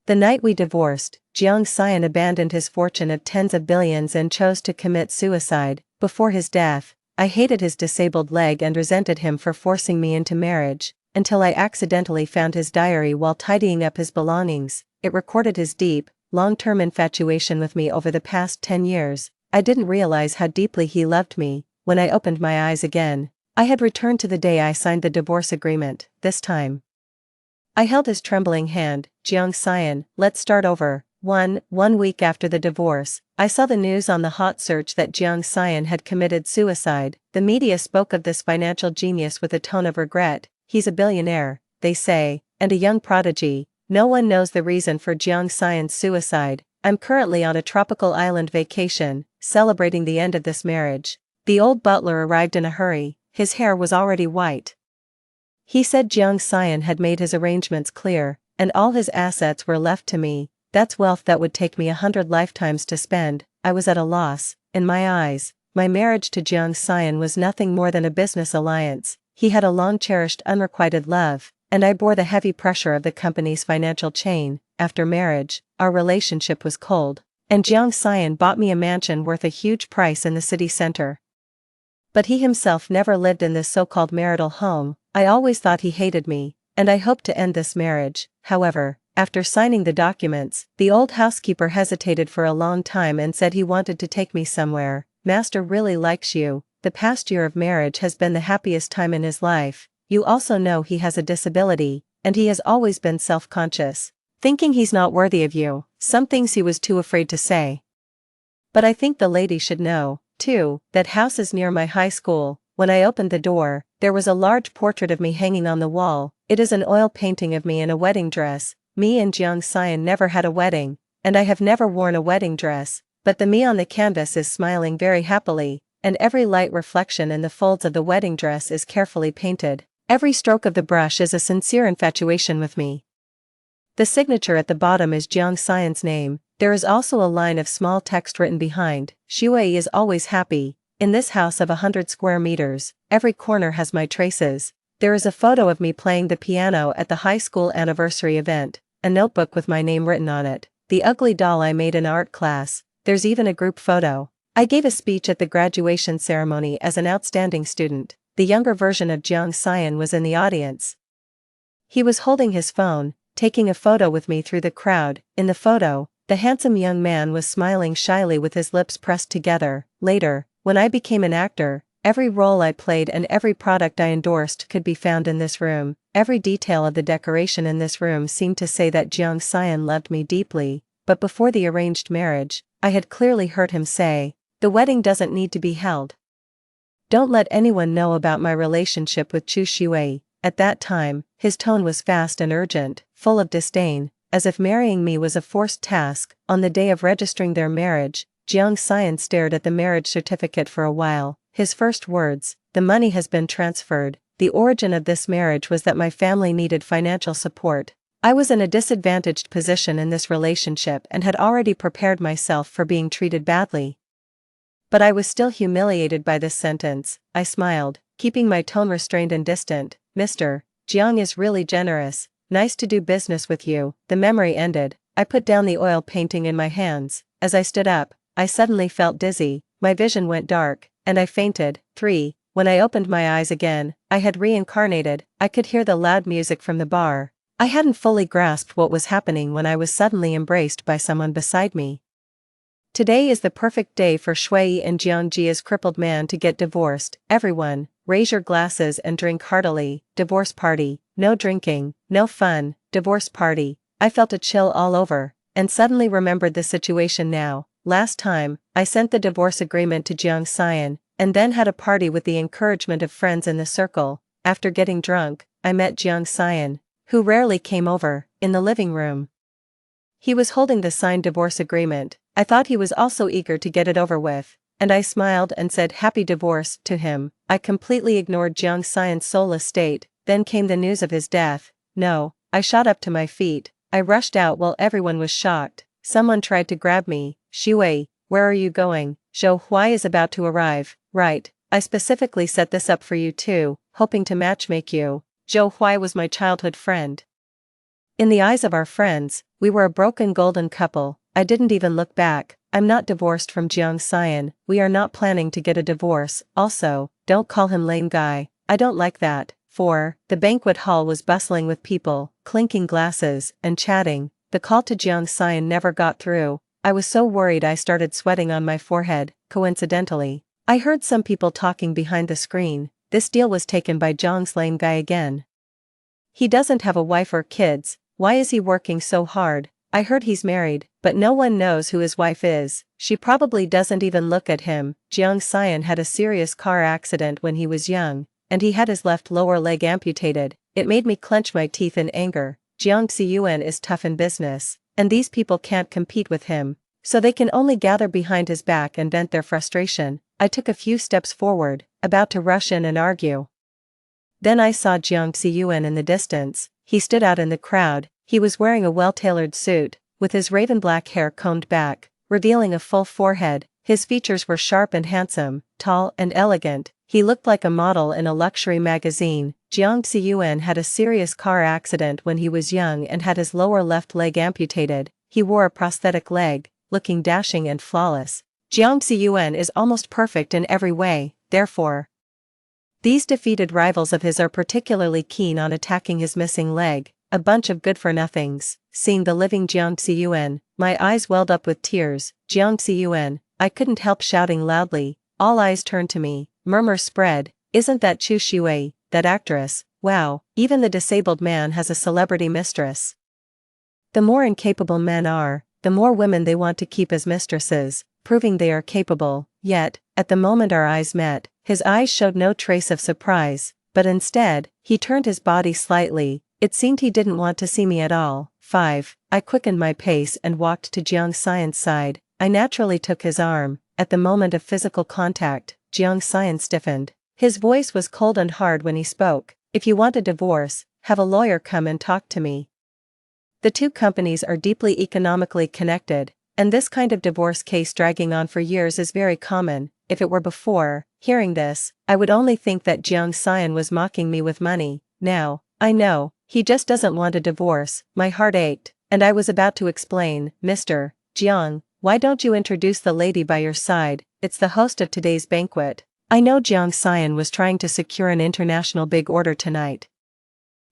The night we divorced, Jiang Xian abandoned his fortune of tens of billions and chose to commit suicide. Before his death, I hated his disabled leg and resented him for forcing me into marriage, until I accidentally found his diary while tidying up his belongings. It recorded his deep, long-term infatuation with me over the past 10 years. I didn't realize how deeply he loved me. When I opened my eyes again, I had returned to the day I signed the divorce agreement. This time, I held his trembling hand. Jiang Xian, let's start over. 1 week after the divorce, I saw the news on the hot search that Jiang Xian had committed suicide. The media spoke of this financial genius with a tone of regret. He's a billionaire, they say, and a young prodigy. No one knows the reason for Jiang Xian's suicide. I'm currently on a tropical island vacation, celebrating the end of this marriage. The old butler arrived in a hurry. His hair was already white. He said Jiang Xian had made his arrangements clear, and all his assets were left to me. That's wealth that would take me 100 lifetimes to spend. I was at a loss. In my eyes, my marriage to Jiang Xian was nothing more than a business alliance. He had a long-cherished unrequited love, and I bore the heavy pressure of the company's financial chain. After marriage, our relationship was cold, and Jiang Xian bought me a mansion worth a huge price in the city center. But he himself never lived in this so-called marital home. I always thought he hated me, and I hoped to end this marriage. However, after signing the documents, the old housekeeper hesitated for a long time and said he wanted to take me somewhere. Master really likes you. The past year of marriage has been the happiest time in his life. You also know he has a disability, and he has always been self-conscious, thinking he's not worthy of you. Some things he was too afraid to say. But I think the lady should know, too, that house is near my high school. When I opened the door, there was a large portrait of me hanging on the wall. It is an oil painting of me in a wedding dress. Me and Jiang Xian never had a wedding, and I have never worn a wedding dress, but the me on the canvas is smiling very happily, and every light reflection in the folds of the wedding dress is carefully painted. Every stroke of the brush is a sincere infatuation with me. The signature at the bottom is Jiang Xian's name. There is also a line of small text written behind. Shui is always happy. In this house of 100 square meters, every corner has my traces. There is a photo of me playing the piano at the high school anniversary event, a notebook with my name written on it, the ugly doll I made in art class. There's even a group photo. I gave a speech at the graduation ceremony as an outstanding student. The younger version of Jiang Xian was in the audience. He was holding his phone, taking a photo with me through the crowd. In the photo, the handsome young man was smiling shyly with his lips pressed together. Later, when I became an actor, every role I played and every product I endorsed could be found in this room. Every detail of the decoration in this room seemed to say that Jiang Xian loved me deeply. But before the arranged marriage, I had clearly heard him say, "The wedding doesn't need to be held. Don't let anyone know about my relationship with Chu Shui." At that time, his tone was fast and urgent, full of disdain, as if marrying me was a forced task. On the day of registering their marriage, Jiang Xian stared at the marriage certificate for a while. His first words, "The money has been transferred." The origin of this marriage was that my family needed financial support. I was in a disadvantaged position in this relationship and had already prepared myself for being treated badly. But I was still humiliated by this sentence. I smiled, keeping my tone restrained and distant. "Mr. Jiang is really generous. Nice to do business with you." The memory ended. I put down the oil painting in my hands. As I stood up, I suddenly felt dizzy, my vision went dark, and I fainted. 3. When I opened my eyes again, I had reincarnated. I could hear the loud music from the bar. I hadn't fully grasped what was happening when I was suddenly embraced by someone beside me. Today is the perfect day for Shui and Jiang Jia's crippled man to get divorced. Everyone, raise your glasses and drink heartily. Divorce party. No drinking, no fun. Divorce party. I felt a chill all over, and suddenly remembered the situation now. Last time, I sent the divorce agreement to Jiang Xian, and then had a party with the encouragement of friends in the circle. After getting drunk, I met Jiang Xian, who rarely came over, in the living room. He was holding the signed divorce agreement. I thought he was also eager to get it over with, and I smiled and said happy divorce to him. I completely ignored Jiang Xian's soulless state. Then came the news of his death. No, I shot up to my feet. I rushed out while everyone was shocked. Someone tried to grab me. "Shui, where are you going? Zhou Huai is about to arrive." "Right, I specifically set this up for you too, hoping to matchmake you." Zhou Huai was my childhood friend. In the eyes of our friends, We were a broken golden couple. I didn't even look back. I'm not divorced from Jiang Xian. We are not planning to get a divorce. Also, don't call him lame guy. I don't like that. 4. The banquet hall was bustling with people, clinking glasses, and chatting. The call to Jiang Xian never got through. I was so worried I started sweating on my forehead. Coincidentally, I heard some people talking behind the screen. This deal was taken by Jiang's lame guy again. He doesn't have a wife or kids. Why is he working so hard? I heard he's married, but no one knows who his wife is. She probably doesn't even look at him. Jiang Xian had a serious car accident when he was young, and he had his left lower leg amputated. It made me clench my teeth in anger. Jiang Xiyuan is tough in business, and these people can't compete with him, so they can only gather behind his back and vent their frustration. I took a few steps forward, about to rush in and argue. Then I saw Jiang Xiyuan in the distance. He stood out in the crowd. He was wearing a well-tailored suit, with his raven black hair combed back, revealing a full forehead. His features were sharp and handsome, tall and elegant. He looked like a model in a luxury magazine. Jiang Xiyuan had a serious car accident when he was young and had his lower left leg amputated. He wore a prosthetic leg, looking dashing and flawless. Jiang Xiyuan is almost perfect in every way, therefore. These defeated rivals of his are particularly keen on attacking his missing leg. A bunch of good-for-nothings. Seeing the living Jiang Xiyuan, my eyes welled up with tears. Jiang Xiyuan, I couldn't help shouting loudly. All eyes turned to me. Murmurs spread. Isn't that Chu Shuwei, that actress? Wow, even the disabled man has a celebrity mistress. The more incapable men are, the more women they want to keep as mistresses, proving they are capable. Yet, at the moment our eyes met, his eyes showed no trace of surprise, but instead, he turned his body slightly. It seemed he didn't want to see me at all. 5. I quickened my pace and walked to Jiang Xian's side. I naturally took his arm. At the moment of physical contact, Jiang Xian stiffened. His voice was cold and hard when he spoke. If you want a divorce, have a lawyer come and talk to me. The two companies are deeply economically connected, and this kind of divorce case dragging on for years is very common. If it were before, hearing this, I would only think that Jiang Xian was mocking me with money. Now, I know. He just doesn't want a divorce. My heart ached, and I was about to explain. Mr. Jiang, why don't you introduce the lady by your side? It's the host of today's banquet. I know Jiang Xian was trying to secure an international big order tonight.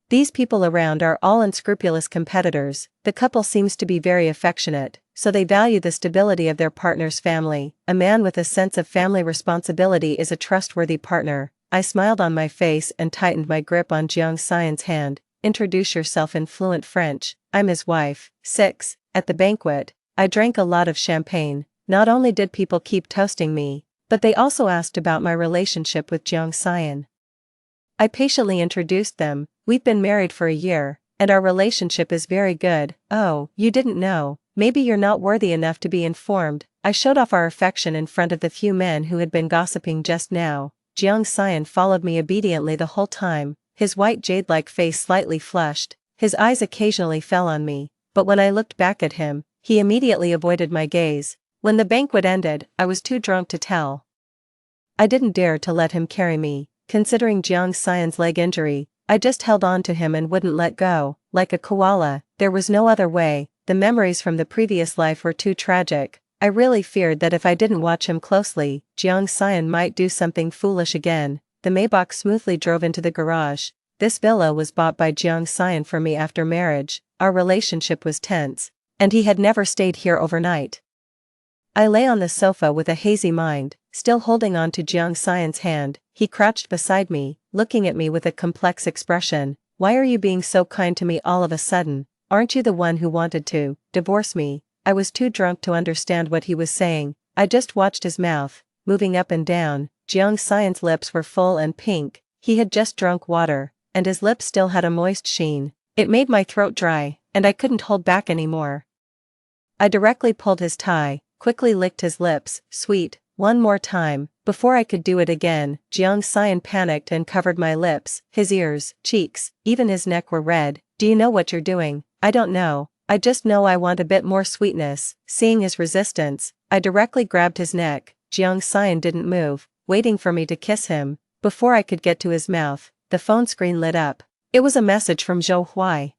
These people around are all unscrupulous competitors. The couple seems to be very affectionate, so they value the stability of their partner's family. A man with a sense of family responsibility is a trustworthy partner. I smiled on my face and tightened my grip on Jiang Xian's hand. Introduce yourself in fluent French. I'm his wife. 6. At the banquet, I drank a lot of champagne. Not only did people keep toasting me, but they also asked about my relationship with Jiang Xian. I patiently introduced them. We've been married for a year, and our relationship is very good. Oh, you didn't know? Maybe you're not worthy enough to be informed. I showed off our affection in front of the few men who had been gossiping just now. Jiang Xian followed me obediently the whole time. His white jade-like face slightly flushed. His eyes occasionally fell on me, but when I looked back at him, he immediately avoided my gaze. When the banquet ended, I was too drunk to tell. I didn't dare to let him carry me. Considering Jiang Xian's leg injury, I just held on to him and wouldn't let go, like a koala. There was no other way. The memories from the previous life were too tragic. I really feared that if I didn't watch him closely, Jiang Xian might do something foolish again. The Maybach smoothly drove into the garage. This villa was bought by Jiang Xian for me after marriage. Our relationship was tense, and he had never stayed here overnight. I lay on the sofa with a hazy mind, still holding on to Jiang Xian's hand. He crouched beside me, looking at me with a complex expression. Why are you being so kind to me all of a sudden? Aren't you the one who wanted to divorce me? I was too drunk to understand what he was saying. I just watched his mouth, moving up and down. Jiang Xian's lips were full and pink. He had just drunk water, and his lips still had a moist sheen. It made my throat dry, and I couldn't hold back anymore. I directly pulled his tie, quickly licked his lips. Sweet. One more time. Before I could do it again, Jiang Xian panicked and covered my lips. His ears, cheeks, even his neck were red. Do you know what you're doing? I don't know. I just know I want a bit more sweetness. Seeing his resistance, I directly grabbed his neck. Jiang Xian didn't move, waiting for me to kiss him. Before I could get to his mouth, the phone screen lit up. It was a message from Zhou Huai.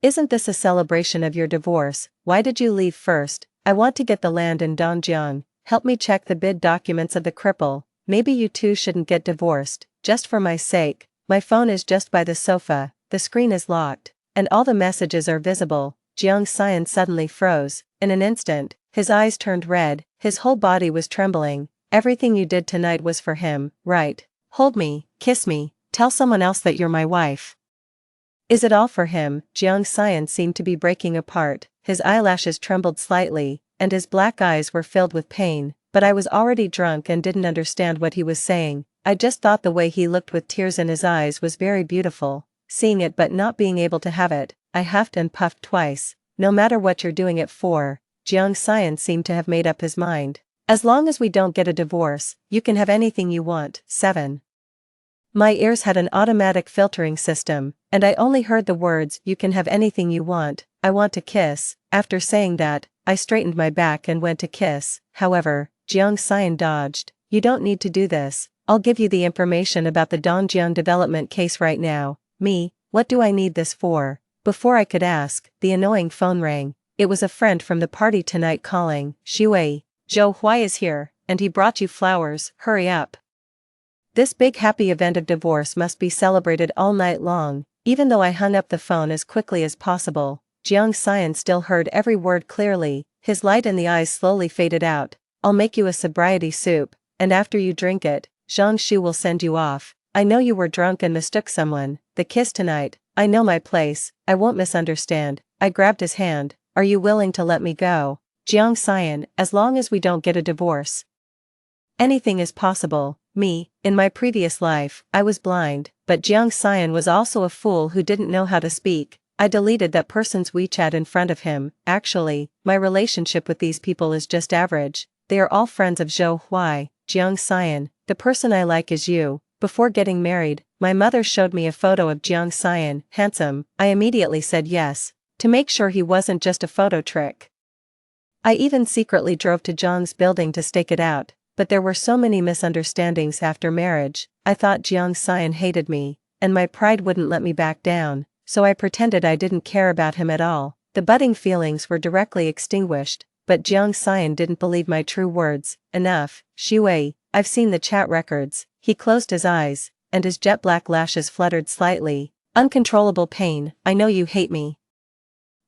Isn't this a celebration of your divorce? Why did you leave first? I want to get the land in Dongjiang. Help me check the bid documents of the cripple. Maybe you two shouldn't get divorced, just for my sake. My phone is just by the sofa, the screen is locked, and all the messages are visible. Jiang Xian suddenly froze. In an instant, his eyes turned red, his whole body was trembling. Everything you did tonight was for him, right? Hold me, kiss me, tell someone else that you're my wife. Is it all for him? Jiang Xian seemed to be breaking apart, his eyelashes trembled slightly, and his black eyes were filled with pain, but I was already drunk and didn't understand what he was saying. I just thought the way he looked with tears in his eyes was very beautiful. Seeing it but not being able to have it, I huffed and puffed twice. No matter what you're doing it for, Jiang Xian seemed to have made up his mind. As long as we don't get a divorce, you can have anything you want. 7. My ears had an automatic filtering system, and I only heard the words, you can have anything you want, I want to kiss. After saying that, I straightened my back and went to kiss. However, Jiang Xian dodged. You don't need to do this. I'll give you the information about the Dongjiang development case right now. Me, what do I need this for? Before I could ask, the annoying phone rang. It was a friend from the party tonight calling. Shui, Zhou Huai is here, and he brought you flowers, hurry up. This big happy event of divorce must be celebrated all night long. Even though I hung up the phone as quickly as possible, Jiang Xian still heard every word clearly. His light in the eyes slowly faded out. I'll make you a sobriety soup, and after you drink it, Zhang Shu will send you off. I know you were drunk and mistook someone. The kiss tonight, I know my place, I won't misunderstand. I grabbed his hand. Are you willing to let me go? Jiang Xian, as long as we don't get a divorce. Anything is possible. Me, in my previous life, I was blind, but Jiang Xian was also a fool who didn't know how to speak. I deleted that person's WeChat in front of him. Actually, my relationship with these people is just average. They are all friends of Zhou Huai. Jiang Xian, the person I like is you. Before getting married, my mother showed me a photo of Jiang Xian, handsome. I immediately said yes, to make sure he wasn't just a photo trick. I even secretly drove to Zhang's building to stake it out, but there were so many misunderstandings after marriage. I thought Jiang Xian hated me, and my pride wouldn't let me back down, so I pretended I didn't care about him at all. The budding feelings were directly extinguished, but Jiang Xian didn't believe my true words. Enough, Shui, I've seen the chat records. He closed his eyes, and his jet black lashes fluttered slightly. Uncontrollable pain, I know you hate me.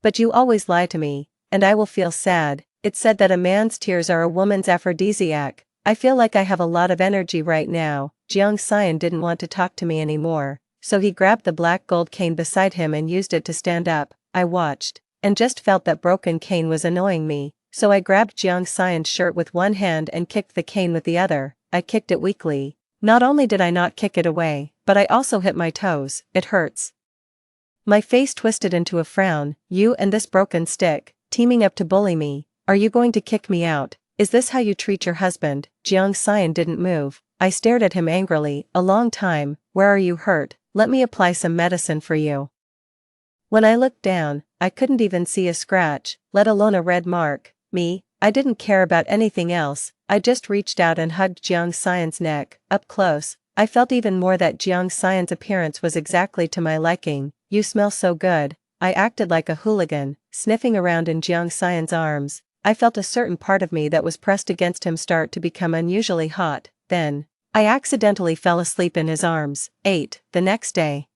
But you always lie to me, and I will feel sad. It's said that a man's tears are a woman's aphrodisiac. I feel like I have a lot of energy right now. Jiang Xian didn't want to talk to me anymore, so he grabbed the black gold cane beside him and used it to stand up. I watched, and just felt that broken cane was annoying me, so I grabbed Jiang Xian's shirt with one hand and kicked the cane with the other. I kicked it weakly. Not only did I not kick it away, but I also hit my toes. It hurts. My face twisted into a frown. You and this broken stick, teaming up to bully me. Are you going to kick me out? Is this how you treat your husband? Jiang Xian didn't move. I stared at him angrily. A long time. Where are you hurt? Let me apply some medicine for you. When I looked down, I couldn't even see a scratch, let alone a red mark. Me, I didn't care about anything else. I just reached out and hugged Jiang Xian's neck. Up close, I felt even more that Jiang Xian's appearance was exactly to my liking. You smell so good. I acted like a hooligan, sniffing around in Jiang Xian's arms. I felt a certain part of me that was pressed against him start to become unusually hot. Then, I accidentally fell asleep in his arms. 8. The next day,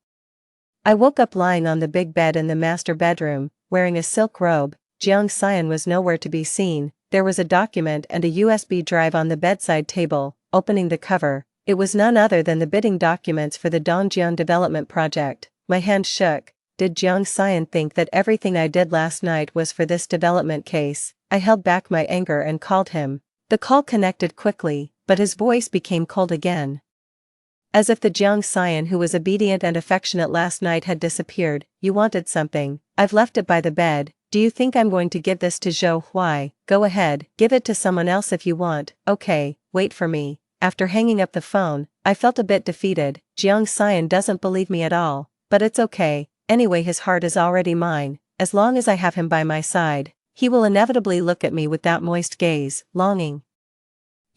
I woke up lying on the big bed in the master bedroom, wearing a silk robe. Jiang Xian was nowhere to be seen. There was a document and a USB drive on the bedside table. Opening the cover, it was none other than the bidding documents for the Dongjiang development project. My hand shook. Did Jiang Xian think that everything I did last night was for this development case? I held back my anger and called him. The call connected quickly, but his voice became cold again, as if the Jiang Xian who was obedient and affectionate last night had disappeared. You wanted something. I've left it by the bed. Do you think I'm going to give this to Zhou Huai? Go ahead, give it to someone else if you want. Okay, wait for me. After hanging up the phone, I felt a bit defeated. Jiang Xian doesn't believe me at all, but it's okay. Anyway, his heart is already mine. As long as I have him by my side, he will inevitably look at me with that moist gaze, longing.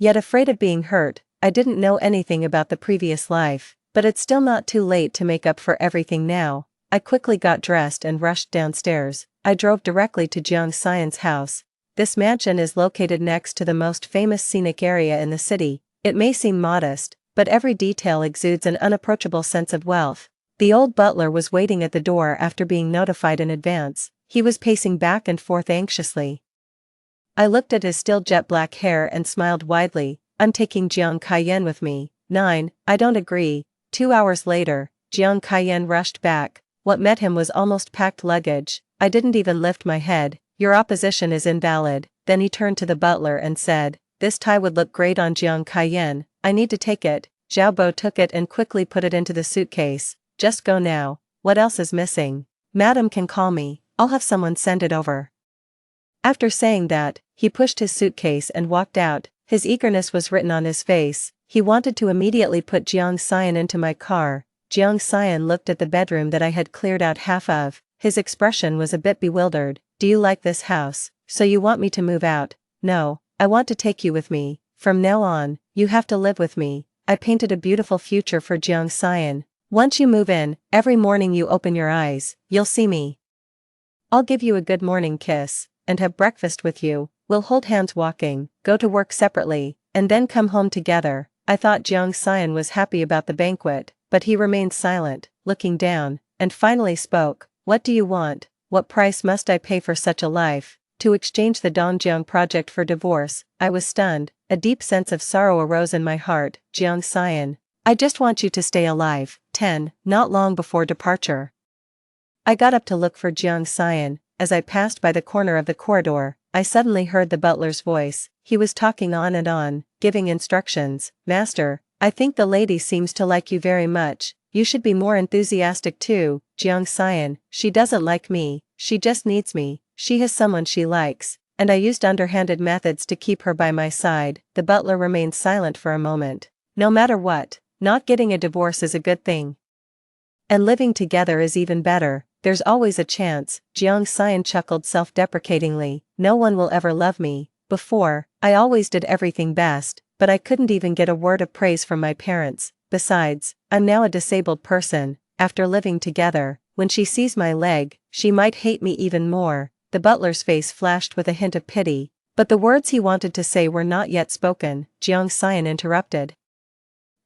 Yet afraid of being hurt. I didn't know anything about the previous life, but it's still not too late to make up for everything now. I quickly got dressed and rushed downstairs. I drove directly to Jiang Xian's house. This mansion is located next to the most famous scenic area in the city. It may seem modest, but every detail exudes an unapproachable sense of wealth. The old butler was waiting at the door after being notified in advance. He was pacing back and forth anxiously. I looked at his still jet black hair and smiled widely. I'm taking Jiang Kaiyan with me. 9. I don't agree. 2 hours later, Jiang Kaiyan rushed back. What met him was almost packed luggage. I didn't even lift my head. Your opposition is invalid. Then he turned to the butler and said, this tie would look great on Jiang Kaiyan. I need to take it. Zhao Bo took it and quickly put it into the suitcase. Just go now. What else is missing? Madam can call me. I'll have someone send it over. After saying that, he pushed his suitcase and walked out. His eagerness was written on his face. He wanted to immediately put Jiang Xian into my car. Jiang Xian looked at the bedroom that I had cleared out half of. His expression was a bit bewildered. Do you like this house? So you want me to move out? No, I want to take you with me. From now on, you have to live with me. I painted a beautiful future for Jiang Xian. Once you move in, every morning you open your eyes, you'll see me. I'll give you a good morning kiss, and have breakfast with you. We'll hold hands walking, go to work separately, and then come home together. I thought Jiang Xian was happy about the banquet, but he remained silent, looking down, and finally spoke. What do you want? What price must I pay for such a life? To exchange the Dongjiang project for divorce. I was stunned. A deep sense of sorrow arose in my heart. Jiang Xian, I just want you to stay alive. 10. Not long before departure, I got up to look for Jiang Xian. As I passed by the corner of the corridor, I suddenly heard the butler's voice. He was talking on and on, giving instructions. Master, I think the lady seems to like you very much. You should be more enthusiastic too. Jiang Xian, she doesn't like me, she just needs me. She has someone she likes, and I used underhanded methods to keep her by my side. The butler remained silent for a moment. No matter what, not getting a divorce is a good thing. And living together is even better. There's always a chance. Jiang Xian chuckled self-deprecatingly. No one will ever love me. Before, I always did everything best, but I couldn't even get a word of praise from my parents. Besides, I'm now a disabled person. After living together, when she sees my leg, she might hate me even more. The butler's face flashed with a hint of pity, but the words he wanted to say were not yet spoken. Jiang Xian interrupted.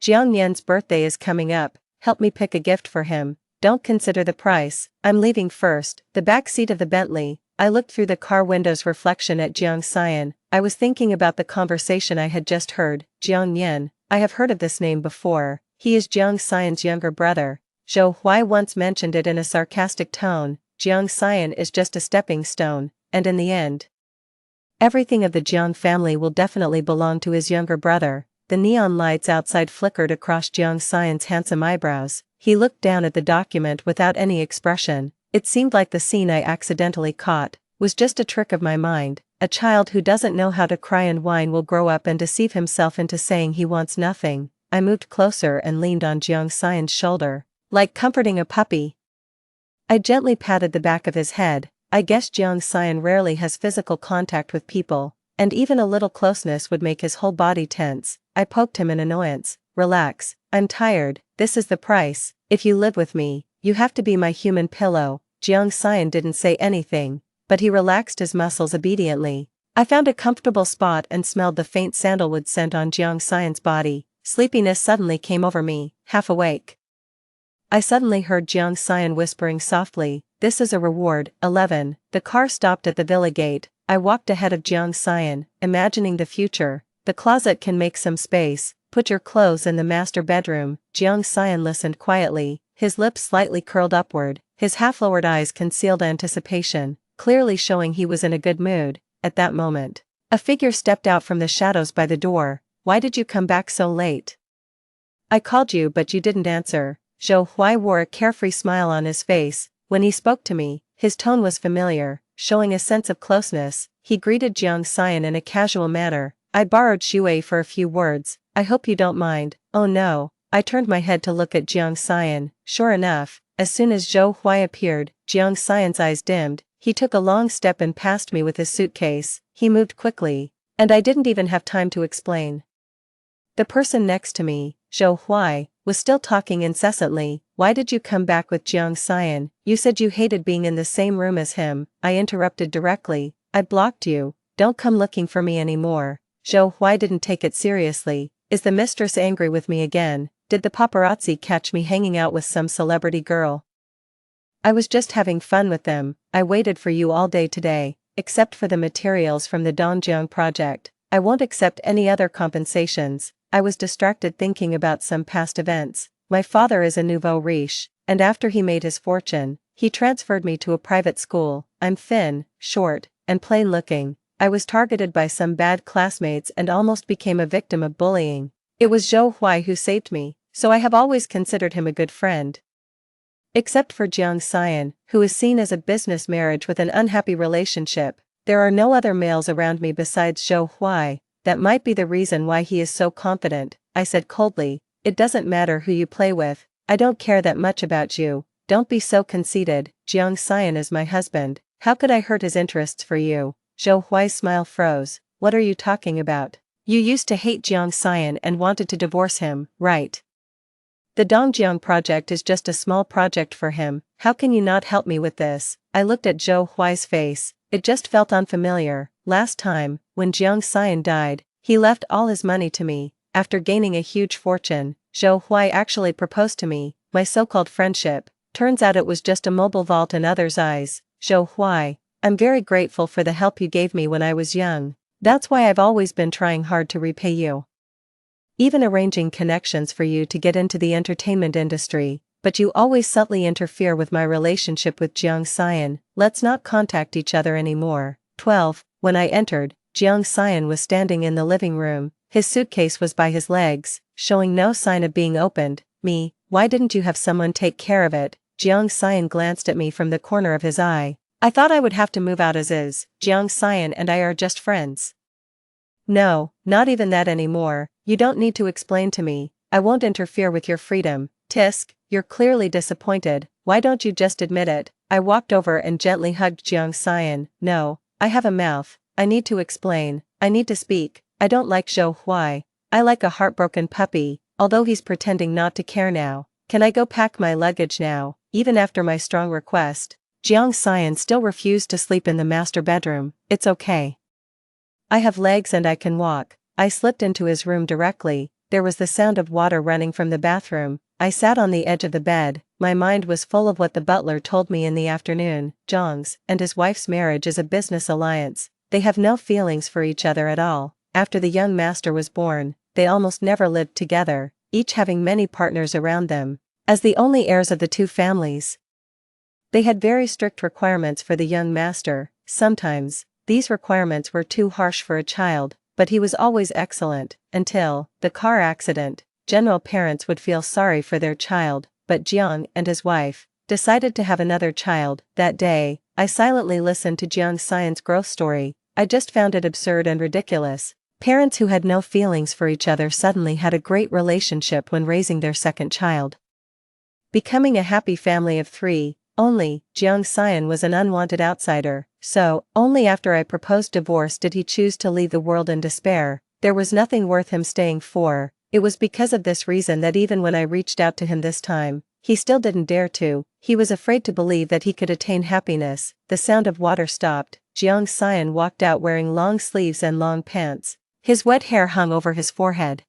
Jiang Yan's birthday is coming up. Help me pick a gift for him. Don't consider the price. I'm leaving first. The back seat of the Bentley. I looked through the car window's reflection at Jiang Xian. I was thinking about the conversation I had just heard. Jiang Yan. I have heard of this name before. He is Jiang Xian's younger brother. Zhou Huai once mentioned it in a sarcastic tone. Jiang Xian is just a stepping stone, and in the end, everything of the Jiang family will definitely belong to his younger brother. The neon lights outside flickered across Jiang Xian's handsome eyebrows. He looked down at the document without any expression. It seemed like the scene I accidentally caught was just a trick of my mind. A child who doesn't know how to cry and whine will grow up and deceive himself into saying he wants nothing. I moved closer and leaned on Jiang Xian's shoulder, like comforting a puppy. I gently patted the back of his head. I guess Jiang Xian rarely has physical contact with people, and even a little closeness would make his whole body tense. I poked him in annoyance. Relax, I'm tired. This is the price. If you live with me, you have to be my human pillow. Jiang Xian didn't say anything, but he relaxed his muscles obediently. I found a comfortable spot and smelled the faint sandalwood scent on Jiang Xian's body. Sleepiness suddenly came over me, half awake. I suddenly heard Jiang Xian whispering softly, this is a reward. 11. The car stopped at the villa gate. I walked ahead of Jiang Xian, imagining the future. The closet can make some space. Put your clothes in the master bedroom. Jiang Xian listened quietly, his lips slightly curled upward. His half-lowered eyes concealed anticipation, clearly showing he was in a good mood. At that moment, a figure stepped out from the shadows by the door. Why did you come back so late? I called you but you didn't answer. Zhou Huai wore a carefree smile on his face. When he spoke to me, his tone was familiar, showing a sense of closeness. He greeted Jiang Xian in a casual manner. I borrowed Xue for a few words. I hope you don't mind. Oh no. I turned my head to look at Jiang Xian. Sure enough, as soon as Zhou Huai appeared, Jiang Xian's eyes dimmed. He took a long step and passed me with his suitcase. He moved quickly, and I didn't even have time to explain. The person next to me, Zhou Huai, was still talking incessantly. why did you come back with Jiang Xian? You said you hated being in the same room as him. I interrupted directly. I blocked you. Don't come looking for me anymore. Zhou Huai didn't take it seriously. Is the mistress angry with me again? Did the paparazzi catch me hanging out with some celebrity girl? I was just having fun with them. I waited for you all day today, except for the materials from the Dongjiang project. I won't accept any other compensations. I was distracted thinking about some past events. My father is a nouveau riche, and after he made his fortune, he transferred me to a private school. I'm thin, short, and plain-looking. I was targeted by some bad classmates and almost became a victim of bullying. It was Zhou Huai who saved me, so I have always considered him a good friend. Except for Jiang Xian, who is seen as a business marriage with an unhappy relationship, there are no other males around me besides Zhou Huai. That might be the reason why he is so confident, I said coldly. It doesn't matter who you play with, I don't care that much about you. Don't be so conceited. Jiang Xian is my husband. How could I hurt his interests for you? Zhou Huai's smile froze. What are you talking about? You used to hate Jiang Xian and wanted to divorce him, right? The Dongjiang project is just a small project for him. How can you not help me with this? I looked at Zhou Huai's face. It just felt unfamiliar. Last time, when Jiang Xian died, he left all his money to me. After gaining a huge fortune, Zhou Huai actually proposed to me. My so-called friendship, turns out it was just a mobile vault in others' eyes. Zhou Huai, I'm very grateful for the help you gave me when I was young. That's why I've always been trying hard to repay you. Even arranging connections for you to get into the entertainment industry, but you always subtly interfere with my relationship with Jiang Xian. Let's not contact each other anymore. 12. When I entered, Jiang Xian was standing in the living room. His suitcase was by his legs, showing no sign of being opened. Me, why didn't you have someone take care of it? Jiang Xian glanced at me from the corner of his eye. I thought I would have to move out as is. Jiang Xian and I are just friends. No, not even that anymore. You don't need to explain to me. I won't interfere with your freedom. Tisk, you're clearly disappointed. Why don't you just admit it? I walked over and gently hugged Jiang Xian. No, I have a mouth. I need to explain. I need to speak. I don't like Zhou Huai. I like a heartbroken puppy, although he's pretending not to care now. Can I go pack my luggage now? Even after my strong request, Jiang Xian still refused to sleep in the master bedroom. It's okay. I have legs and I can walk. I slipped into his room directly. There was the sound of water running from the bathroom. I sat on the edge of the bed. My mind was full of what the butler told me in the afternoon. Zhang's and his wife's marriage is a business alliance. They have no feelings for each other at all. After the young master was born, they almost never lived together, each having many partners around them. As the only heirs of the two families, they had very strict requirements for the young master. Sometimes, these requirements were too harsh for a child, but he was always excellent, until the car accident. General parents would feel sorry for their child, but Jiang and his wife decided to have another child. That day, I silently listened to Jiang Xian's growth story. I just found it absurd and ridiculous. Parents who had no feelings for each other suddenly had a great relationship when raising their second child. Becoming a happy family of three. Only, Jiang Xian was an unwanted outsider, so, only after I proposed divorce did he choose to leave the world in despair. There was nothing worth him staying for. It was because of this reason that even when I reached out to him this time, he still didn't dare to. He was afraid to believe that he could attain happiness. The sound of water stopped. Jiang Xian walked out wearing long sleeves and long pants. His wet hair hung over his forehead.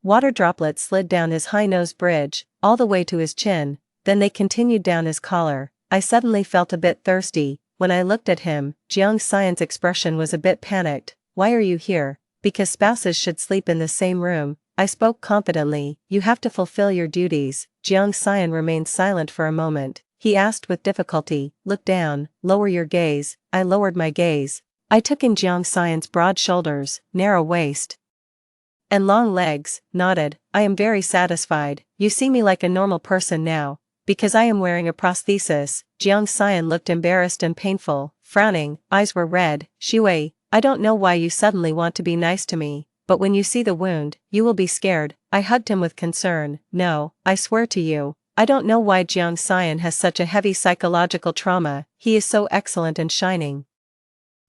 Water droplets slid down his high nose bridge, all the way to his chin. Then they continued down his collar. I suddenly felt a bit thirsty. When I looked at him, Jiang Xian's expression was a bit panicked. Why are you here? Because spouses should sleep in the same room. I spoke confidently. You have to fulfill your duties. Jiang Xian remained silent for a moment. He asked with difficulty, look down, lower your gaze. I lowered my gaze. I took in Jiang Xian's broad shoulders, narrow waist, and long legs, nodded. I am very satisfied. You see me like a normal person now. Because I am wearing a prosthesis. Jiang Xian looked embarrassed and painful, frowning, eyes were red. Shui, I don't know why you suddenly want to be nice to me, but when you see the wound, you will be scared. I hugged him with concern. No, I swear to you, I don't know why Jiang Xian has such a heavy psychological trauma. He is so excellent and shining,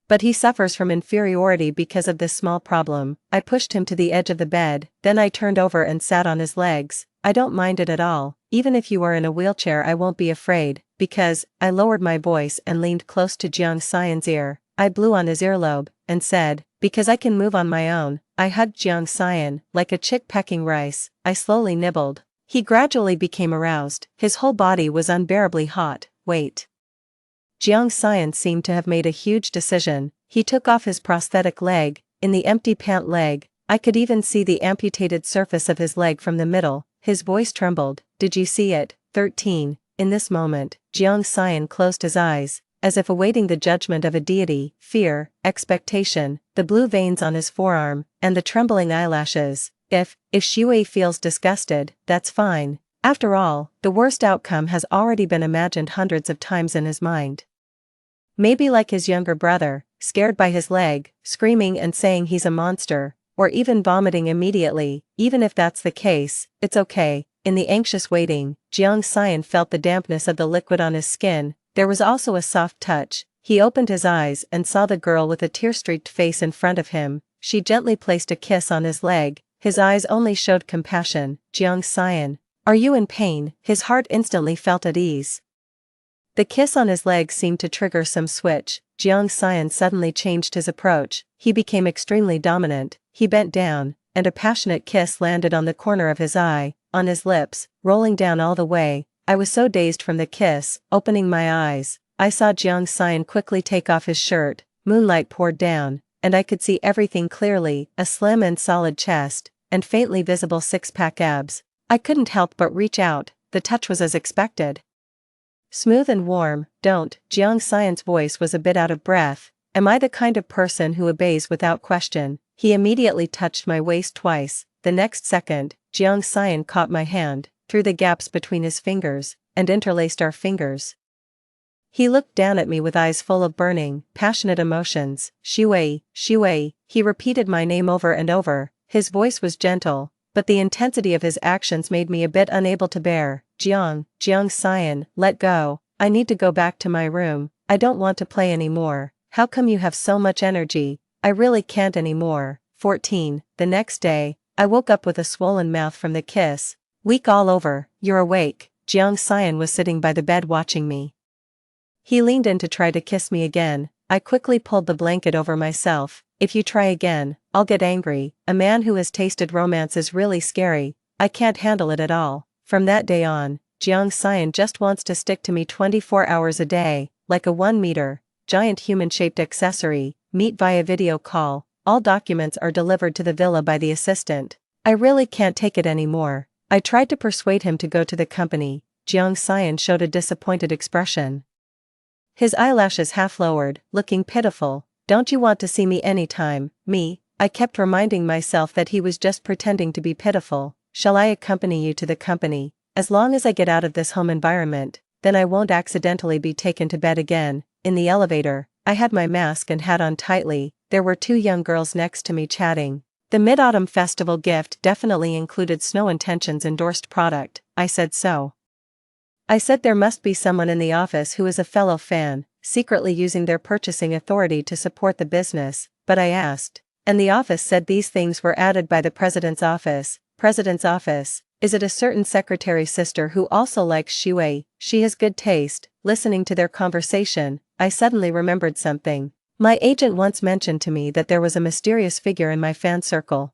but he suffers from inferiority because of this small problem. I pushed him to the edge of the bed, then I turned over and sat on his legs. I don't mind it at all. Even if you are in a wheelchair I won't be afraid, because," I lowered my voice and leaned close to Jiang Xian's ear. I blew on his earlobe, and said, "Because I can move on my own." I hugged Jiang Xian, like a chick pecking rice. I slowly nibbled. He gradually became aroused. His whole body was unbearably hot. Wait. Jiang Xian seemed to have made a huge decision. He took off his prosthetic leg. In the empty pant leg, I could even see the amputated surface of his leg from the middle. His voice trembled. "Did you see it?" 13. In this moment, Jiang Xian closed his eyes, as if awaiting the judgment of a deity. Fear, expectation, the blue veins on his forearm, and the trembling eyelashes. If Shui feels disgusted, that's fine. After all, the worst outcome has already been imagined hundreds of times in his mind. Maybe like his younger brother, scared by his leg, screaming and saying he's a monster, or even vomiting immediately. Even if that's the case, it's okay. In the anxious waiting, Jiang Xian felt the dampness of the liquid on his skin. There was also a soft touch. He opened his eyes and saw the girl with a tear-streaked face in front of him. She gently placed a kiss on his leg. His eyes only showed compassion. "Jiang Xian, are you in pain?" His heart instantly felt at ease. The kiss on his leg seemed to trigger some switch. Jiang Xian suddenly changed his approach. He became extremely dominant. He bent down, and a passionate kiss landed on the corner of his eye, on his lips, rolling down all the way. I was so dazed from the kiss. Opening my eyes, I saw Jiang Xian quickly take off his shirt. Moonlight poured down, and I could see everything clearly, a slim and solid chest, and faintly visible six-pack abs. I couldn't help but reach out. The touch was as expected. Smooth and warm. "Don't." Jiang Xian's voice was a bit out of breath. "Am I the kind of person who obeys without question?" He immediately touched my waist twice. The next second, Jiang Xian caught my hand, through the gaps between his fingers, and interlaced our fingers. He looked down at me with eyes full of burning, passionate emotions. "Shui, Shui." He repeated my name over and over. His voice was gentle, but the intensity of his actions made me a bit unable to bear. Jiang Xian, let go. I need to go back to my room. I don't want to play anymore." "How come you have so much energy?" "I really can't anymore." 14. The next day, I woke up with a swollen mouth from the kiss. "Week all over, you're awake." Jiang Xian was sitting by the bed watching me. He leaned in to try to kiss me again. I quickly pulled the blanket over myself. "If you try again, I'll get angry." A man who has tasted romance is really scary. I can't handle it at all. From that day on, Jiang Xian just wants to stick to me 24 hours a day, like a 1-meter, giant human-shaped accessory. Meet via video call. All documents are delivered to the villa by the assistant. I really can't take it anymore. I tried to persuade him to go to the company. Jiang Xian showed a disappointed expression. His eyelashes half lowered, looking pitiful. "Don't you want to see me anytime?" Me? I kept reminding myself that he was just pretending to be pitiful. "Shall I accompany you to the company? As long as I get out of this home environment, then I won't accidentally be taken to bed again." In the elevator, I had my mask and hat on tightly. There were two young girls next to me chatting. The Mid-Autumn Festival gift definitely included Snow Intentions endorsed product. I said so. I said there must be someone in the office who is a fellow fan, secretly using their purchasing authority to support the business, but I asked. And the office said these things were added by the president's office. President's office? Is it a certain secretary's sister who also likes Shui? She has good taste. Listening to their conversation, I suddenly remembered something. My agent once mentioned to me that there was a mysterious figure in my fan circle.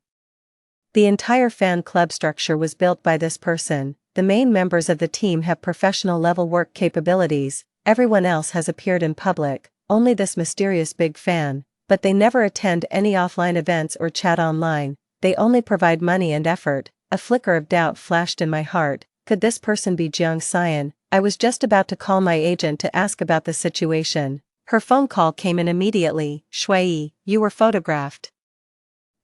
The entire fan club structure was built by this person. The main members of the team have professional level work capabilities. Everyone else has appeared in public, only this mysterious big fan. But they never attend any offline events or chat online. They only provide money and effort. A flicker of doubt flashed in my heart. Could this person be Jiang Xian? I was just about to call my agent to ask about the situation. Her phone call came in immediately. "Shui, you were photographed.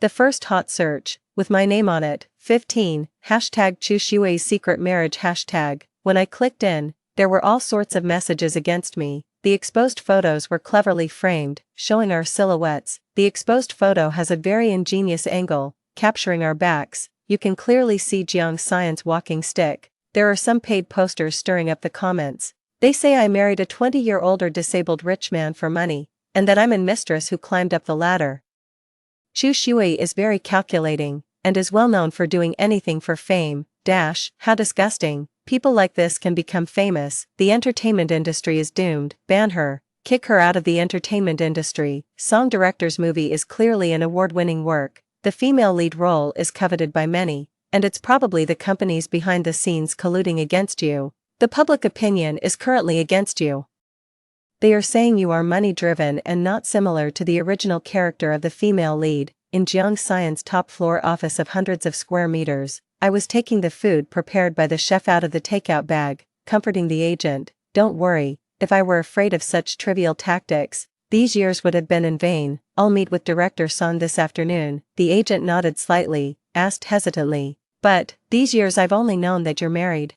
The first hot search, with my name on it, 15, #Chu Shui's secret marriage #. When I clicked in, there were all sorts of messages against me. The exposed photos were cleverly framed, showing our silhouettes. The exposed photo has a very ingenious angle, capturing our backs. You can clearly see Jiang Xian's walking stick. There are some paid posters stirring up the comments. They say I married a 20-year-older disabled rich man for money, and that I'm a mistress who climbed up the ladder. Chu Shui is very calculating, and is well known for doing anything for fame. How disgusting. People like this can become famous. The entertainment industry is doomed. Ban her. Kick her out of the entertainment industry. Song director's movie is clearly an award-winning work. The female lead role is coveted by many, and it's probably the companies behind the scenes colluding against you. The public opinion is currently against you. They are saying you are money-driven and not similar to the original character of the female lead. In Jiang Xian's top-floor office of hundreds of square meters, I was taking the food prepared by the chef out of the takeout bag, comforting the agent. Don't worry, if I were afraid of such trivial tactics, these years would have been in vain. I'll meet with Director Son this afternoon. The agent nodded slightly, asked hesitantly. But, these years I've only known that you're married.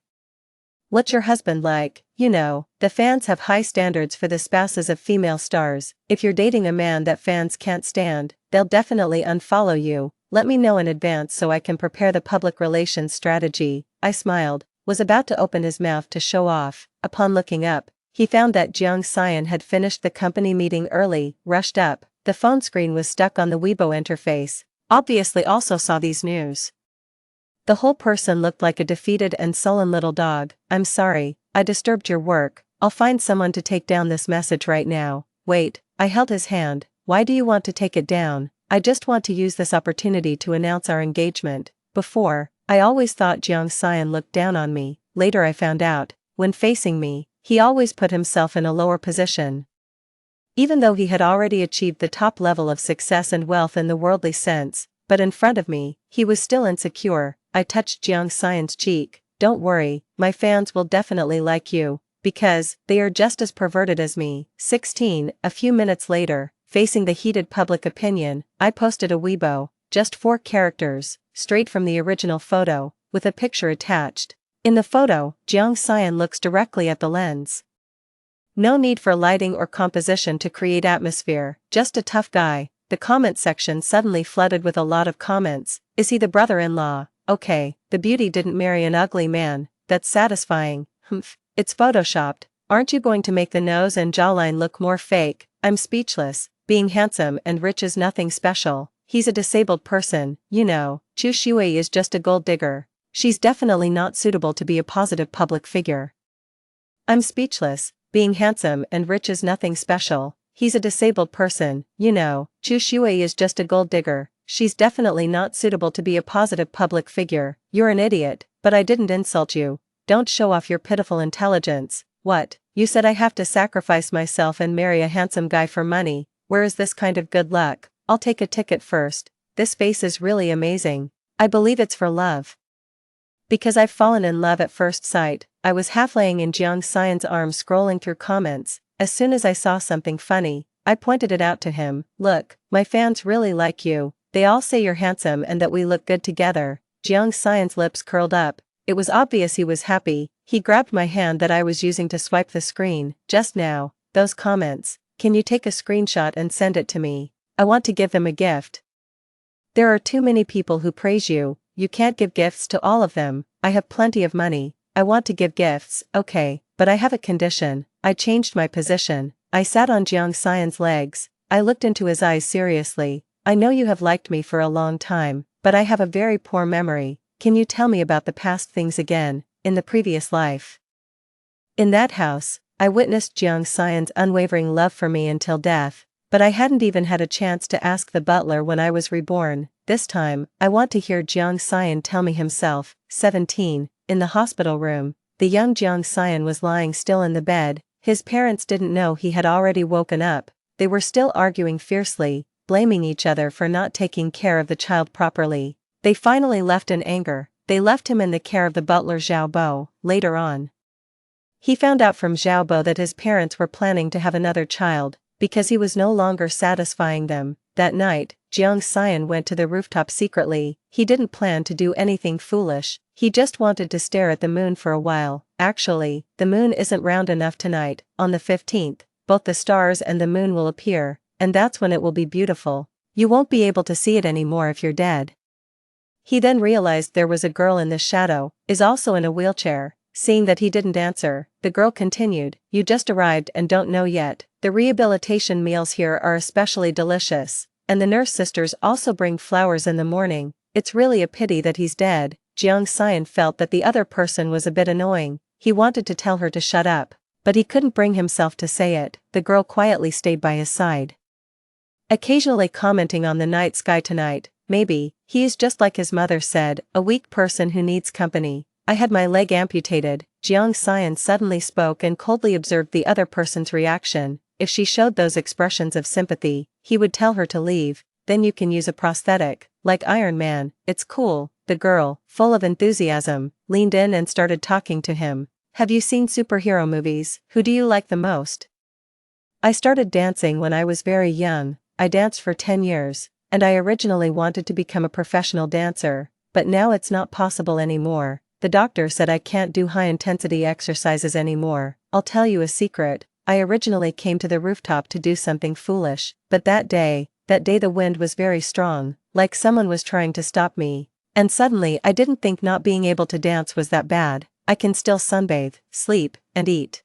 What's your husband like? You know, the fans have high standards for the spouses of female stars. If you're dating a man that fans can't stand, they'll definitely unfollow you. Let me know in advance so I can prepare the public relations strategy. I smiled, was about to open his mouth to show off. Upon looking up, he found that Jiang Xian had finished the company meeting early, rushed up. The phone screen was stuck on the Weibo interface. Obviously also saw these news. The whole person looked like a defeated and sullen little dog. I'm sorry, I disturbed your work. I'll find someone to take down this message right now. Wait, I held his hand. Why do you want to take it down? I just want to use this opportunity to announce our engagement. Before, I always thought Jiang Xian looked down on me. Later I found out, when facing me, he always put himself in a lower position. Even though he had already achieved the top level of success and wealth in the worldly sense, but in front of me, he was still insecure. I touched Jiang Xian's cheek. Don't worry, my fans will definitely like you, because they are just as perverted as me. 16. A few minutes later, facing the heated public opinion, I posted a Weibo, just 4 characters, straight from the original photo, with a picture attached. In the photo, Jiang Xian looks directly at the lens. No need for lighting or composition to create atmosphere, just a tough guy. The comment section suddenly flooded with a lot of comments. Is he the brother-in-law? Okay, the beauty didn't marry an ugly man. That's satisfying. Humph, it's photoshopped. Aren't you going to make the nose and jawline look more fake? I'm speechless. Being handsome and rich is nothing special. He's a disabled person, you know. Chu Shui is just a gold digger. She's definitely not suitable to be a positive public figure. I'm speechless. Being handsome and rich is nothing special. He's a disabled person, you know. Chu Shui is just a gold digger. She's definitely not suitable to be a positive public figure. You're an idiot, but I didn't insult you. Don't show off your pitiful intelligence. What? You said I have to sacrifice myself and marry a handsome guy for money. Where is this kind of good luck? I'll take a ticket first. This face is really amazing. I believe it's for love. Because I've fallen in love at first sight. I was half laying in Jiang Xian's arms scrolling through comments. As soon as I saw something funny, I pointed it out to him. Look, my fans really like you. They all say you're handsome and that we look good together. Jiang Xian's lips curled up. It was obvious he was happy. He grabbed my hand that I was using to swipe the screen. Just now, those comments. Can you take a screenshot and send it to me? I want to give them a gift. There are too many people who praise you. You can't give gifts to all of them. I have plenty of money. I want to give gifts, okay, but I have a condition. I changed my position. I sat on Jiang Xian's legs. I looked into his eyes seriously. I know you have liked me for a long time, but I have a very poor memory. Can you tell me about the past things again, in the previous life? In that house, I witnessed Jiang Xian's unwavering love for me until death, but I hadn't even had a chance to ask the butler when I was reborn. This time, I want to hear Jiang Xian tell me himself. 17. In the hospital room, the young Jiang Xian was lying still in the bed. His parents didn't know he had already woken up. They were still arguing fiercely, blaming each other for not taking care of the child properly. They finally left in anger. They left him in the care of the butler Zhao Bo. Later on, he found out from Zhao Bo that his parents were planning to have another child, because he was no longer satisfying them. That night, Jiang Xian went to the rooftop secretly. He didn't plan to do anything foolish. He just wanted to stare at the moon for a while. Actually, the moon isn't round enough tonight. On the 15th, both the stars and the moon will appear, and that's when it will be beautiful. You won't be able to see it anymore if you're dead. He then realized there was a girl in the shadow, is also in a wheelchair. Seeing that he didn't answer, the girl continued, "You just arrived and don't know yet. The rehabilitation meals here are especially delicious, and the nurse sisters also bring flowers in the morning. It's really a pity that he's dead. Jiang Xian felt that the other person was a bit annoying. He wanted to tell her to shut up, but he couldn't bring himself to say it. The girl quietly stayed by his side, occasionally commenting on the night sky tonight. Maybe, he is just like his mother said, a weak person who needs company. I had my leg amputated. Jiang Xian suddenly spoke and coldly observed the other person's reaction. If she showed those expressions of sympathy, he would tell her to leave. Then you can use a prosthetic, like Iron Man. It's cool. The girl, full of enthusiasm, leaned in and started talking to him. Have you seen superhero movies? Who do you like the most? I started dancing when I was very young. I danced for 10 years, and I originally wanted to become a professional dancer, but now it's not possible anymore. The doctor said I can't do high-intensity exercises anymore. I'll tell you a secret. I originally came to the rooftop to do something foolish, but that day the wind was very strong, like someone was trying to stop me. And suddenly I didn't think not being able to dance was that bad. I can still sunbathe, sleep, and eat.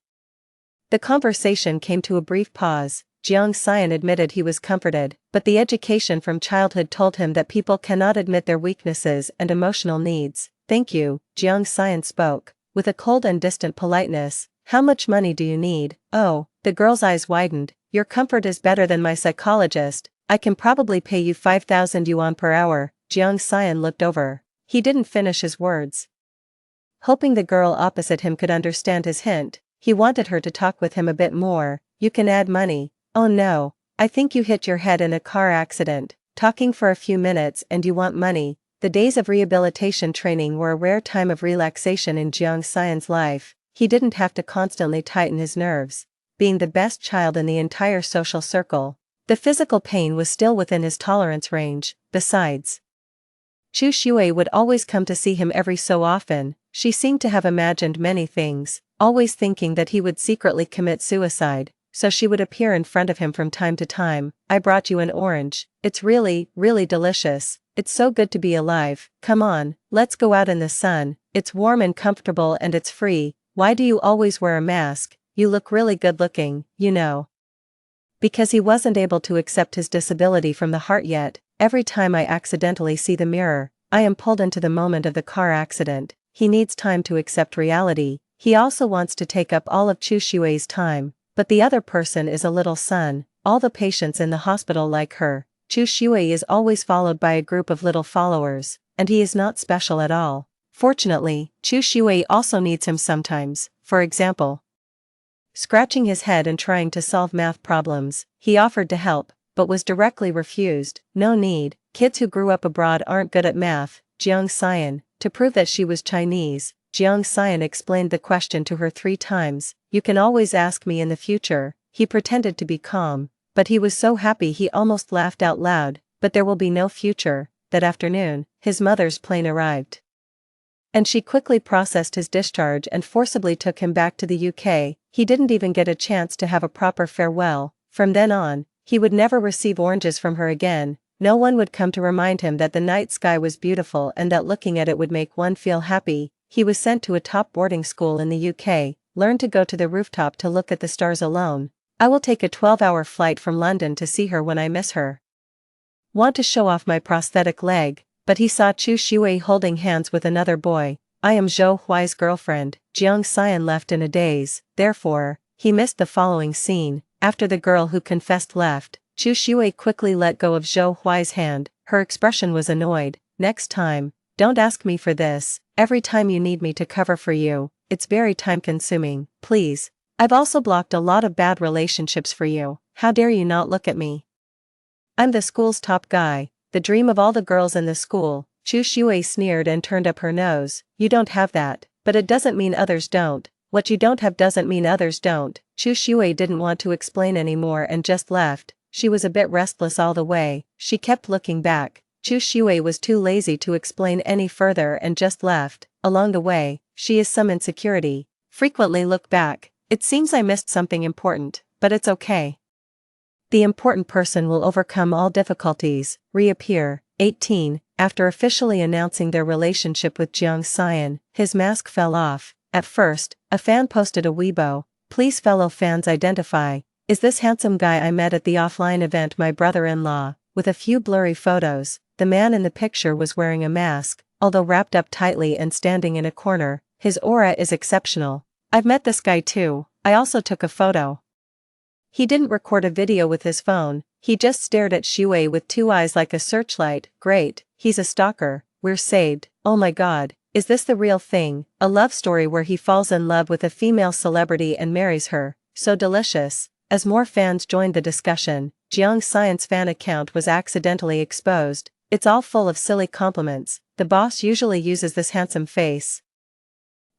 The conversation came to a brief pause. Jiang Xian admitted he was comforted, but the education from childhood told him that people cannot admit their weaknesses and emotional needs. Thank you, Jiang Xian spoke, with a cold and distant politeness. How much money do you need? Oh, the girl's eyes widened. Your comfort is better than my psychologist. I can probably pay you 5,000 yuan per hour. Jiang Xian looked over. He didn't finish his words. Hoping the girl opposite him could understand his hint, he wanted her to talk with him a bit more. You can add money. Oh no, I think you hit your head in a car accident. Talking for a few minutes and you want money. The days of rehabilitation training were a rare time of relaxation in Jiang Xian's life. He didn't have to constantly tighten his nerves. Being the best child in the entire social circle, the physical pain was still within his tolerance range. Besides, Chu Shui would always come to see him every so often. She seemed to have imagined many things, always thinking that he would secretly commit suicide, so she would appear in front of him from time to time. I brought you an orange. It's really, really delicious. It's so good to be alive. Come on, let's go out in the sun. It's warm and comfortable and it's free. Why do you always wear a mask? You look really good looking, you know. Because he wasn't able to accept his disability from the heart yet. Every time I accidentally see the mirror, I am pulled into the moment of the car accident. He needs time to accept reality. He also wants to take up all of Chu Shui's time, but the other person is a little son. All the patients in the hospital like her. Chu Shui is always followed by a group of little followers, and he is not special at all. Fortunately, Chu Shui also needs him sometimes. For example, scratching his head and trying to solve math problems. He offered to help, but was directly refused. No need. Kids who grew up abroad aren't good at math. Jiang Xian, to prove that she was Chinese, Jiang Xian explained the question to her 3 times. You can always ask me in the future. He pretended to be calm, but he was so happy he almost laughed out loud. But there will be no future. That afternoon, his mother's plane arrived, and she quickly processed his discharge and forcibly took him back to the UK. He didn't even get a chance to have a proper farewell. From then on, he would never receive oranges from her again. No one would come to remind him that the night sky was beautiful and that looking at it would make one feel happy. He was sent to a top boarding school in the UK, learned to go to the rooftop to look at the stars alone. I will take a 12-hour flight from London to see her when I miss her. Want to show off my prosthetic leg, but he saw Chu Shui holding hands with another boy. I am Zhou Huai's girlfriend. Jiang Xian left in a daze. Therefore, he missed the following scene. After the girl who confessed left, Chu Shui quickly let go of Zhou Huai's hand. Her expression was annoyed. Next time, don't ask me for this. Every time you need me to cover for you, it's very time-consuming. Please. I've also blocked a lot of bad relationships for you. How dare you not look at me? I'm the school's top guy, the dream of all the girls in the school. Chu Shui sneered and turned up her nose. You don't have that, but it doesn't mean others don't. What you don't have doesn't mean others don't. Chu Shui didn't want to explain anymore and just left. She was a bit restless all the way. She kept looking back. Chu Shui was too lazy to explain any further and just left. Along the way, she is some insecurity. Frequently look back. It seems I missed something important, but it's okay. The important person will overcome all difficulties. Reappear. 18. After officially announcing their relationship with Jiang Xian, his mask fell off. At first, a fan posted a Weibo. Please fellow fans identify. Is this handsome guy I met at the offline event my brother-in-law? With a few blurry photos, the man in the picture was wearing a mask. although wrapped up tightly and standing in a corner, his aura is exceptional. I've met this guy too. I also took a photo. He didn't record a video with his phone, he just stared at Shuei with two eyes like a searchlight. Great, he's a stalker, we're saved. Oh my god, is this the real thing? A love story where he falls in love with a female celebrity and marries her. So delicious. As more fans joined the discussion, Jiang Science fan account was accidentally exposed. It's all full of silly compliments. The boss usually uses this handsome face.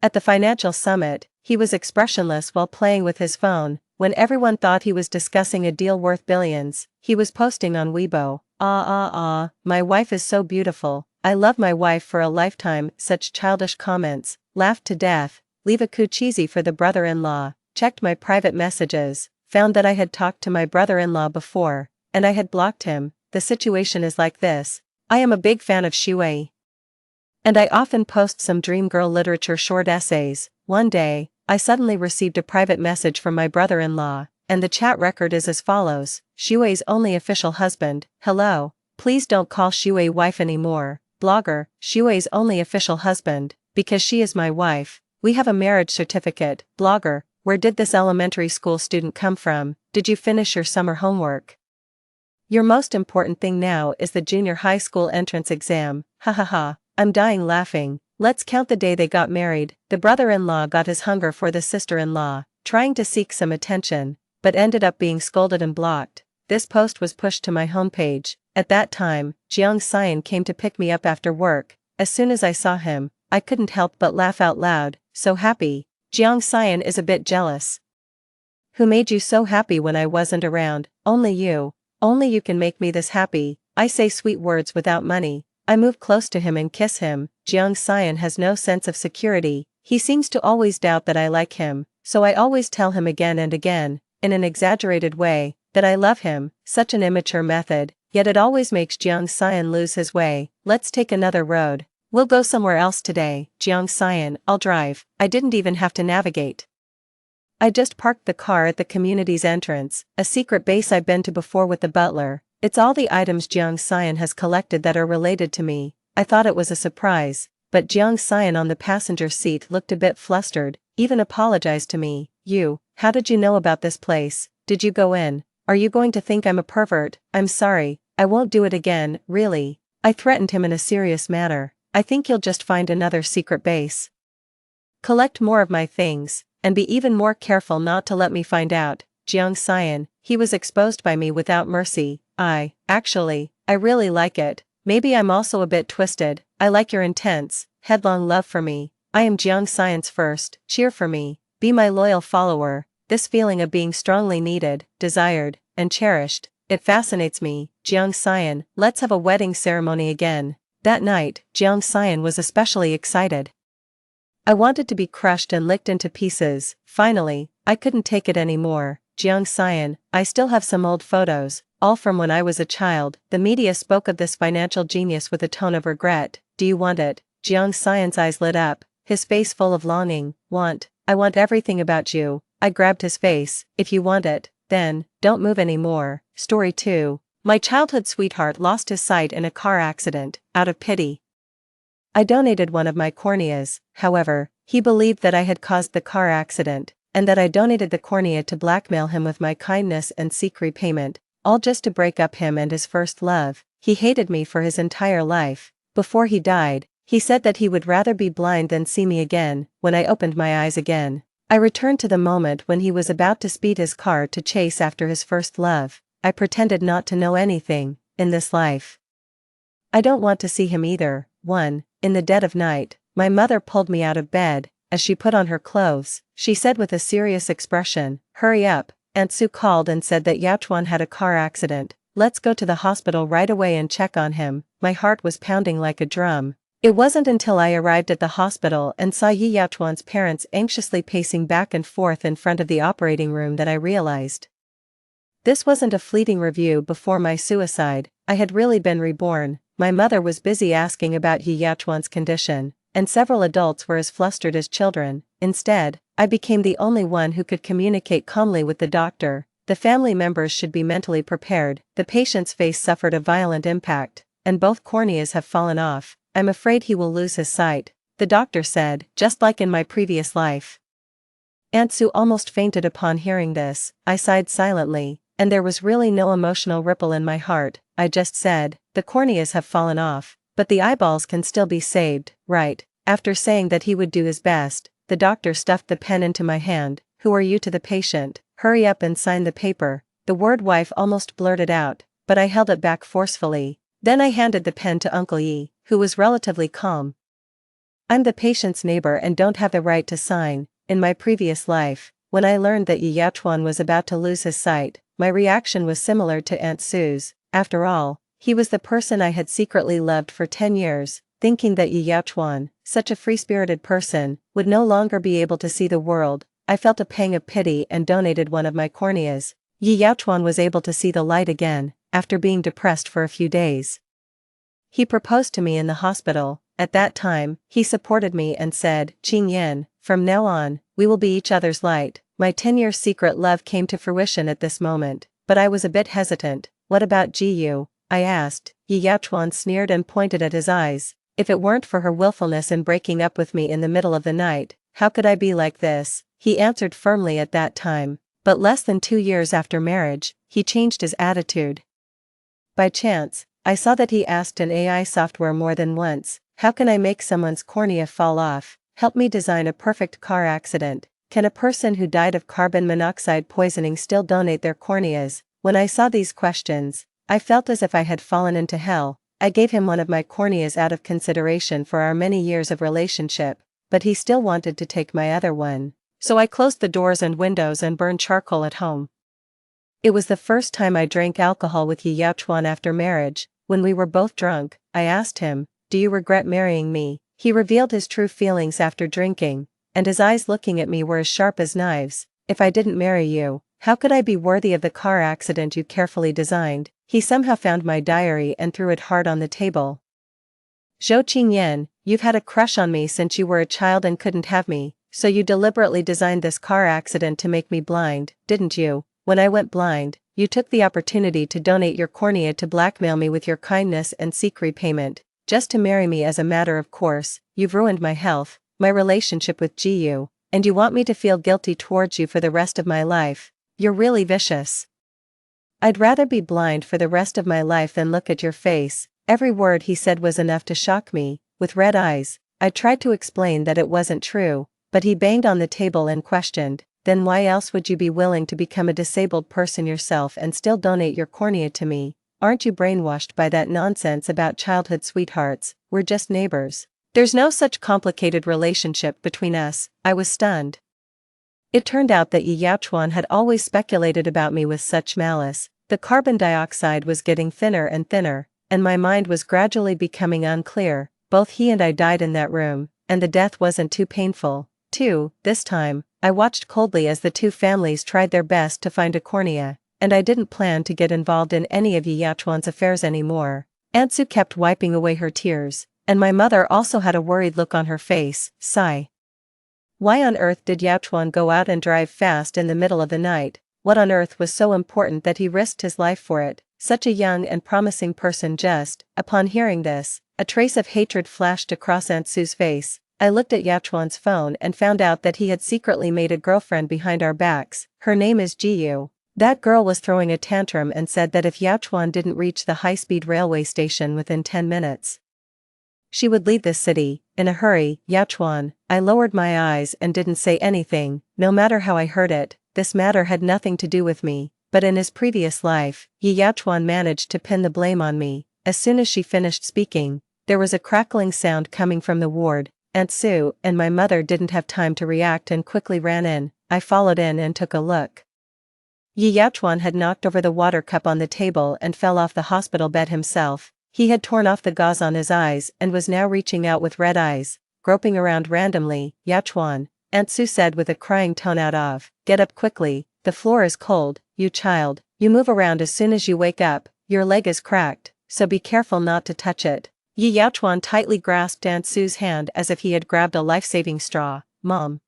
At the financial summit, he was expressionless while playing with his phone. When everyone thought he was discussing a deal worth billions, he was posting on Weibo, my wife is so beautiful, I love my wife for a lifetime. Such childish comments, laughed to death, leave a coup cheesy for the brother-in-law, checked my private messages, found that I had talked to my brother-in-law before, and I had blocked him. The situation is like this. I am a big fan of Shuei. And I often post some dream girl literature short essays. One day, I suddenly received a private message from my brother-in-law, and the chat record is as follows. Shuei's only official husband, hello, please don't call Shuei wife anymore. Blogger, Shuei's only official husband, because she is my wife. We have a marriage certificate. Blogger, where did this elementary school student come from? Did you finish your summer homework? Your most important thing now is the junior high school entrance exam. Ha ha ha, I'm dying laughing. Let's count the day they got married. The brother-in-law got his hunger for the sister-in-law, trying to seek some attention, but ended up being scolded and blocked. This post was pushed to my homepage. At that time, Jiang Xian came to pick me up after work. As soon as I saw him, I couldn't help but laugh out loud. So happy. Jiang Xian is a bit jealous. Who made you so happy when I wasn't around? Only you. Only you can make me this happy. I say sweet words without money. I move close to him and kiss him. Jiang Xian has no sense of security. He seems to always doubt that I like him, so I always tell him again and again, in an exaggerated way, that I love him. Such an immature method, yet it always makes Jiang Xian lose his way. Let's take another road. We'll go somewhere else today. Jiang Xian, I'll drive. I didn't even have to navigate. I just parked the car at the community's entrance, a secret base I've been to before with the butler. It's all the items Jiang Xian has collected that are related to me. I thought it was a surprise, but Jiang Xian on the passenger seat looked a bit flustered, even apologized to me. How did you know about this place? Did you go in? Are you going to think I'm a pervert? I'm sorry, I won't do it again, really. I threatened him in a serious manner. I think you'll just find another secret base. Collect more of my things, and be even more careful not to let me find out. Jiang Xian, he was exposed by me without mercy. I really like it. Maybe I'm also a bit twisted. I like your intense, headlong love for me. I am Jiang Xian's first. Cheer for me. Be my loyal follower. This feeling of being strongly needed, desired, and cherished, it fascinates me. Jiang Xian, let's have a wedding ceremony again. That night, Jiang Xian was especially excited. I wanted to be crushed and licked into pieces. Finally, I couldn't take it anymore. Jiang Xian, I still have some old photos, all from when I was a child. The media spoke of this financial genius with a tone of regret. Do you want it? Jiang Xian's eyes lit up, his face full of longing. I want everything about you. I grabbed his face. If you want it, then, don't move anymore. Story 2. My childhood sweetheart lost his sight in a car accident, out of pity. I donated one of my corneas. However, he believed that I had caused the car accident, and that I donated the cornea to blackmail him with my kindness and seek repayment, all just to break up him and his first love. He hated me for his entire life. Before he died, he said that he would rather be blind than see me again. When I opened my eyes again, I returned to the moment when he was about to speed his car to chase after his first love. I pretended not to know anything in this life. I don't want to see him either. In the dead of night, my mother pulled me out of bed. As she put on her clothes, she said with a serious expression, "Hurry up." Aunt Sue called and said that Yachuan had a car accident. Let's go to the hospital right away and check on him. My heart was pounding like a drum. It wasn't until I arrived at the hospital and saw Yi Yachuan's parents anxiously pacing back and forth in front of the operating room that I realized. This wasn't a fleeting review before my suicide. I had really been reborn. My mother was busy asking about Yi Yachuan's condition, and several adults were as flustered as children. Instead, I became the only one who could communicate calmly with the doctor. The family members should be mentally prepared. The patient's face suffered a violent impact, and both corneas have fallen off. I'm afraid he will lose his sight, the doctor said, just like in my previous life. Aunt Sue almost fainted upon hearing this. I sighed silently, and there was really no emotional ripple in my heart. I just said, the corneas have fallen off, but the eyeballs can still be saved, right? After saying that he would do his best, the doctor stuffed the pen into my hand. Who are you to the patient? Hurry up and sign the paper. The word wife almost blurted out, but I held it back forcefully. Then I handed the pen to Uncle Yi, who was relatively calm. I'm the patient's neighbor and don't have the right to sign. In my previous life, when I learned that Yi Yaochuan was about to lose his sight, my reaction was similar to Aunt Sue's. After all, he was the person I had secretly loved for 10 years, thinking that Yi Yaochuan, such a free-spirited person, would no longer be able to see the world. I felt a pang of pity and donated one of my corneas. Yi Yaochuan was able to see the light again, after being depressed for a few days. He proposed to me in the hospital. At that time, he supported me and said, Qing Yin, from now on, we will be each other's light. My 10-year secret love came to fruition at this moment, but I was a bit hesitant. What about Ji Yu? I asked. Yi Yaochuan sneered and pointed at his eyes. If it weren't for her willfulness in breaking up with me in the middle of the night, how could I be like this? He answered firmly at that time. But less than 2 years after marriage, he changed his attitude. By chance, I saw that he asked an AI software more than once, how can I make someone's cornea fall off? Help me design a perfect car accident. Can a person who died of carbon monoxide poisoning still donate their corneas? When I saw these questions, I felt as if I had fallen into hell. I gave him one of my corneas out of consideration for our many years of relationship, but he still wanted to take my other one. So I closed the doors and windows and burned charcoal at home. It was the first time I drank alcohol with Yi Yaochuan after marriage. When we were both drunk, I asked him, do you regret marrying me? He revealed his true feelings after drinking, and his eyes looking at me were as sharp as knives. If I didn't marry you, how could I be worthy of the car accident you carefully designed? He somehow found my diary and threw it hard on the table. Zhou Qingyan, you've had a crush on me since you were a child and couldn't have me, so you deliberately designed this car accident to make me blind, didn't you? When I went blind, you took the opportunity to donate your cornea to blackmail me with your kindness and seek repayment, just to marry me as a matter of course. You've ruined my health, my relationship with Ji Yu, and you want me to feel guilty towards you for the rest of my life. You're really vicious. I'd rather be blind for the rest of my life than look at your face. Every word he said was enough to shock me. With red eyes, I tried to explain that it wasn't true, but he banged on the table and questioned, then why else would you be willing to become a disabled person yourself and still donate your cornea to me? Aren't you brainwashed by that nonsense about childhood sweethearts? We're just neighbors. There's no such complicated relationship between us. I was stunned. It turned out that Yi Yaochuan had always speculated about me with such malice. The carbon dioxide was getting thinner and thinner, and my mind was gradually becoming unclear. Both he and I died in that room, and the death wasn't too painful. This time, I watched coldly as the two families tried their best to find a cornea, and I didn't plan to get involved in any of Yi Yaochuan's affairs anymore. Aunt Sue kept wiping away her tears, and my mother also had a worried look on her face. Sigh. Why on earth did Yaochuan go out and drive fast in the middle of the night? What on earth was so important that he risked his life for it? Such a young and promising person. Just, upon hearing this, a trace of hatred flashed across Aunt Sue's face. I looked at Yaochuan's phone and found out that he had secretly made a girlfriend behind our backs. Her name is Ji Yu. That girl was throwing a tantrum and said that if Yaochuan didn't reach the high-speed railway station within 10 minutes, she would leave the city, in a hurry. Yaochuan, I lowered my eyes and didn't say anything. No matter how I heard it, this matter had nothing to do with me, but in his previous life, Yi Yaochuan managed to pin the blame on me. As soon as she finished speaking, there was a crackling sound coming from the ward. Aunt Sue and my mother didn't have time to react and quickly ran in. I followed in and took a look. Yi Yaochuan had knocked over the water cup on the table and fell off the hospital bed himself. He had torn off the gauze on his eyes and was now reaching out with red eyes, groping around randomly. Yaochuan, Aunt Sue said with a crying tone out of, get up quickly, the floor is cold, you child, you move around as soon as you wake up, your leg is cracked, so be careful not to touch it. Yi Yaochuan tightly grasped Aunt Sue's hand as if he had grabbed a life-saving straw. Mom.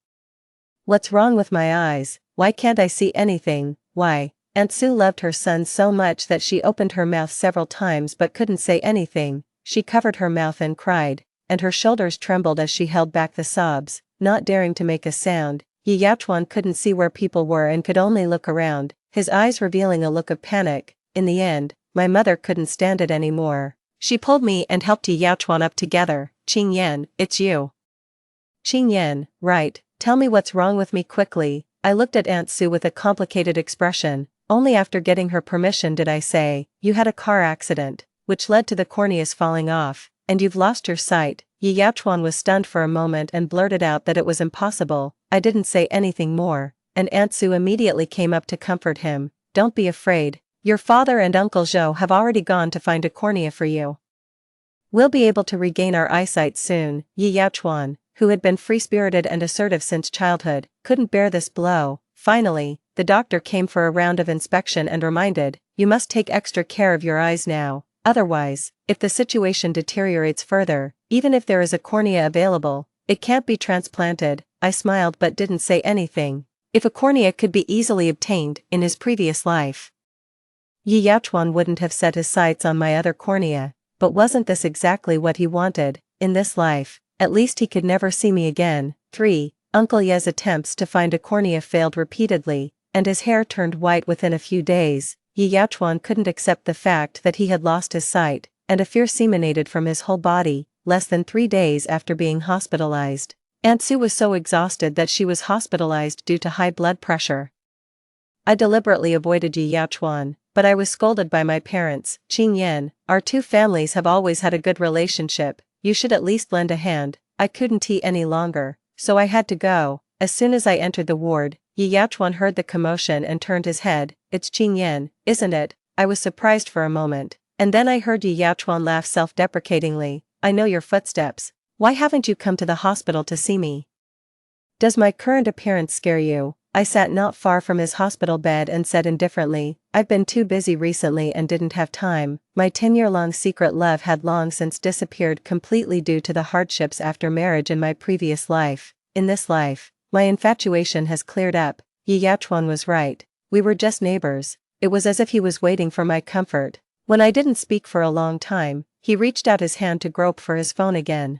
What's wrong with my eyes? Why can't I see anything? Why? Aunt Sue loved her son so much that she opened her mouth several times but couldn't say anything. she covered her mouth and cried, and her shoulders trembled as she held back the sobs, not daring to make a sound. Yi Yachuan couldn't see where people were and could only look around, his eyes revealing a look of panic. In the end, my mother couldn't stand it anymore. She pulled me and helped Yi Yachuan up together. "Qing Yan, it's you." "Qing Yan, right, tell me what's wrong with me quickly." I looked at Aunt Sue with a complicated expression. Only after getting her permission did I say, "You had a car accident, which led to the corneas falling off, and you've lost your sight." Yi Yachuan was stunned for a moment and blurted out that it was impossible. I didn't say anything more, and Aunt Sue immediately came up to comfort him. "Don't be afraid. Your father and Uncle Zhou have already gone to find a cornea for you. We'll be able to regain our eyesight soon." Yi Yachuan, who had been free-spirited and assertive since childhood, couldn't bear this blow. Finally, the doctor came for a round of inspection and reminded, "You must take extra care of your eyes now. Otherwise, if the situation deteriorates further, even if there is a cornea available, it can't be transplanted." I smiled but didn't say anything. If a cornea could be easily obtained in his previous life, Yi Yachuan wouldn't have set his sights on my other cornea. But wasn't this exactly what he wanted? In this life, at least he could never see me again. 3. Uncle Ye's attempts to find a cornea failed repeatedly, and his hair turned white within a few days. Yi Yachuan couldn't accept the fact that he had lost his sight, and a fear emanated from his whole body. Less than 3 days after being hospitalized, Aunt Sue was so exhausted that she was hospitalized due to high blood pressure. I deliberately avoided Yi Yachuan, but I was scolded by my parents. "Qing Yan, our two families have always had a good relationship, you should at least lend a hand." I couldn't tea any longer, so I had to go. As soon as I entered the ward, Yi Yachuan heard the commotion and turned his head. "It's Qing Yan, isn't it?" I was surprised for a moment, and then I heard Yi Yachuan laugh self-deprecatingly. "I know your footsteps. Why haven't you come to the hospital to see me? Does my current appearance scare you?" I sat not far from his hospital bed and said indifferently, "I've been too busy recently and didn't have time." My 10-year-long secret love had long since disappeared completely due to the hardships after marriage in my previous life. In this life, my infatuation has cleared up. Yi Yachuan was right. We were just neighbors. It was as if he was waiting for my comfort. When I didn't speak for a long time, he reached out his hand to grope for his phone again.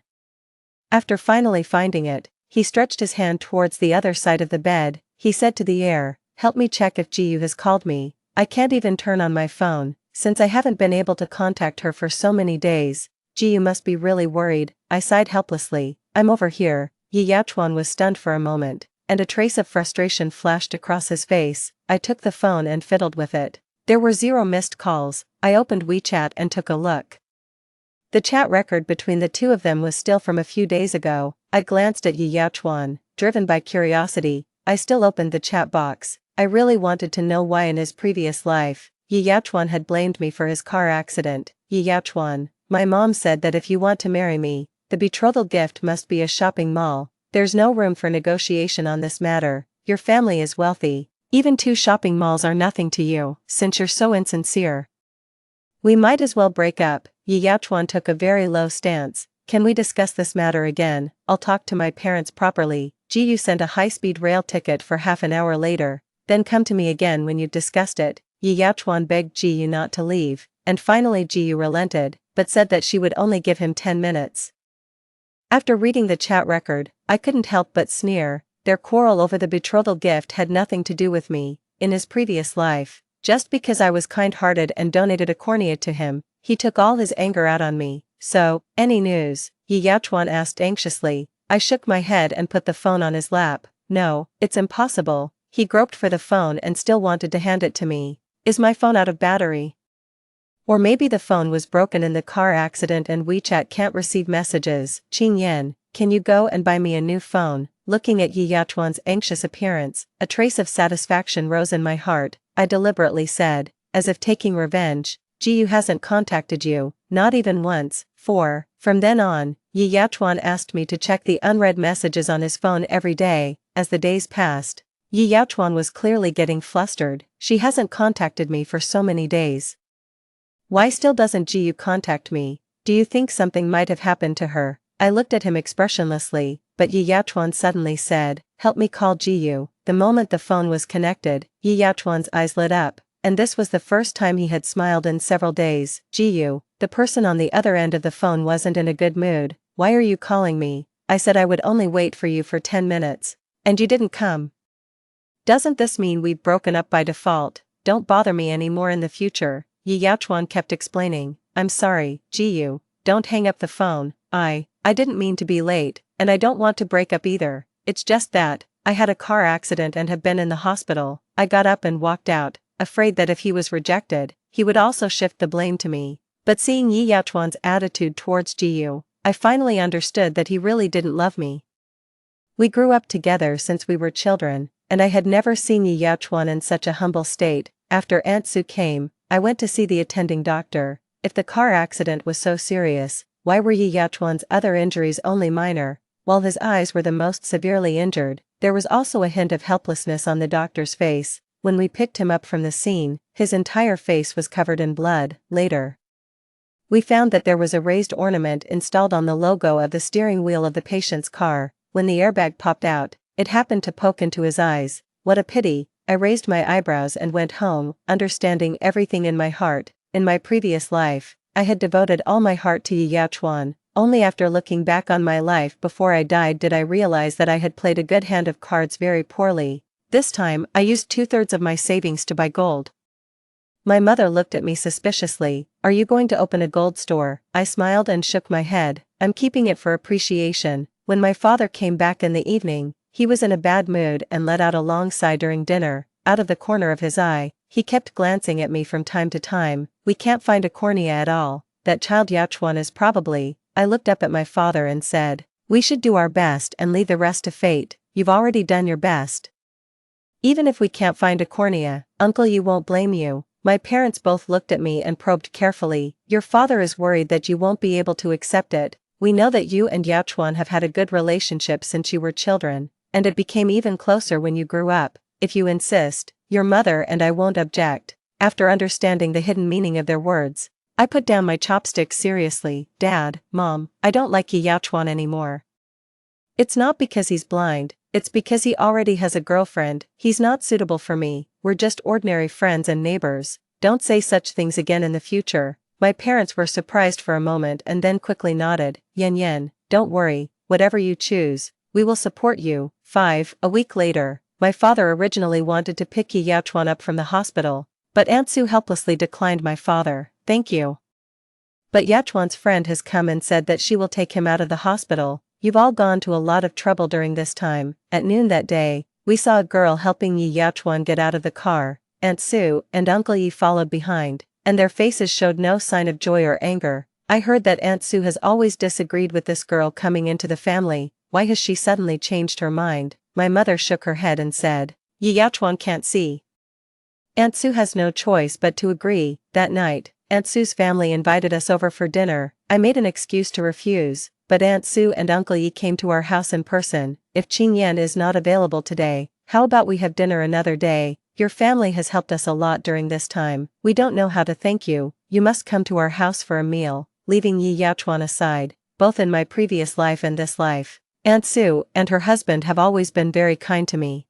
After finally finding it, he stretched his hand towards the other side of the bed. He said to the air, "Help me check if Jiyu has called me. I can't even turn on my phone, since I haven't been able to contact her for so many days. Jiyu must be really worried." I sighed helplessly. "I'm over here." Yi Yachuan was stunned for a moment, and a trace of frustration flashed across his face. I took the phone and fiddled with it. There were 0 missed calls. I opened WeChat and took a look. The chat record between the two of them was still from a few days ago. I glanced at Yi Yachuan, driven by curiosity. I still opened the chat box. I really wanted to know why in his previous life, Yi Yachuan had blamed me for his car accident. "Yi Yachuan, my mom said that if you want to marry me, the betrothal gift must be a shopping mall. There's no room for negotiation on this matter. Your family is wealthy. Even 2 shopping malls are nothing to you, since you're so insincere. We might as well break up." Yi Yachuan took a very low stance. "Can we discuss this matter again? I'll talk to my parents properly." Jiyu sent a high-speed rail ticket for half an hour later. "Then come to me again when you've discussed it." Yi Yachuan begged Jiyu not to leave, and finally Jiyu relented, but said that she would only give him 10 minutes. After reading the chat record, I couldn't help but sneer. Their quarrel over the betrothal gift had nothing to do with me. In his previous life, just because I was kind-hearted and donated a cornea to him, he took all his anger out on me. "So, any news?" Yi Yachuan asked anxiously. I shook my head and put the phone on his lap. "No, it's impossible." He groped for the phone and still wanted to hand it to me. "Is my phone out of battery? Or maybe the phone was broken in the car accident and WeChat can't receive messages." "Qing Yan, can you go and buy me a new phone?" Looking at Yi Yachuan's anxious appearance, a trace of satisfaction rose in my heart. I deliberately said, as if taking revenge, "Jiyu hasn't contacted you, not even once." 4. From then on, Yi Yachuan asked me to check the unread messages on his phone every day. As the days passed, Yi Yachuan was clearly getting flustered. "She hasn't contacted me for so many days. Why still doesn't Jiyu contact me? Do you think something might have happened to her?" I looked at him expressionlessly, but Yi Yachuan suddenly said, "Help me call Jiyu." The moment the phone was connected, Yi Yachuan's eyes lit up, and this was the first time he had smiled in several days. "Jiyu, The person on the other end of the phone wasn't in a good mood. "Why are you calling me? I said I would only wait for you for 10 minutes. And you didn't come. Doesn't this mean we've broken up by default? Don't bother me anymore in the future," Yi Yaochuan kept explaining. "I'm sorry, Jiyu. Don't hang up the phone. I didn't mean to be late, and I don't want to break up either. It's just that I had a car accident and have been in the hospital." I got up and walked out, afraid that if he was rejected, he would also shift the blame to me. But seeing Yi Yaochuan's attitude towards Jiyu, I finally understood that he really didn't love me. We grew up together since we were children, and I had never seen Yi Yaochuan in such a humble state. After Aunt Sue came, I went to see the attending doctor. If the car accident was so serious, why were Yi Yaochuan's other injuries only minor? While his eyes were the most severely injured, there was also a hint of helplessness on the doctor's face. When we picked him up from the scene, his entire face was covered in blood. Later, we found that there was a raised ornament installed on the logo of the steering wheel of the patient's car. When the airbag popped out, it happened to poke into his eyes. What a pity. I raised my eyebrows and went home, understanding everything in my heart. In my previous life, I had devoted all my heart to Yi Yaochuan. Only after looking back on my life before I died did I realize that I had played a good hand of cards very poorly. This time, I used 2/3 of my savings to buy gold. My mother looked at me suspiciously. "Are you going to open a gold store?" I smiled and shook my head. "I'm keeping it for appreciation." When my father came back in the evening, he was in a bad mood and let out a long sigh during dinner. Out of the corner of his eye, he kept glancing at me from time to time. "We can't find a cornea at all. That child Yaochuan is probably..." I looked up at my father and said, "We should do our best and leave the rest to fate." "You've already done your best. Even if we can't find a cornea, Uncle Yi won't blame you." My parents both looked at me and probed carefully. "Your father is worried that you won't be able to accept it. We know that you and Yaochuan have had a good relationship since you were children, and it became even closer when you grew up. If you insist, your mother and I won't object." After understanding the hidden meaning of their words, I put down my chopsticks seriously. "Dad, Mom, I don't like Yi Yaochuan anymore. It's not because he's blind, it's because he already has a girlfriend. He's not suitable for me. We're just ordinary friends and neighbors. Don't say such things again in the future." My parents were surprised for a moment and then quickly nodded. "Yan, don't worry, whatever you choose, we will support you." A week later, my father originally wanted to pick Yi Yaochuan up from the hospital, but Aunt Sue helplessly declined my father. "Thank you. But Yaochuan's friend has come and said that she will take him out of the hospital. You've all gone to a lot of trouble during this time." At noon that day, we saw a girl helping Yi Yaochuan get out of the car. Aunt Sue and Uncle Yi followed behind, and their faces showed no sign of joy or anger. I heard that Aunt Sue has always disagreed with this girl coming into the family. Why has she suddenly changed her mind? My mother shook her head and said, "Yi Yaochuan can't see." Aunt Sue has no choice but to agree. That night, Aunt Sue's family invited us over for dinner. I made an excuse to refuse, but Aunt Sue and Uncle Yi came to our house in person. "If Qing Yan is not available today, how about we have dinner another day? Your family has helped us a lot during this time. We don't know how to thank you. You must come to our house for a meal." Leaving Yi Yaochuan aside, both in my previous life and this life, Aunt Sue and her husband have always been very kind to me.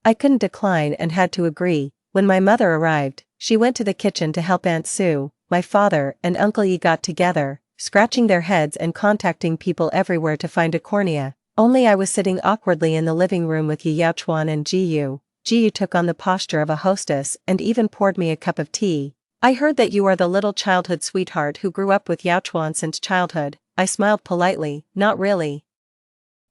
I couldn't decline and had to agree. When my mother arrived, she went to the kitchen to help Aunt Sue. My father and Uncle Yi got together, scratching their heads and contacting people everywhere to find a cornea. Only I was sitting awkwardly in the living room with Yi Yaochuan and Jiyu. Jiyu took on the posture of a hostess and even poured me a cup of tea. "I heard that you are the little childhood sweetheart who grew up with Yaochuan since childhood." I smiled politely. "Not really.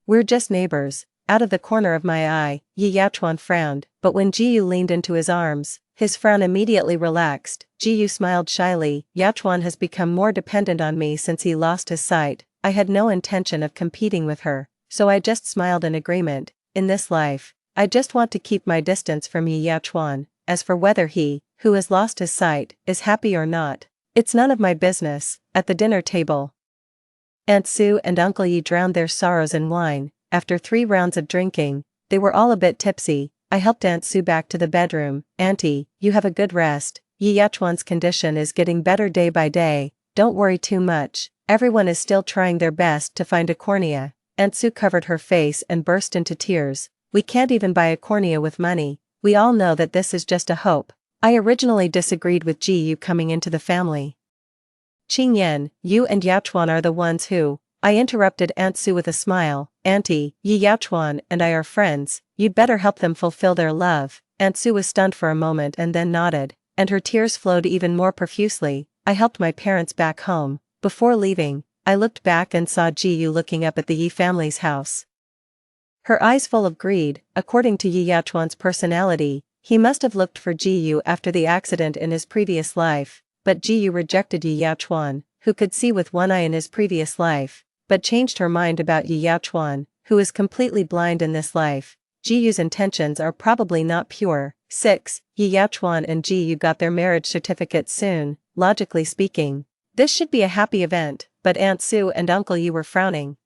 We're just neighbors." Out of the corner of my eye, Yi Yaochuan frowned, but when Jiyu leaned into his arms, his frown immediately relaxed. Jiyu smiled shyly. "Yaochuan has become more dependent on me since he lost his sight. I had no intention of competing with her, so I just smiled in agreement. In this life, I just want to keep my distance from Yi Yaochuan. As for whether he, who has lost his sight, is happy or not, it's none of my business." At the dinner table, Aunt Sue and Uncle Yi drowned their sorrows in wine. After 3 rounds of drinking, they were all a bit tipsy. I helped Aunt Sue back to the bedroom. "Auntie, you have a good rest. Yi Yaochuan's condition is getting better day by day. Don't worry too much. Everyone is still trying their best to find a cornea." Aunt Sue covered her face and burst into tears. "We can't even buy a cornea with money. We all know that this is just a hope." I originally disagreed with Ji Yu coming into the family. Qingyan, you and Yachuan are the ones who. I interrupted Aunt Su with a smile. Auntie, Yi Yachuan and I are friends, you'd better help them fulfill their love. Aunt Su was stunned for a moment and then nodded, and her tears flowed even more profusely. I helped my parents back home. Before leaving, I looked back and saw Ji Yu looking up at the Yi family's house. Her eyes full of greed. According to Yi Yachuan's personality, he must have looked for Ji Yu after the accident in his previous life, but Ji Yu rejected Yi Yachuan, who could see with one eye in his previous life, but changed her mind about Yi Yachuan, who is completely blind in this life. Ji Yu's intentions are probably not pure. 6. Yi Yachuan and Ji Yu got their marriage certificates soon. Logically speaking, this should be a happy event, but Aunt Su and Uncle Yi were frowning.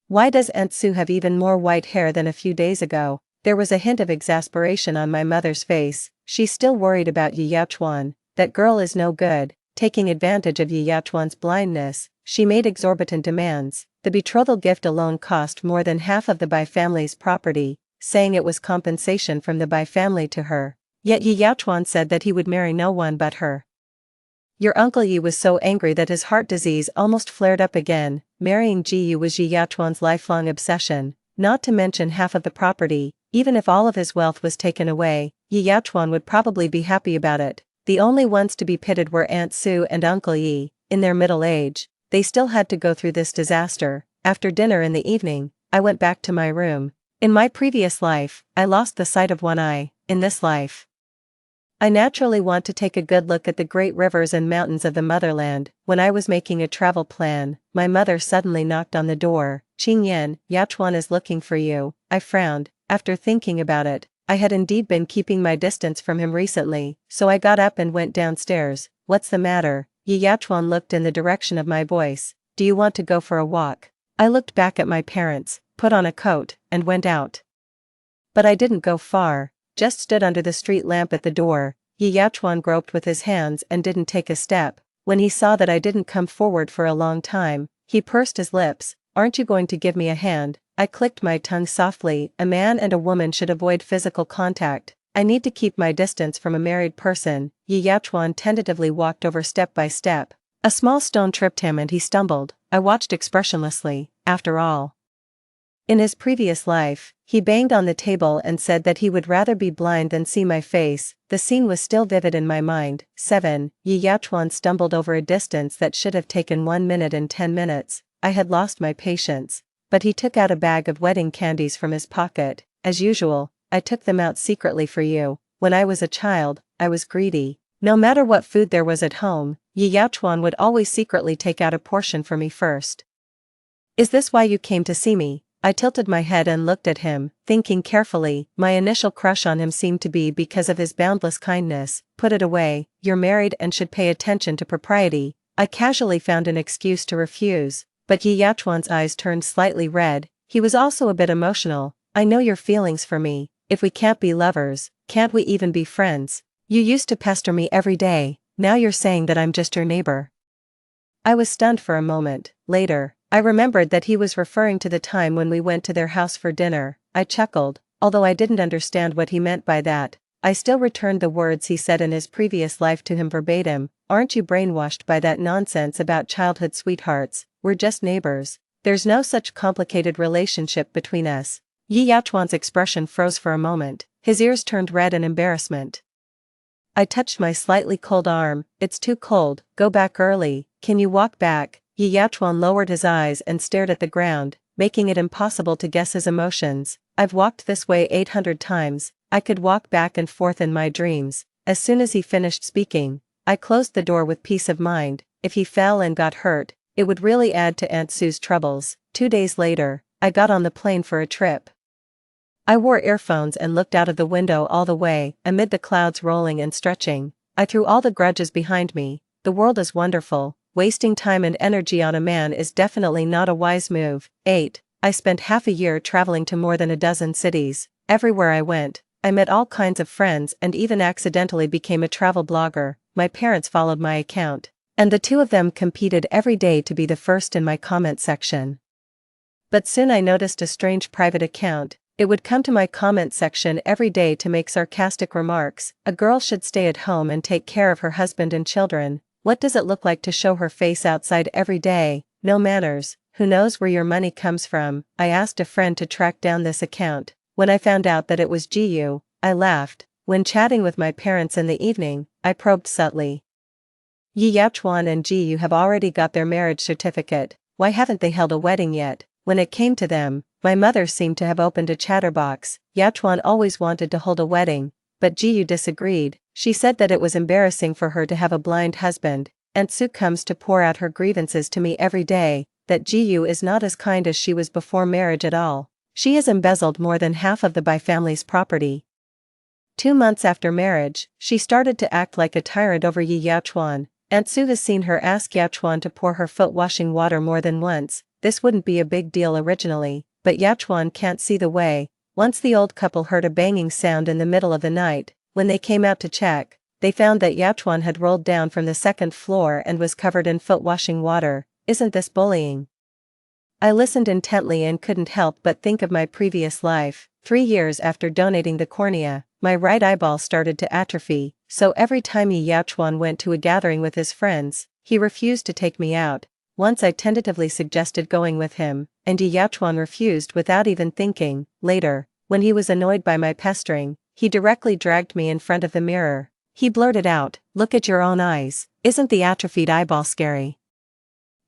Why does Aunt Su have even more white hair than a few days ago? There was a hint of exasperation on my mother's face. She's still worried about Yi Yachuan. That girl is no good. Taking advantage of Yi Yachuan's blindness, she made exorbitant demands. The betrothal gift alone cost more than half of the Bai family's property, saying it was compensation from the Bai family to her. Yet Yi Yachuan said that he would marry no one but her. Your Uncle Yi was so angry that his heart disease almost flared up again. Marrying Ji Yu was Yi Yachuan's lifelong obsession, not to mention half of the property. Even if all of his wealth was taken away, Yi Yachuan would probably be happy about it. The only ones to be pitted were Aunt Su and Uncle Yi. In their middle age, they still had to go through this disaster. After dinner in the evening, I went back to my room. In my previous life, I lost the sight of one eye. In this life, I naturally want to take a good look at the great rivers and mountains of the motherland. When I was making a travel plan, my mother suddenly knocked on the door. Qingyan, Yachuan is looking for you. I frowned. After thinking about it, I had indeed been keeping my distance from him recently, so I got up and went downstairs. What's the matter? Yi Yachuan looked in the direction of my voice. Do you want to go for a walk? I looked back at my parents, put on a coat, and went out. But I didn't go far, just stood under the street lamp at the door. Yi Yachuan groped with his hands and didn't take a step. When he saw that I didn't come forward for a long time, he pursed his lips. Aren't you going to give me a hand? I clicked my tongue softly. A man and a woman should avoid physical contact. I need to keep my distance from a married person. Yi Yachuan tentatively walked over step by step. A small stone tripped him and he stumbled. I watched expressionlessly. After all, in his previous life, he banged on the table and said that he would rather be blind than see my face. The scene was still vivid in my mind. 7. Yi Yachuan stumbled over a distance that should have taken 1 minute and 10 minutes. I had lost my patience. But he took out a bag of wedding candies from his pocket. As usual, I took them out secretly for you. When I was a child, I was greedy. No matter what food there was at home, Yi Yachuan would always secretly take out a portion for me first. Is this why you came to see me? I tilted my head and looked at him, thinking carefully. My initial crush on him seemed to be because of his boundless kindness. Put it away, you're married and should pay attention to propriety. I casually found an excuse to refuse. But Yi Yachuan's eyes turned slightly red. He was also a bit emotional. I know your feelings for me. If we can't be lovers, can't we even be friends? You used to pester me every day. Now you're saying that I'm just your neighbor. I was stunned for a moment. Later, I remembered that he was referring to the time when we went to their house for dinner. I chuckled. Although I didn't understand what he meant by that, I still returned the words he said in his previous life to him verbatim. Aren't you brainwashed by that nonsense about childhood sweethearts? We're just neighbors. There's no such complicated relationship between us. Yi Yachuan's expression froze for a moment. His ears turned red in embarrassment. I touched my slightly cold arm. It's too cold. Go back early. Can you walk back? Yi Yachuan lowered his eyes and stared at the ground, making it impossible to guess his emotions. I've walked this way 800 times. I could walk back and forth in my dreams. As soon as he finished speaking, I closed the door with peace of mind. If he fell and got hurt, it would really add to Aunt Sue's troubles. 2 days later, I got on the plane for a trip. I wore earphones and looked out of the window all the way, amid the clouds rolling and stretching. I threw all the grudges behind me. The world is wonderful. Wasting time and energy on a man is definitely not a wise move. 8. I spent half a year traveling to more than a dozen cities. Everywhere I went, I met all kinds of friends and even accidentally became a travel blogger. My parents followed my account, and the two of them competed every day to be the first in my comment section. But soon I noticed a strange private account. It would come to my comment section every day to make sarcastic remarks. A girl should stay at home and take care of her husband and children. What does it look like to show her face outside every day? No manners. Who knows where your money comes from? I asked a friend to track down this account. When I found out that it was Gu, I laughed. When chatting with my parents in the evening, I probed subtly. Yi Yachuan and Gu have already got their marriage certificate. Why haven't they held a wedding yet? When it came to them, my mother seemed to have opened a chatterbox. Yachuan always wanted to hold a wedding, but Gu disagreed. She said that it was embarrassing for her to have a blind husband, and Su comes to pour out her grievances to me every day, that Gu is not as kind as she was before marriage at all. She has embezzled more than half of the Bai family's property. 2 months after marriage, she started to act like a tyrant over Yi Yachuan. Aunt Su has seen her ask Yachuan to pour her foot washing water more than once. This wouldn't be a big deal originally, but Yachuan can't see the way. Once the old couple heard a banging sound in the middle of the night. When they came out to check, they found that Yachuan had rolled down from the second floor and was covered in foot washing water. Isn't this bullying? I listened intently and couldn't help but think of my previous life. 3 years after donating the cornea, my right eyeball started to atrophy, so every time Yi Yachuan went to a gathering with his friends, he refused to take me out. Once I tentatively suggested going with him, and Yi Yachuan refused without even thinking. Later, when he was annoyed by my pestering, he directly dragged me in front of the mirror. He blurted out, "Look at your own eyes, isn't the atrophied eyeball scary?"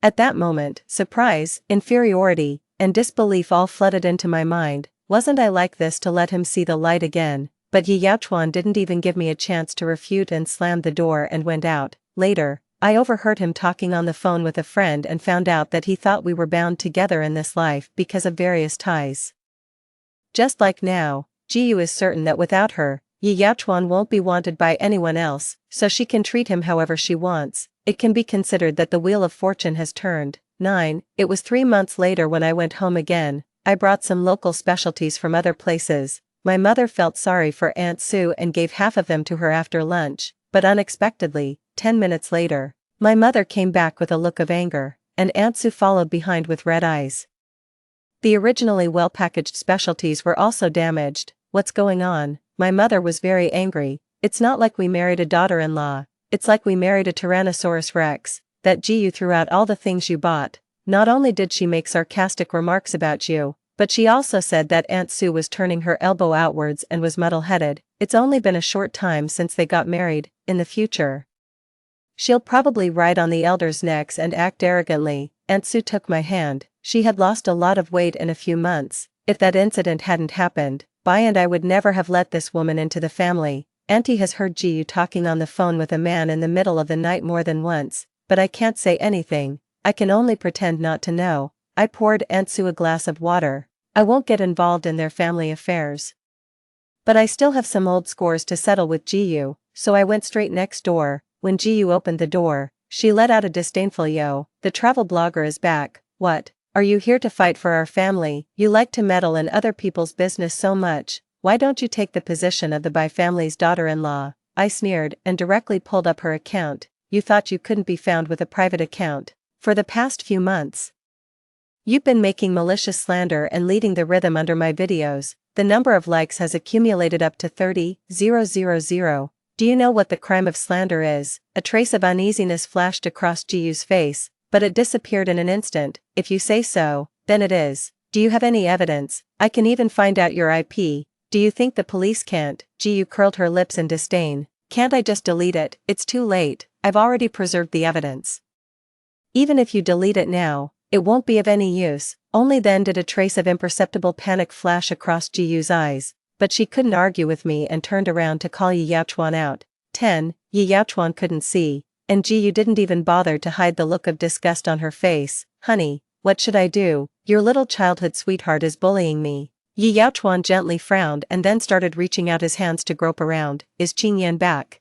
At that moment, surprise, inferiority, and disbelief all flooded into my mind. Wasn't I like this to let him see the light again? But Yi Yachuan didn't even give me a chance to refute and slammed the door and went out. Later, I overheard him talking on the phone with a friend and found out that he thought we were bound together in this life because of various ties. Just like now, Gu is certain that without her, Yi Yachuan won't be wanted by anyone else, so she can treat him however she wants. It can be considered that the wheel of fortune has turned. 9. It was 3 months later when I went home again. I brought some local specialties from other places. My mother felt sorry for Aunt Su and gave half of them to her after lunch, but unexpectedly, 10 minutes later, my mother came back with a look of anger, and Aunt Su followed behind with red eyes. The originally well-packaged specialties were also damaged. What's going on? My mother was very angry. It's not like we married a daughter-in-law, it's like we married a Tyrannosaurus Rex. That Gu threw out all the things you bought. Not only did she make sarcastic remarks about you, but she also said that Aunt Su was turning her elbow outwards and was muddle-headed. It's only been a short time since they got married. In the future, she'll probably ride on the elders' necks and act arrogantly. Aunt Su took my hand. She had lost a lot of weight in a few months. If that incident hadn't happened, Bai and I would never have let this woman into the family. Auntie has heard Gu talking on the phone with a man in the middle of the night more than once, but I can't say anything. I can only pretend not to know. I poured Aunt Su a glass of water. I won't get involved in their family affairs. But I still have some old scores to settle with Gu, so I went straight next door. When Gu opened the door, she let out a disdainful "Yo, the travel blogger is back. What? Are you here to fight for our family? You like to meddle in other people's business so much. Why don't you take the position of the Bai family's daughter-in-law?" I sneered and directly pulled up her account. You thought you couldn't be found with a private account. For the past few months, you've been making malicious slander and leading the rhythm under my videos. The number of likes has accumulated up to 30,000. Do you know what the crime of slander is? A trace of uneasiness flashed across Gu's face, but it disappeared in an instant. If you say so, then it is. Do you have any evidence? I can even find out your IP. Do you think the police can't? Gu curled her lips in disdain. Can't I just delete it? It's too late. I've already preserved the evidence. Even if you delete it now, it won't be of any use. Only then did a trace of imperceptible panic flash across Gu's eyes, but she couldn't argue with me and turned around to call Yi Yachuan out. 10. Yi Yachuan couldn't see, and Gu didn't even bother to hide the look of disgust on her face. Honey, what should I do? Your little childhood sweetheart is bullying me. Yi Yachuan gently frowned and then started reaching out his hands to grope around. Is Qingyan back?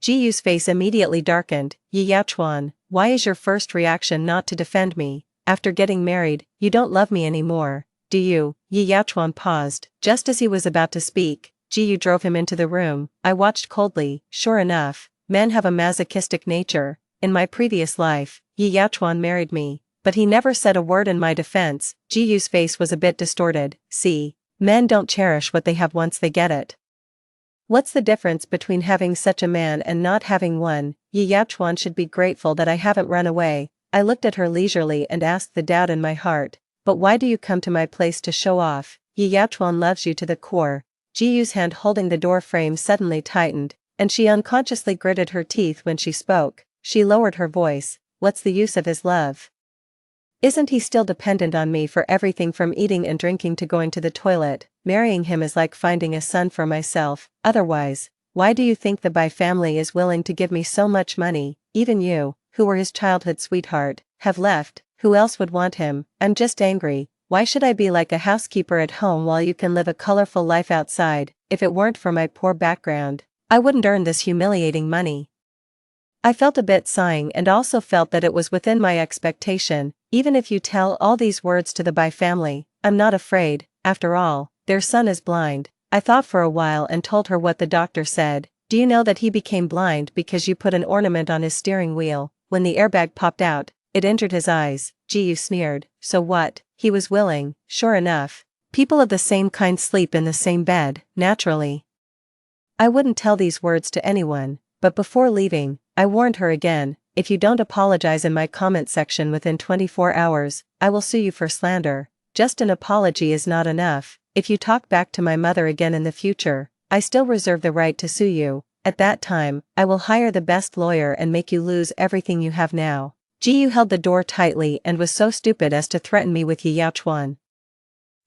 Gu's face immediately darkened. Yi Yachuan, why is your first reaction not to defend me? After getting married, you don't love me anymore, do you? Yi Yachuan paused. Just as he was about to speak, Gu drove him into the room. I watched coldly. Sure enough, men have a masochistic nature. In my previous life, Yi Yachuan married me, but he never said a word in my defense. Gu's face was a bit distorted. See, men don't cherish what they have once they get it. What's the difference between having such a man and not having one? Yi Yachuan should be grateful that I haven't run away. I looked at her leisurely and asked the doubt in my heart. But why do you come to my place to show off? Yi Yachuan loves you to the core. Ji Yu's hand holding the door frame suddenly tightened, and she unconsciously gritted her teeth when she spoke. She lowered her voice. What's the use of his love? Isn't he still dependent on me for everything from eating and drinking to going to the toilet? Marrying him is like finding a son for myself. Otherwise, why do you think the Bai family is willing to give me so much money? Even you, who were his childhood sweetheart, have left. Who else would want him? I'm just angry. Why should I be like a housekeeper at home while you can live a colorful life outside? If it weren't for my poor background, I wouldn't earn this humiliating money. I felt a bit sighing and also felt that it was within my expectation. Even if you tell all these words to the Bai family, I'm not afraid. After all, their son is blind. I thought for a while and told her what the doctor said. Do you know that he became blind because you put an ornament on his steering wheel? When the airbag popped out, it injured his eyes. Ji Yu sneered. So what? He was willing. Sure enough. People of the same kind sleep in the same bed, naturally. I wouldn't tell these words to anyone, but before leaving, I warned her again. If you don't apologize in my comment section within 24 hours, I will sue you for slander. Just an apology is not enough. If you talk back to my mother again in the future, I still reserve the right to sue you. At that time, I will hire the best lawyer and make you lose everything you have now. Ji Yu held the door tightly and was so stupid as to threaten me with Yi Yachuan.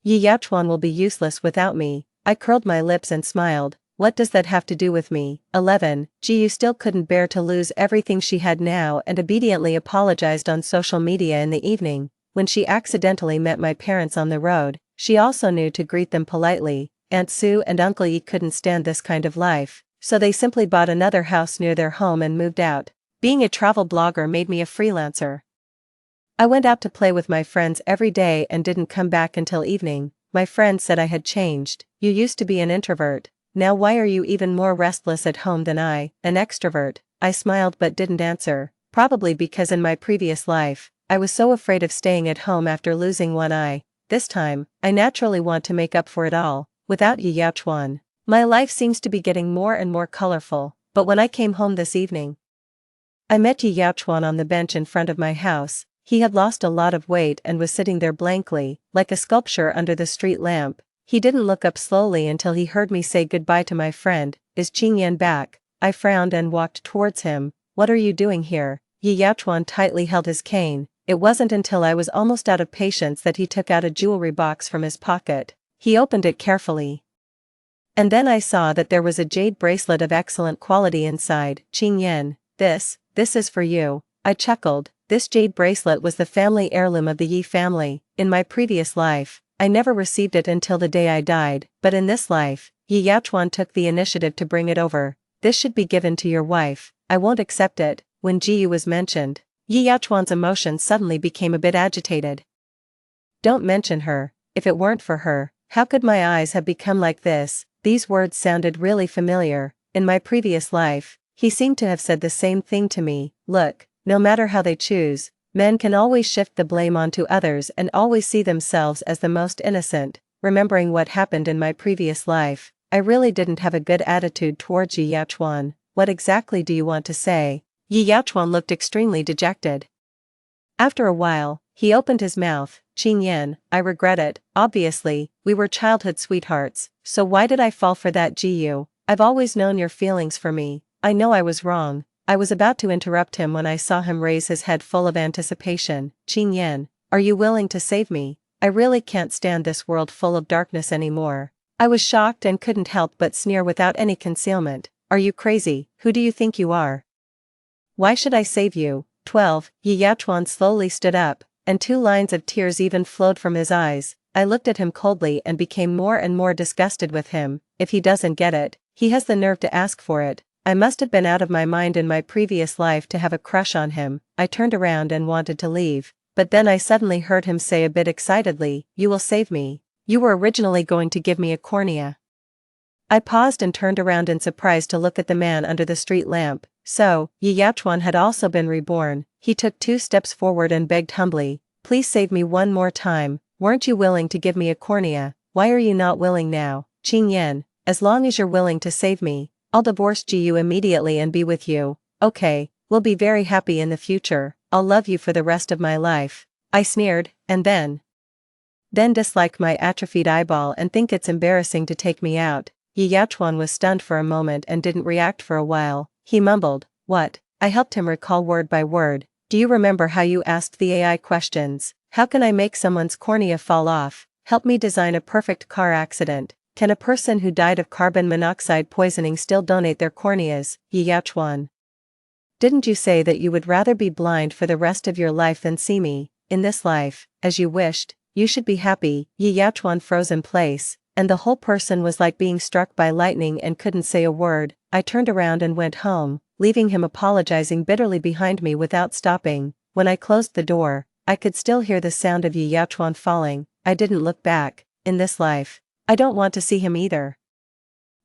Yi Yachuan will be useless without me. I curled my lips and smiled. What does that have to do with me? 11. Ji Yu still couldn't bear to lose everything she had now and obediently apologized on social media in the evening. When she accidentally met my parents on the road, she also knew to greet them politely. Aunt Sue and Uncle Yi couldn't stand this kind of life, so they simply bought another house near their home and moved out. Being a travel blogger made me a freelancer. I went out to play with my friends every day and didn't come back until evening. My friends said I had changed. You used to be an introvert. Now why are you even more restless at home than I, an extrovert? I smiled but didn't answer. Probably because in my previous life, I was so afraid of staying at home after losing one eye. This time, I naturally want to make up for it all. Without Yi Yachuan, my life seems to be getting more and more colorful. But when I came home this evening, I met Yi Yachuan on the bench in front of my house. He had lost a lot of weight and was sitting there blankly, like a sculpture under the street lamp. He didn't look up slowly until he heard me say goodbye to my friend. Is Qingyan back? I frowned and walked towards him. What are you doing here? Yi Yachuan tightly held his cane. It wasn't until I was almost out of patience that he took out a jewelry box from his pocket. He opened it carefully. And then I saw that there was a jade bracelet of excellent quality inside. Qingyan, this is for you. I chuckled. This jade bracelet was the family heirloom of the Yi family. In my previous life, I never received it until the day I died, but in this life, Yi Yachuan took the initiative to bring it over. This should be given to your wife. I won't accept it. When Ji Yu was mentioned, Yi Yachuan's emotions suddenly became a bit agitated. Don't mention her. If it weren't for her, how could my eyes have become like this? These words sounded really familiar. In my previous life, he seemed to have said the same thing to me. Look, no matter how they choose, men can always shift the blame onto others and always see themselves as the most innocent. Remembering what happened in my previous life, I really didn't have a good attitude towards Yi Yachuan. What exactly do you want to say? Yi Yachuan looked extremely dejected. After a while, he opened his mouth. Qingyan, I regret it. Obviously, we were childhood sweethearts, so why did I fall for that Ji Yu? I've always known your feelings for me. I know I was wrong. I was about to interrupt him when I saw him raise his head full of anticipation. Qingyan, are you willing to save me? I really can't stand this world full of darkness anymore. I was shocked and couldn't help but sneer without any concealment. Are you crazy? Who do you think you are? Why should I save you? 12. Yi Yachuan slowly stood up, and 2 lines of tears even flowed from his eyes. I looked at him coldly and became more and more disgusted with him. If he doesn't get it, he has the nerve to ask for it. I must have been out of my mind in my previous life to have a crush on him. I turned around and wanted to leave, but then I suddenly heard him say a bit excitedly, you will save me. You were originally going to give me a cornea. I paused and turned around in surprise to look at the man under the street lamp. So, Yi Yachuan had also been reborn. He took 2 steps forward and begged humbly, please save me one more time. Weren't you willing to give me a cornea? Why are you not willing now? Qingyan, as long as you're willing to save me, I'll divorce Ji Yu immediately and be with you. Okay, We'll be very happy in the future, I'll love you for the rest of my life. I sneered, and then dislike my atrophied eyeball and think it's embarrassing to take me out. Yi Yachuan was stunned for a moment and didn't react for a while. He mumbled, "What?" I helped him recall word by word. "Do you remember how you asked the AI questions? How can I make someone's cornea fall off? Help me design a perfect car accident. Can a person who died of carbon monoxide poisoning still donate their corneas?" Yi Yachuan. "Didn't you say that you would rather be blind for the rest of your life than see me, in this life, as you wished? You should be happy." Yi Yachuan froze in place, and the whole person was like being struck by lightning and couldn't say a word. I turned around and went home, leaving him apologizing bitterly behind me without stopping. When I closed the door, I could still hear the sound of Yi Yachuan falling. I didn't look back. In this life, I don't want to see him either.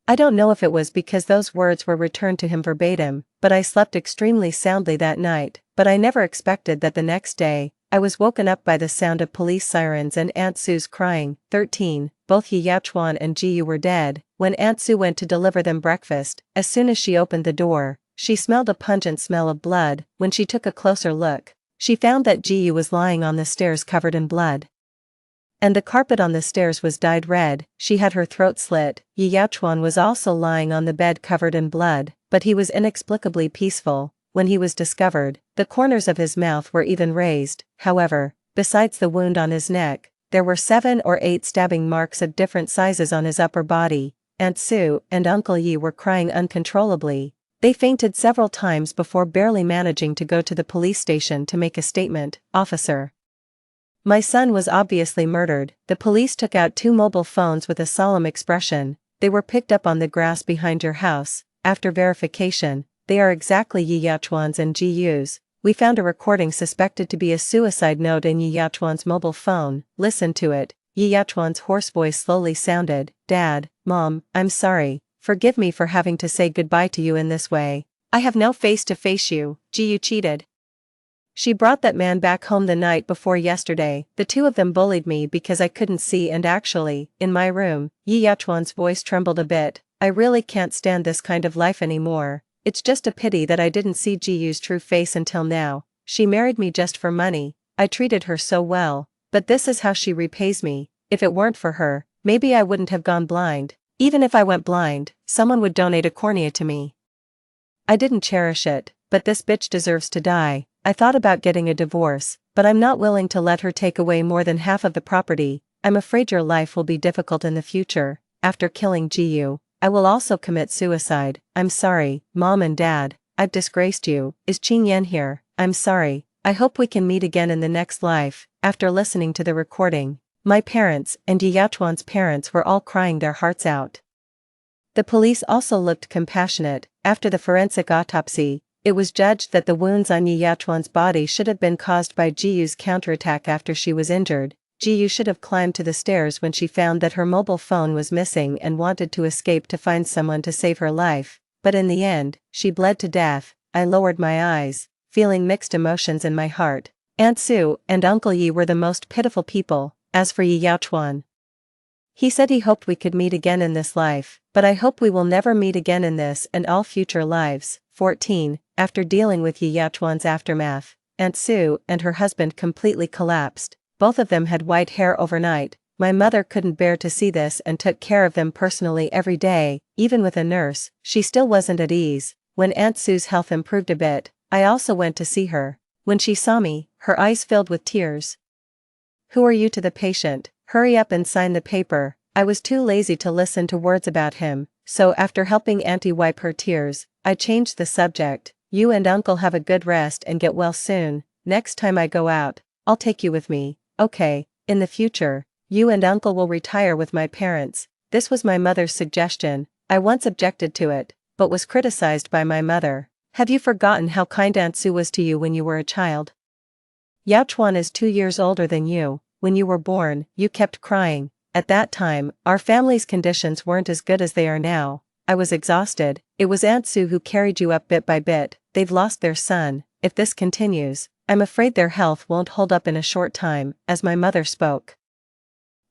I don't know if it was because those words were returned to him verbatim, but I slept extremely soundly that night. But I never expected that the next day, I was woken up by the sound of police sirens and Aunt Sue's crying. 13. Both Yi Yachuan and Ji Yu were dead. When Aunt Sue went to deliver them breakfast, as soon as she opened the door, she smelled a pungent smell of blood. When she took a closer look, she found that Ji Yu was lying on the stairs covered in blood. And the carpet on the stairs was dyed red. She had her throat slit. Yi Yachuan was also lying on the bed covered in blood, but he was inexplicably peaceful. When he was discovered, the corners of his mouth were even raised. However, besides the wound on his neck, there were 7 or 8 stabbing marks of different sizes on his upper body. Aunt Sue and Uncle Yi were crying uncontrollably. They fainted several times before barely managing to go to the police station to make a statement. "Officer, my son was obviously murdered." The police took out 2 mobile phones with a solemn expression. "They were picked up on the grass behind your house. After verification, they are exactly Yi Yachuan's and Ji Yu's. We found a recording suspected to be a suicide note in Yi Yachuan's mobile phone. Listen to it." Yi Yachuan's hoarse voice slowly sounded, "Dad, Mom, I'm sorry. Forgive me for having to say goodbye to you in this way. I have no face to face you. Ji Yu cheated. She brought that man back home the night before yesterday. The 2 of them bullied me because I couldn't see, and actually, in my room." Yi Yachuan's voice trembled a bit. "I really can't stand this kind of life anymore. It's just a pity that I didn't see Ji Yu's true face until now. She married me just for money. I treated her so well, but this is how she repays me. If it weren't for her, maybe I wouldn't have gone blind. Even if I went blind, someone would donate a cornea to me. I didn't cherish it, but this bitch deserves to die. I thought about getting a divorce, but I'm not willing to let her take away more than half of the property. I'm afraid your life will be difficult in the future. After killing Ji Yu, I will also commit suicide. I'm sorry, Mom and Dad, I've disgraced you. Is Qing Yan here? I'm sorry. I hope we can meet again in the next life." After listening to the recording, my parents and Yi Yachuan's parents were all crying their hearts out. The police also looked compassionate. After the forensic autopsy, it was judged that the wounds on Yi Yachuan's body should have been caused by Ji Yu's counterattack after she was injured. Ji Yu should have climbed to the stairs when she found that her mobile phone was missing and wanted to escape to find someone to save her life, but in the end, she bled to death. I lowered my eyes, feeling mixed emotions in my heart. Aunt Sue and Uncle Yi were the most pitiful people. As for Yi Yachuan, he said he hoped we could meet again in this life, but I hope we will never meet again in this and all future lives. 14. After dealing with Yi Yachuan's aftermath, Aunt Sue and her husband completely collapsed. Both of them had white hair overnight. My mother couldn't bear to see this and took care of them personally every day. Even with a nurse, she still wasn't at ease. When Aunt Sue's health improved a bit, I also went to see her. When she saw me, her eyes filled with tears. "Who are you?" to the patient. "Hurry up and sign the paper." I was too lazy to listen to words about him, so after helping Auntie wipe her tears, I changed the subject. "You and Uncle have a good rest and get well soon. Next time I go out, I'll take you with me. Okay, in the future, you and Uncle will retire with my parents." This was my mother's suggestion. I once objected to it, but was criticized by my mother. "Have you forgotten how kind Aunt Sue was to you when you were a child? Yachuan is 2 years older than you. When you were born, you kept crying. At that time, our family's conditions weren't as good as they are now. I was exhausted. It was Aunt Sue who carried you up bit by bit. They've lost their son. If this continues, I'm afraid their health won't hold up in a short time." As my mother spoke,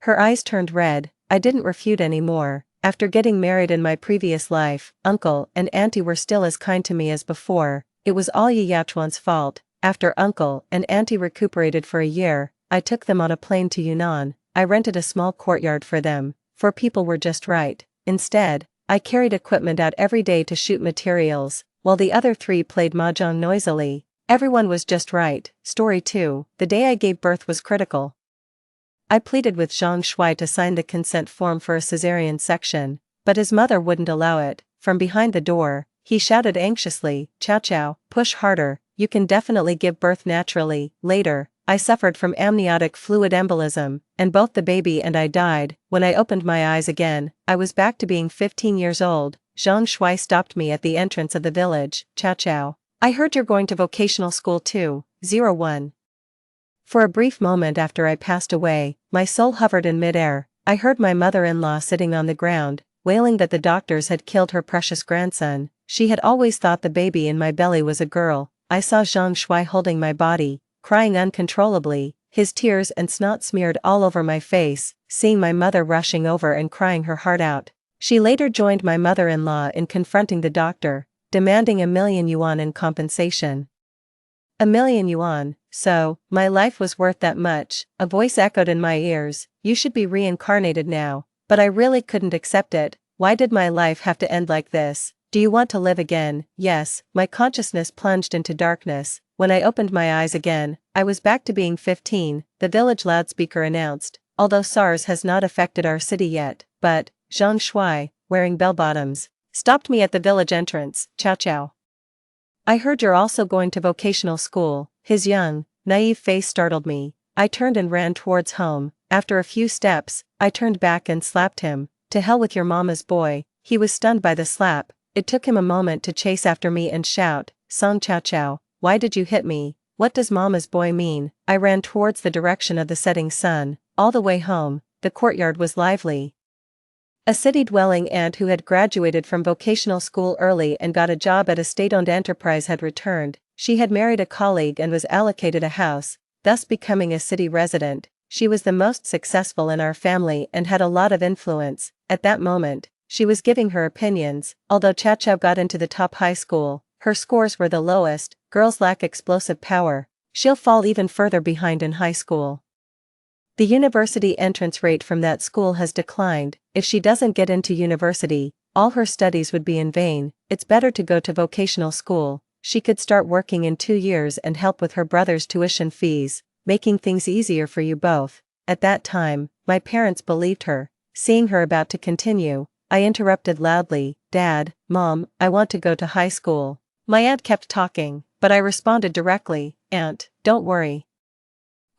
her eyes turned red. I didn't refute anymore. After getting married in my previous life, Uncle and Auntie were still as kind to me as before. It was all Yachuan's fault. After uncle and auntie recuperated for a year, I took them on a plane to Yunnan. I rented a small courtyard for them, for people were just right. Instead, I carried equipment out every day to shoot materials, while the other three played mahjong noisily. Everyone was just right. Story 2, the day I gave birth was critical. I pleaded with Zhang Shuai to sign the consent form for a cesarean section, but his mother wouldn't allow it. From behind the door, he shouted anxiously, "Chow chow, push harder, you can definitely give birth naturally." Later, I suffered from amniotic fluid embolism, and both the baby and I died. When I opened my eyes again, I was back to being 15 years old. Zhang Shuai stopped me at the entrance of the village. "Chow chow, I heard you're going to vocational school too." 01. For a brief moment after I passed away, my soul hovered in midair. I heard my mother-in-law sitting on the ground, wailing that the doctors had killed her precious grandson. She had always thought the baby in my belly was a girl. I saw Zhang Shuai holding my body, crying uncontrollably, his tears and snot smeared all over my face, seeing my mother rushing over and crying her heart out. She later joined my mother-in-law in confronting the doctor, demanding 1,000,000 yuan in compensation. 1,000,000 yuan, so, my life was worth that much. A voice echoed in my ears, "You should be reincarnated now." But I really couldn't accept it. Why did my life have to end like this? "Do you want to live again?" Yes. My consciousness plunged into darkness. When I opened my eyes again, I was back to being 15, the village loudspeaker announced, "Although SARS has not affected our city yet, but," Zhang Shuai, wearing bell-bottoms, stopped me at the village entrance. "Chow chow. I heard you're also going to vocational school." His young, naive face startled me. I turned and ran towards home. After a few steps, I turned back and slapped him. "To hell with your mama's boy." He was stunned by the slap. It took him a moment to chase after me and shout, "Song chow chow, why did you hit me? What does mama's boy mean?" I ran towards the direction of the setting sun. All the way home, the courtyard was lively. A city-dwelling aunt who had graduated from vocational school early and got a job at a state-owned enterprise had returned. She had married a colleague and was allocated a house, thus becoming a city resident. She was the most successful in our family and had a lot of influence. At that moment, she was giving her opinions. Although Chow Chow got into the top high school, her scores were the lowest. Girls lack explosive power. She'll fall even further behind in high school. The university entrance rate from that school has declined. If she doesn't get into university, all her studies would be in vain. It's better to go to vocational school. She could start working in 2 years and help with her brother's tuition fees, making things easier for you both. At that time, my parents believed her. Seeing her about to continue, I interrupted loudly, "Dad, Mom, I want to go to high school." My aunt kept talking, but I responded directly, "Aunt, don't worry.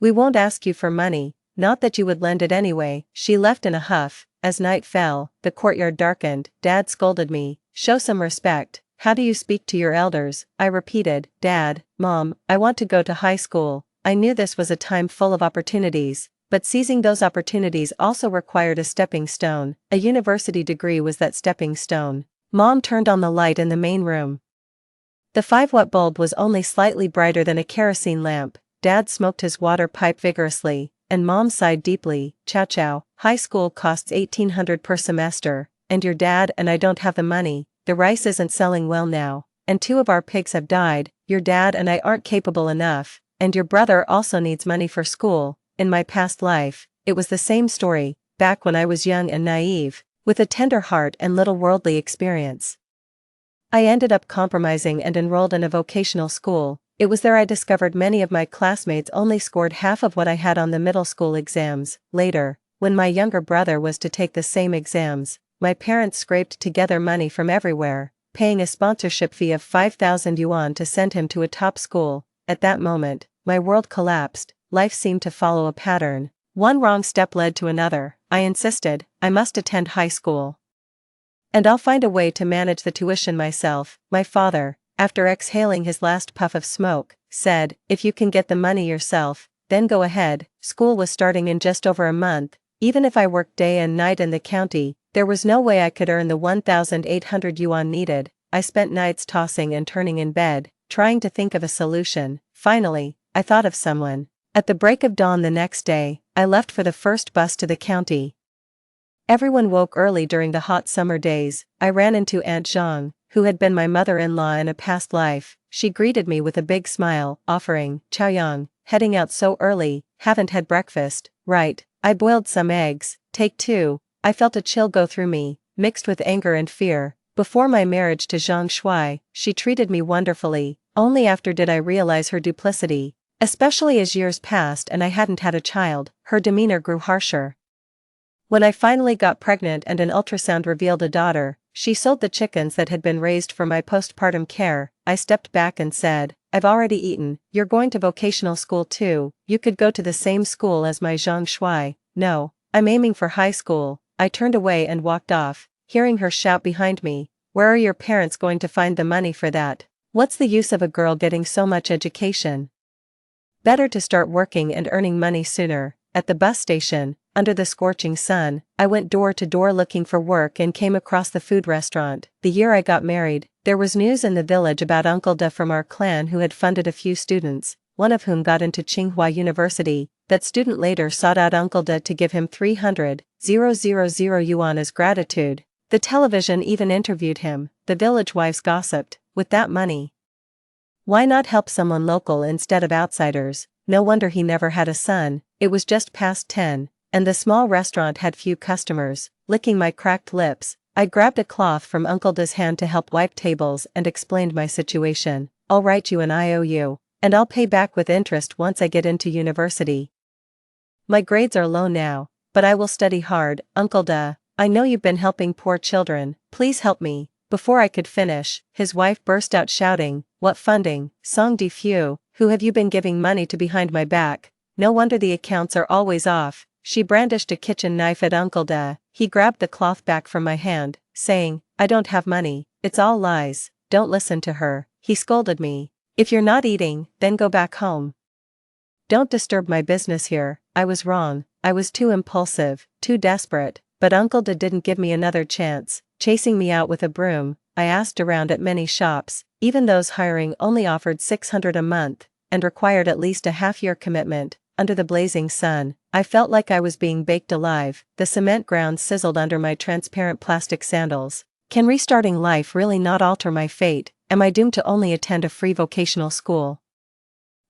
We won't ask you for money, not that you would lend it anyway." She left in a huff. As night fell, the courtyard darkened. Dad scolded me, "Show some respect. How do you speak to your elders?" I repeated, "Dad, Mom, I want to go to high school." I knew this was a time full of opportunities, but seizing those opportunities also required a stepping stone. A university degree was that stepping stone. Mom turned on the light in the main room. The 5-watt bulb was only slightly brighter than a kerosene lamp. Dad smoked his water pipe vigorously, and Mom sighed deeply. "Chow chow, high school costs 1,800 per semester, and your dad and I don't have the money. The rice isn't selling well now, and 2 of our pigs have died. Your dad and I aren't capable enough, and your brother also needs money for school." In my past life, it was the same story, back when I was young and naive, with a tender heart and little worldly experience. I ended up compromising and enrolled in a vocational school. It was there I discovered many of my classmates only scored half of what I had on the middle school exams. Later, when my younger brother was to take the same exams, my parents scraped together money from everywhere, paying a sponsorship fee of 5,000 yuan to send him to a top school. At that moment, my world collapsed. Life seemed to follow a pattern. One wrong step led to another. I insisted, I must attend high school. And I'll find a way to manage the tuition myself. My father, after exhaling his last puff of smoke, said, "If you can get the money yourself, then go ahead." School was starting in just over a month. Even if I worked day and night in the county, there was no way I could earn the 1,800 yuan needed. I spent nights tossing and turning in bed, trying to think of a solution. Finally, I thought of someone. At the break of dawn the next day, I left for the first bus to the county. Everyone woke early during the hot summer days. I ran into Aunt Zhang, who had been my mother-in-law in a past life. she greeted me with a big smile, offering, "Chaoyang, heading out so early, haven't had breakfast, right? I boiled some eggs, take two." I felt a chill go through me, mixed with anger and fear. Before my marriage to Zhang Shuai, she treated me wonderfully, only after did I realize her duplicity. Especially as years passed and I hadn't had a child, her demeanor grew harsher. When I finally got pregnant and an ultrasound revealed a daughter, she sold the chickens that had been raised for my postpartum care. I stepped back and said, "I've already eaten, you're going to vocational school too, you could go to the same school as my Zhang Shuai." "No, I'm aiming for high school." I turned away and walked off, hearing her shout behind me, "Where are your parents going to find the money for that? What's the use of a girl getting so much education? Better to start working and earning money sooner." At the bus station, under the scorching sun, I went door to door looking for work and came across the food restaurant. The year I got married, there was news in the village about Uncle Da from our clan who had funded a few students, one of whom got into Tsinghua University. That student later sought out Uncle Da to give him 300,000 yuan as gratitude. The television even interviewed him. The village wives gossiped, with that money, why not help someone local instead of outsiders? No wonder he never had a son. It was just past 10, and the small restaurant had few customers. Licking my cracked lips, I grabbed a cloth from Uncle Da's hand to help wipe tables and explained my situation. "I'll write you an IOU, and I'll pay back with interest once I get into university. My grades are low now, but I will study hard. Uncle Da, I know you've been helping poor children, please help me." Before I could finish, his wife burst out shouting, "What funding, Song Di Fu? Who have you been giving money to behind my back? No wonder the accounts are always off." She brandished a kitchen knife at Uncle Da. He grabbed the cloth back from my hand, saying, "I don't have money, it's all lies, don't listen to her." He scolded me. "If you're not eating, then go back home. Don't disturb my business here." I was wrong, I was too impulsive, too desperate, but Uncle Da didn't give me another chance. Chasing me out with a broom, I asked around at many shops, even those hiring only offered 600 a month, and required at least a half-year commitment. Under the blazing sun, I felt like I was being baked alive. The cement ground sizzled under my transparent plastic sandals. Can restarting life really not alter my fate? Am I doomed to only attend a free vocational school,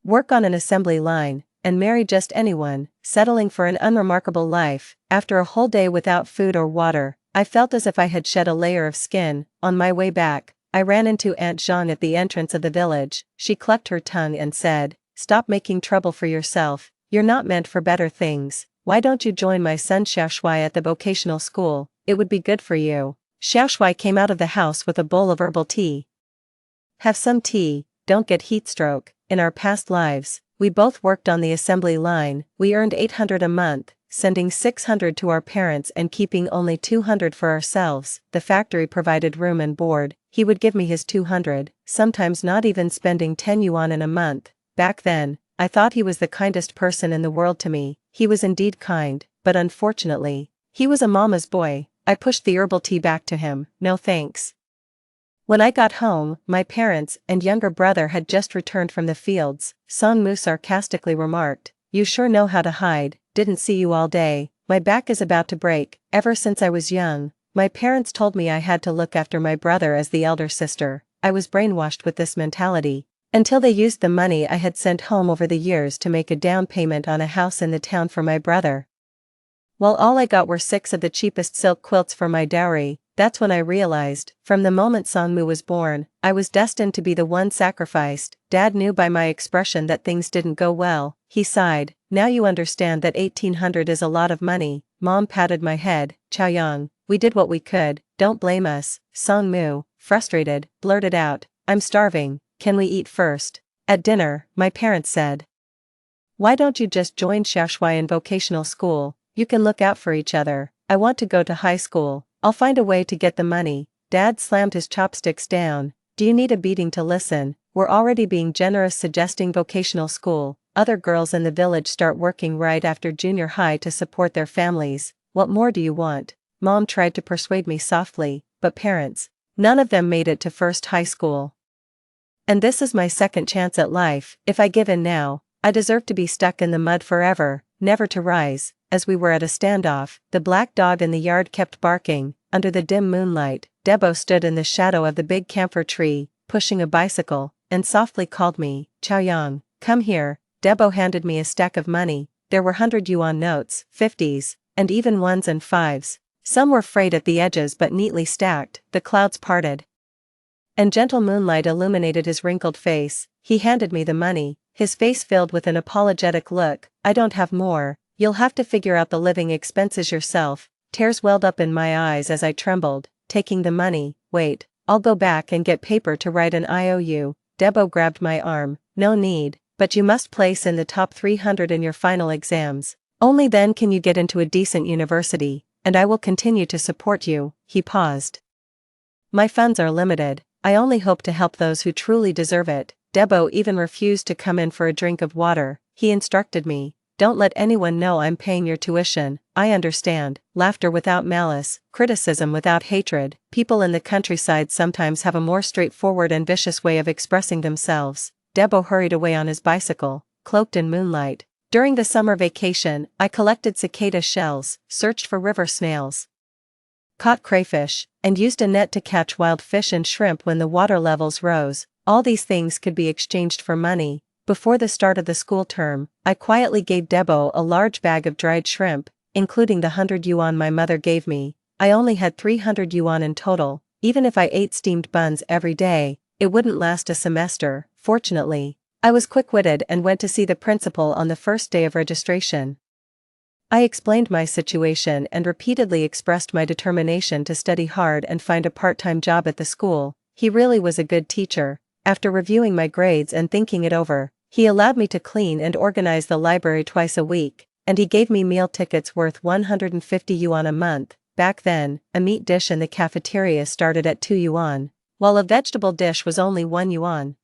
work on an assembly line, and marry just anyone, settling for an unremarkable life? After a whole day without food or water, I felt as if I had shed a layer of skin. On my way back, I ran into Aunt Zhang at the entrance of the village. She clucked her tongue and said, "Stop making trouble for yourself, you're not meant for better things. Why don't you join my son Xiaoshui at the vocational school? It would be good for you." Xiaoshui came out of the house with a bowl of herbal tea. "Have some tea, don't get heat stroke." In our past lives, we both worked on the assembly line. We earned 800 a month, sending 600 to our parents and keeping only 200 for ourselves. The factory provided room and board. He would give me his 200, sometimes not even spending 10 yuan in a month. Back then, I thought he was the kindest person in the world to me. He was indeed kind, but unfortunately, he was a mama's boy. I pushed the herbal tea back to him. "No thanks." When I got home, my parents and younger brother had just returned from the fields. Song Mu sarcastically remarked, "You sure know how to hide, didn't see you all day." My back is about to break. Ever since I was young, my parents told me I had to look after my brother as the elder sister. I was brainwashed with this mentality, until they used the money I had sent home over the years to make a down payment on a house in the town for my brother. While all I got were 6 of the cheapest silk quilts for my dowry, that's when I realized, from the moment Songmu was born, I was destined to be the one sacrificed. Dad knew by my expression that things didn't go well. He sighed, "Now you understand that 1800 is a lot of money." Mom patted my head. "Chaoyang, we did what we could, don't blame us." Songmu, frustrated, blurted out, "I'm starving, can we eat first?" At dinner, my parents said, "Why don't you just join Xiaoshui in vocational school? You can look out for each other." "I want to go to high school, I'll find a way to get the money." Dad slammed his chopsticks down. "Do you need a beating to listen? We're already being generous suggesting vocational school. Other girls in the village start working right after junior high to support their families. What more do you want?" Mom tried to persuade me softly, but parents, none of them made it to first high school. And this is my second chance at life. If I give in now, I deserve to be stuck in the mud forever, never to rise. As we were at a standoff, the black dog in the yard kept barking. Under the dim moonlight, Debo stood in the shadow of the big camphor tree, pushing a bicycle. and softly called me, Chaoyang, come here. Debo handed me a stack of money. There were 100 yuan notes, 50s, and even 1s and 5s. Some were frayed at the edges but neatly stacked. The clouds parted, and gentle moonlight illuminated his wrinkled face. He handed me the money, his face filled with an apologetic look. I don't have more, you'll have to figure out the living expenses yourself. Tears welled up in my eyes as I trembled, taking the money. Wait, I'll go back and get paper to write an IOU. Debo grabbed my arm. No need, but you must place in the top 300 in your final exams. Only then can you get into a decent university, and I will continue to support you. He paused. My funds are limited. I only hope to help those who truly deserve it. Debo even refused to come in for a drink of water. He instructed me, don't let anyone know I'm paying your tuition. I understand. Laughter without malice, criticism without hatred. People in the countryside sometimes have a more straightforward and vicious way of expressing themselves. Debo hurried away on his bicycle, cloaked in moonlight. During the summer vacation, I collected cicada shells, searched for river snails, caught crayfish, and used a net to catch wild fish and shrimp when the water levels rose. All these things could be exchanged for money. Before the start of the school term, I quietly gave Debo a large bag of dried shrimp, including the 100 yuan my mother gave me. I only had 300 yuan in total. Even if I ate steamed buns every day, it wouldn't last a semester. Fortunately, I was quick-witted and went to see the principal on the first day of registration. I explained my situation and repeatedly expressed my determination to study hard and find a part-time job at the school. He really was a good teacher. After reviewing my grades and thinking it over, he allowed me to clean and organize the library twice a week, and he gave me meal tickets worth 150 yuan a month. Back then, a meat dish in the cafeteria started at 2 yuan, while a vegetable dish was only 1 yuan.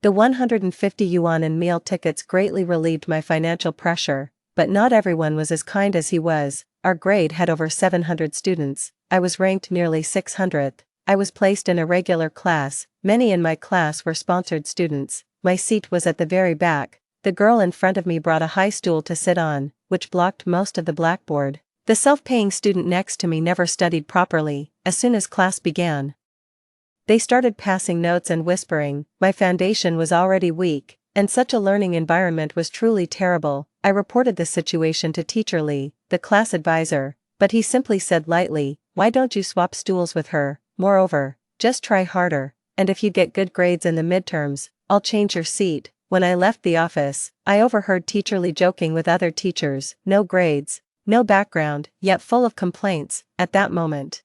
The 150 yuan in meal tickets greatly relieved my financial pressure, but not everyone was as kind as he was. Our grade had over 700 students. I was ranked nearly 600th. I was placed in a regular class. Many in my class were sponsored students. My seat was at the very back. The girl in front of me brought a high stool to sit on, which blocked most of the blackboard. The self-paying student next to me never studied properly. As soon as class began, they started passing notes and whispering. My foundation was already weak, and such a learning environment was truly terrible. I reported the situation to Teacher Lee, the class advisor, but he simply said lightly, "Why don't you swap stools with her? Moreover, just try harder, and if you get good grades in the midterms, I'll change your seat." When I left the office, I overheard Teacher Lee joking with other teachers. No grades, no background, yet full of complaints. At that moment,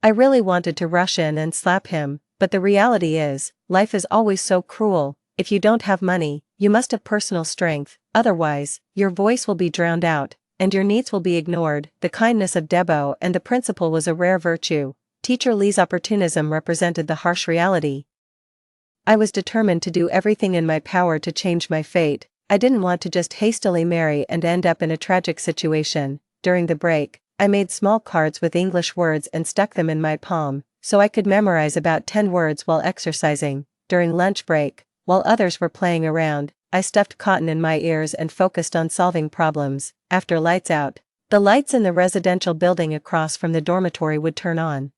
I really wanted to rush in and slap him, but the reality is, life is always so cruel. If you don't have money, you must have personal strength, otherwise, your voice will be drowned out, and your needs will be ignored. The kindness of Debo and the principal was a rare virtue. Teacher Lee's opportunism represented the harsh reality. I was determined to do everything in my power to change my fate. I didn't want to just hastily marry and end up in a tragic situation. During the break, I made small cards with English words and stuck them in my palm, so I could memorize about 10 words while exercising. During lunch break, while others were playing around, I stuffed cotton in my ears and focused on solving problems. After lights out, the lights in the residential building across from the dormitory would turn on,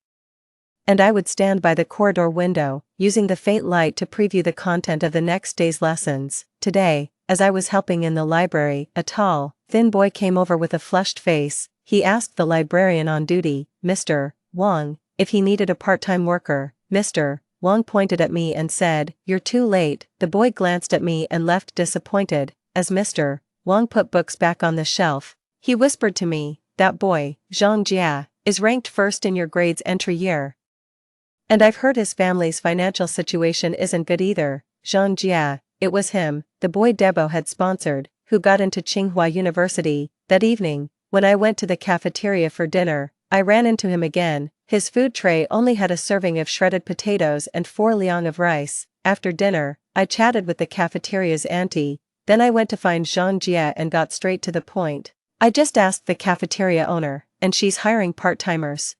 and I would stand by the corridor window, using the faint light to preview the content of the next day's lessons. Today, as I was helping in the library, a tall, thin boy came over with a flushed face. He asked the librarian on duty, Mr. Wang, if he needed a part-time worker. Mr. Wang pointed at me and said, "You're too late." The boy glanced at me and left disappointed. As Mr. Wang put books back on the shelf, he whispered to me, "That boy, Zhang Jia, is ranked first in your grades entry year. And I've heard his family's financial situation isn't good either." Zhang Jia, it was him, the boy Debo had sponsored, who got into Tsinghua University. That evening, when I went to the cafeteria for dinner, I ran into him again. His food tray only had a serving of shredded potatoes and 4 liang of rice. After dinner, I chatted with the cafeteria's auntie, then I went to find Zhang Jia and got straight to the point. "I just asked the cafeteria owner, and she's hiring part-timers.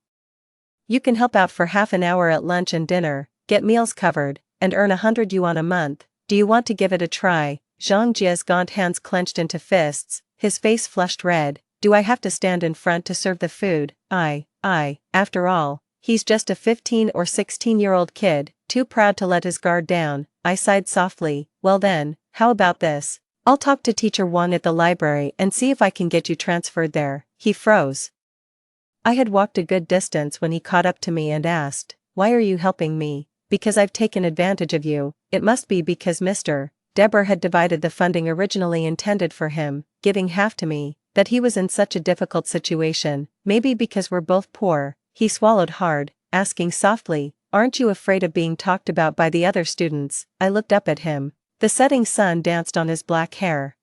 You can help out for half an hour at lunch and dinner, get meals covered, and earn 100 yuan a month. Do you want to give it a try?" Zhang Jia's gaunt hands clenched into fists, his face flushed red. "Do I have to stand in front to serve the food? After all, He's just a 15 or 16-year-old kid, too proud to let his guard down. I sighed softly. Well then, how about this? I'll talk to Teacher Wang at the library and see if I can get you transferred there. He froze. I had walked a good distance when he caught up to me and asked, "Why are you helping me?" "Because I've taken advantage of you." It must be because Mr. Deborah had divided the funding originally intended for him, giving half to me, that he was in such a difficult situation. Maybe because we're both poor. He swallowed hard, asking softly, "Aren't you afraid of being talked about by the other students?" I looked up at him. The setting sun danced on his black hair.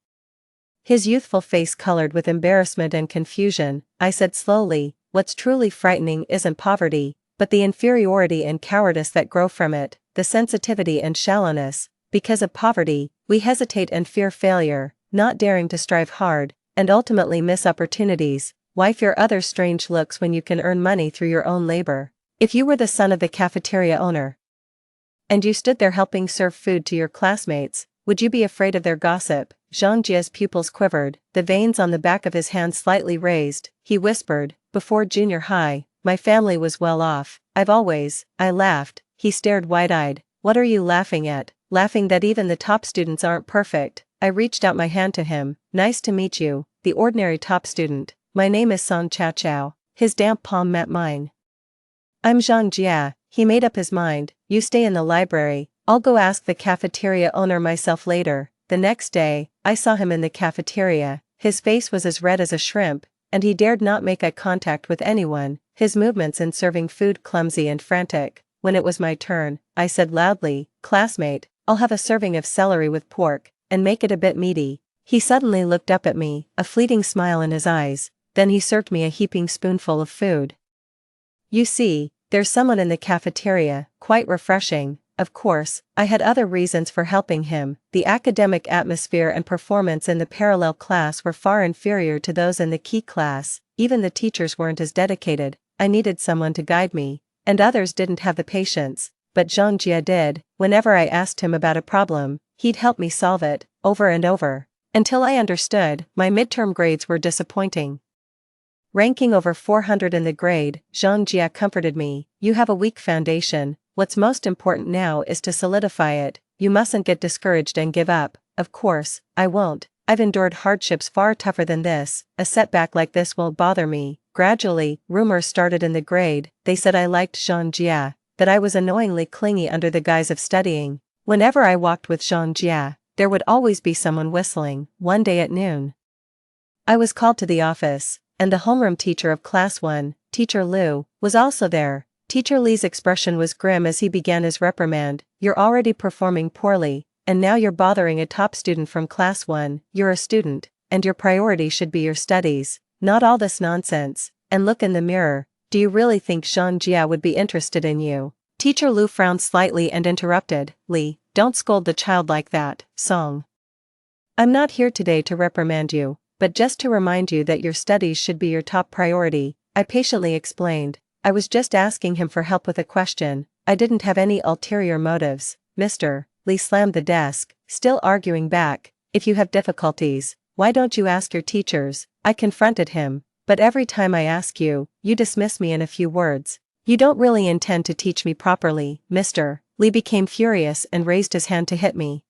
His youthful face colored with embarrassment and confusion. I said slowly, "What's truly frightening isn't poverty, but the inferiority and cowardice that grow from it, the sensitivity and shallowness. Because of poverty, we hesitate and fear failure, not daring to strive hard, and ultimately miss opportunities. Why fear others' strange looks when you can earn money through your own labor? If you were the son of the cafeteria owner, and you stood there helping serve food to your classmates, would you be afraid of their gossip?" Zhang Jia's pupils quivered, the veins on the back of his hand slightly raised. He whispered, "Before junior high, my family was well off. I laughed. He stared wide-eyed. "What are you laughing at?" "Laughing that even the top students aren't perfect." I reached out my hand to him. "Nice to meet you, the ordinary top student. My name is Song Chao Chao." His damp palm met mine. "I'm Zhang Jia." He made up his mind. "You stay in the library, I'll go ask the cafeteria owner myself later." The next day, I saw him in the cafeteria. His face was as red as a shrimp, and he dared not make eye contact with anyone, his movements in serving food clumsy and frantic. When it was my turn, I said loudly, "Classmate, I'll have a serving of celery with pork, and make it a bit meaty." He suddenly looked up at me, a fleeting smile in his eyes, then he served me a heaping spoonful of food. "You see, there's someone in the cafeteria, quite refreshing." Of course, I had other reasons for helping him. The academic atmosphere and performance in the parallel class were far inferior to those in the key class. Even the teachers weren't as dedicated. I needed someone to guide me, and others didn't have the patience. But Zhang Jia did. Whenever I asked him about a problem, he'd help me solve it, over and over. Until I understood, my midterm grades were disappointing. Ranking over 400 in the grade, Zhang Jia comforted me. "You have a weak foundation. What's most important now is to solidify it. You mustn't get discouraged and give up." "Of course, I won't. I've endured hardships far tougher than this. A setback like this won't bother me." Gradually, rumors started in the grade. They said I liked Zhang Jia, that I was annoyingly clingy under the guise of studying. Whenever I walked with Zhang Jia, there would always be someone whistling. One day at noon, I was called to the office, and the homeroom teacher of Class 1, Teacher Liu, was also there. Teacher Li's expression was grim as he began his reprimand. "You're already performing poorly, and now you're bothering a top student from Class 1. You're a student, and your priority should be your studies, not all this nonsense. And look in the mirror. Do you really think Zhang Jia would be interested in you?" Teacher Liu frowned slightly and interrupted, "Li, don't scold the child like that, Song. I'm not here today to reprimand you, but just to remind you that your studies should be your top priority." I patiently explained. I was just asking him for help with a question. I didn't have any ulterior motives. "Mr. Li slammed the desk, still arguing back. "If you have difficulties, why don't you ask your teachers?" I confronted him. "But every time I ask you, you dismiss me in a few words. You don't really intend to teach me properly." Mr. Li became furious and raised his hand to hit me.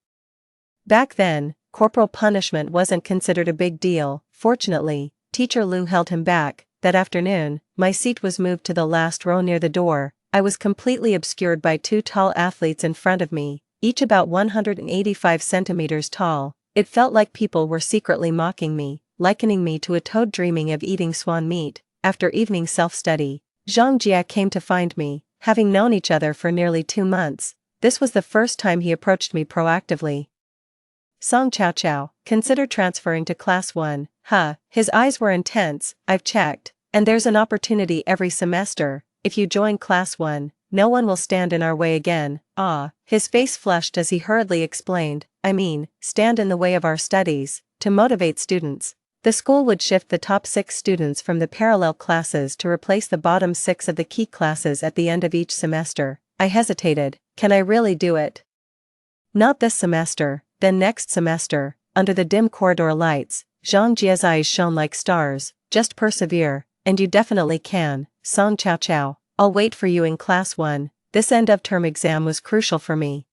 Back then, corporal punishment wasn't considered a big deal. Fortunately, Teacher Liu held him back. That afternoon, my seat was moved to the last row near the door. I was completely obscured by two tall athletes in front of me, each about 185 centimeters tall. It felt like people were secretly mocking me, likening me to a toad dreaming of eating swan meat. After evening self-study, Zhang Jia came to find me. Having known each other for nearly 2 months, this was the first time he approached me proactively. "Song Chao Chao, consider transferring to Class 1. Huh." His eyes were intense. "I've checked, and there's an opportunity every semester. If you join Class 1, no one will stand in our way again." "Ah." His face flushed as he hurriedly explained, "I mean, stand in the way of our studies." To motivate students, the school would shift the top 6 students from the parallel classes to replace the bottom 6 of the key classes at the end of each semester. I hesitated. Can I really do it? Not this semester, then next semester. Under the dim corridor lights, Zhang Jia's eyes shone like stars. "Just persevere, and you definitely can, Song Chao Chao." I'll wait for you in class 1. This end-of-term exam was crucial for me.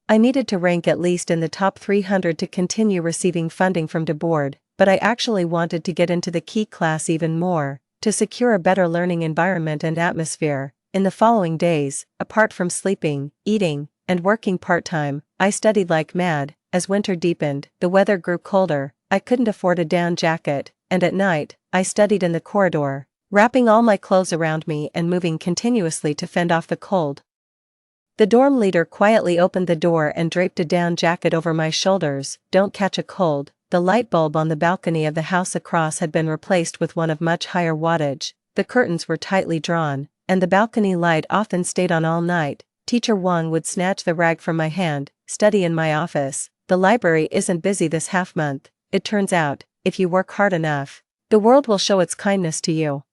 I needed to rank at least in the top 300 to continue receiving funding from DeBoard, but I actually wanted to get into the key class even more, to secure a better learning environment and atmosphere. In the following days, apart from sleeping, eating, and working part-time, I studied like mad. As winter deepened, the weather grew colder, I couldn't afford a down jacket, and at night, I studied in the corridor, wrapping all my clothes around me and moving continuously to fend off the cold. The dorm leader quietly opened the door and draped a down jacket over my shoulders. Don't catch a cold. The light bulb on the balcony of the house across had been replaced with one of much higher wattage. The curtains were tightly drawn, and the balcony light often stayed on all night. Teacher Wang would snatch the rag from my hand. Study in my office. The library isn't busy this half month. It turns out, if you work hard enough, the world will show its kindness to you.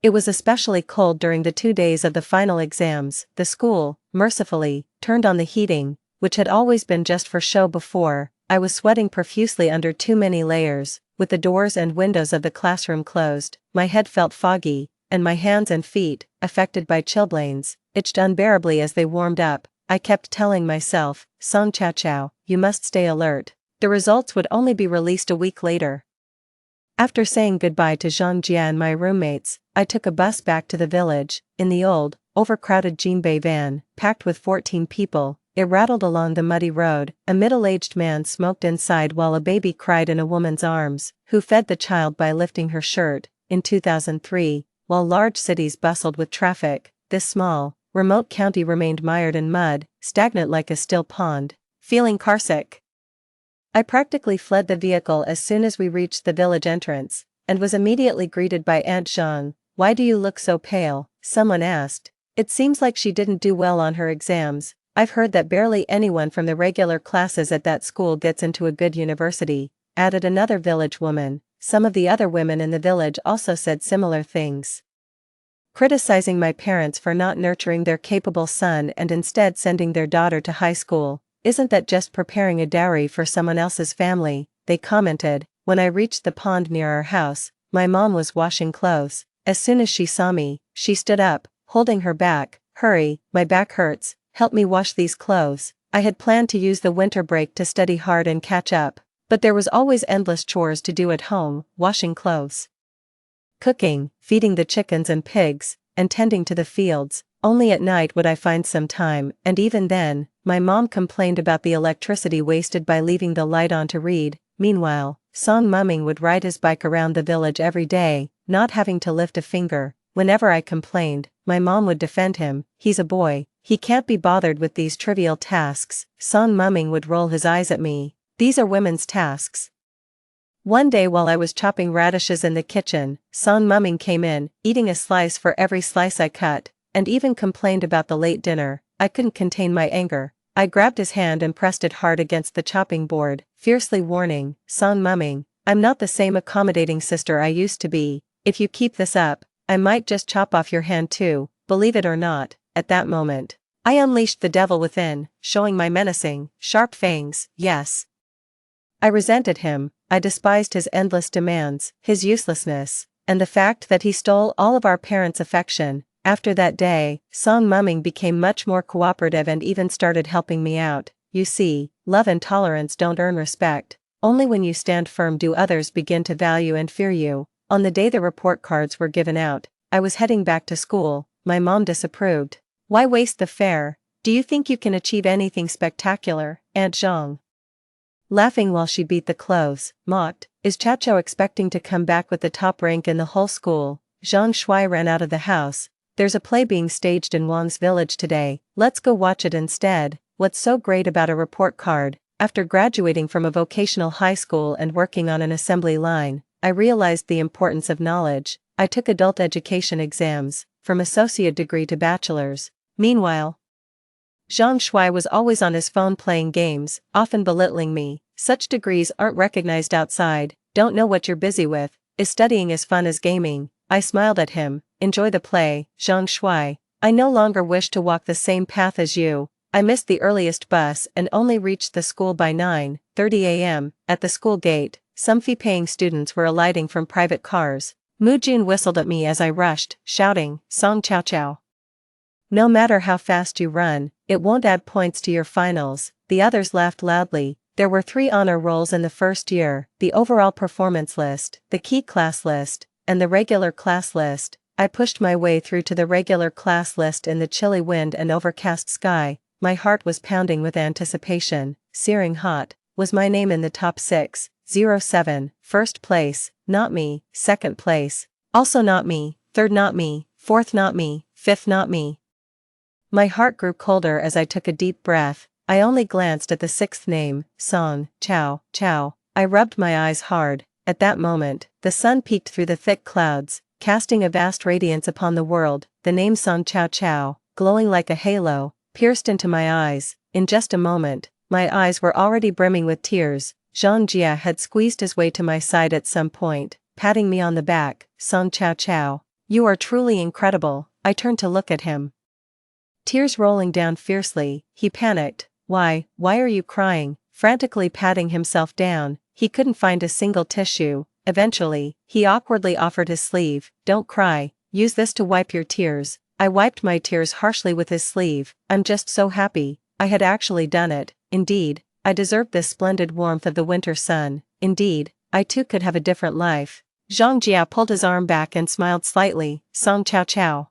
It was especially cold during the 2 days of the final exams. The school, mercifully, turned on the heating, which had always been just for show before. I was sweating profusely under too many layers. With the doors and windows of the classroom closed, my head felt foggy, and my hands and feet, affected by chilblains, itched unbearably as they warmed up. I kept telling myself, Song Chao, you must stay alert. The results would only be released a week later. After saying goodbye to Zhang Jia and my roommates, I took a bus back to the village. In the old, overcrowded Jinbei van, packed with 14 people, it rattled along the muddy road. A middle-aged man smoked inside while a baby cried in a woman's arms, who fed the child by lifting her shirt. In 2003, while large cities bustled with traffic, this small, remote county remained mired in mud, stagnant like a still pond. Feeling carsick, I practically fled the vehicle as soon as we reached the village entrance, and was immediately greeted by Aunt Zhang. Why do you look so pale? Someone asked. It seems like she didn't do well on her exams. I've heard that barely anyone from the regular classes at that school gets into a good university, added another village woman. Some of the other women in the village also said similar things, criticizing my parents for not nurturing their capable son and instead sending their daughter to high school. Isn't that just preparing a dowry for someone else's family? They commented. When I reached the pond near our house, my mom was washing clothes. As soon as she saw me, she stood up, holding her back. Hurry, my back hurts, help me wash these clothes. I had planned to use the winter break to study hard and catch up, but there was always endless chores to do at home, washing clothes, cooking, feeding the chickens and pigs, and tending to the fields. Only at night would I find some time, and even then, my mom complained about the electricity wasted by leaving the light on to read. Meanwhile, Song Mumming would ride his bike around the village every day, not having to lift a finger. Whenever I complained, my mom would defend him. He's a boy, he can't be bothered with these trivial tasks. Song Mumming would roll his eyes at me. These are women's tasks. One day while I was chopping radishes in the kitchen, Song Mumming came in, eating a slice for every slice I cut, and even complained about the late dinner. I couldn't contain my anger. I grabbed his hand and pressed it hard against the chopping board, fiercely warning, Song Mumming, I'm not the same accommodating sister I used to be. If you keep this up, I might just chop off your hand too. Believe it or not, at that moment, I unleashed the devil within, showing my menacing, sharp fangs. Yes, I resented him. I despised his endless demands, his uselessness, and the fact that he stole all of our parents' affection. After that day, Song Mumming became much more cooperative and even started helping me out. You see, love and tolerance don't earn respect. Only when you stand firm do others begin to value and fear you. On the day the report cards were given out, I was heading back to school. My mom disapproved. Why waste the fare? Do you think you can achieve anything spectacular, Aunt Zhang? Laughing while she beat the clothes, mocked, is Chao expecting to come back with the top rank in the whole school? Zhang Shui ran out of the house. There's a play being staged in Wang's village today, let's go watch it instead. What's so great about a report card? After graduating from a vocational high school and working on an assembly line, I realized the importance of knowledge. I took adult education exams, from associate degree to bachelor's. Meanwhile, Zhang Shui was always on his phone playing games, often belittling me. Such degrees aren't recognized outside. Don't know what you're busy with. Is studying as fun as gaming? I smiled at him. Enjoy the play, Zhang Shui. I no longer wish to walk the same path as you. I missed the earliest bus and only reached the school by 9:30 a.m. At the school gate, some fee-paying students were alighting from private cars. Mu Jun whistled at me as I rushed, shouting, Song Chao Chao. No matter how fast you run, it won't add points to your finals. The others laughed loudly. There were 3 honor rolls in the first year, the overall performance list, the key class list, and the regular class list. I pushed my way through to the regular class list in the chilly wind and overcast sky. My heart was pounding with anticipation, searing hot. Was my name in the top 6? 07, first place, not me, second place, also not me, third not me, fourth not me, fifth not me. My heart grew colder as I took a deep breath. I only glanced at the 6th name, Song Chao Chao. I rubbed my eyes hard. At that moment, the sun peeked through the thick clouds, casting a vast radiance upon the world. The name Song Chao Chao, glowing like a halo, pierced into my eyes. In just a moment, my eyes were already brimming with tears. Zhang Jia had squeezed his way to my side at some point, patting me on the back. Song Chao Chao, you are truly incredible. I turned to look at him. Tears rolling down fiercely, he panicked. Why are you crying? Frantically patting himself down, he couldn't find a single tissue. Eventually, he awkwardly offered his sleeve. Don't cry, use this to wipe your tears. I wiped my tears harshly with his sleeve. I'm just so happy. I had actually done it. Indeed, I deserved this splendid warmth of the winter sun. Indeed, I too could have a different life. Zhang Jia pulled his arm back and smiled slightly. Song Chao Chao.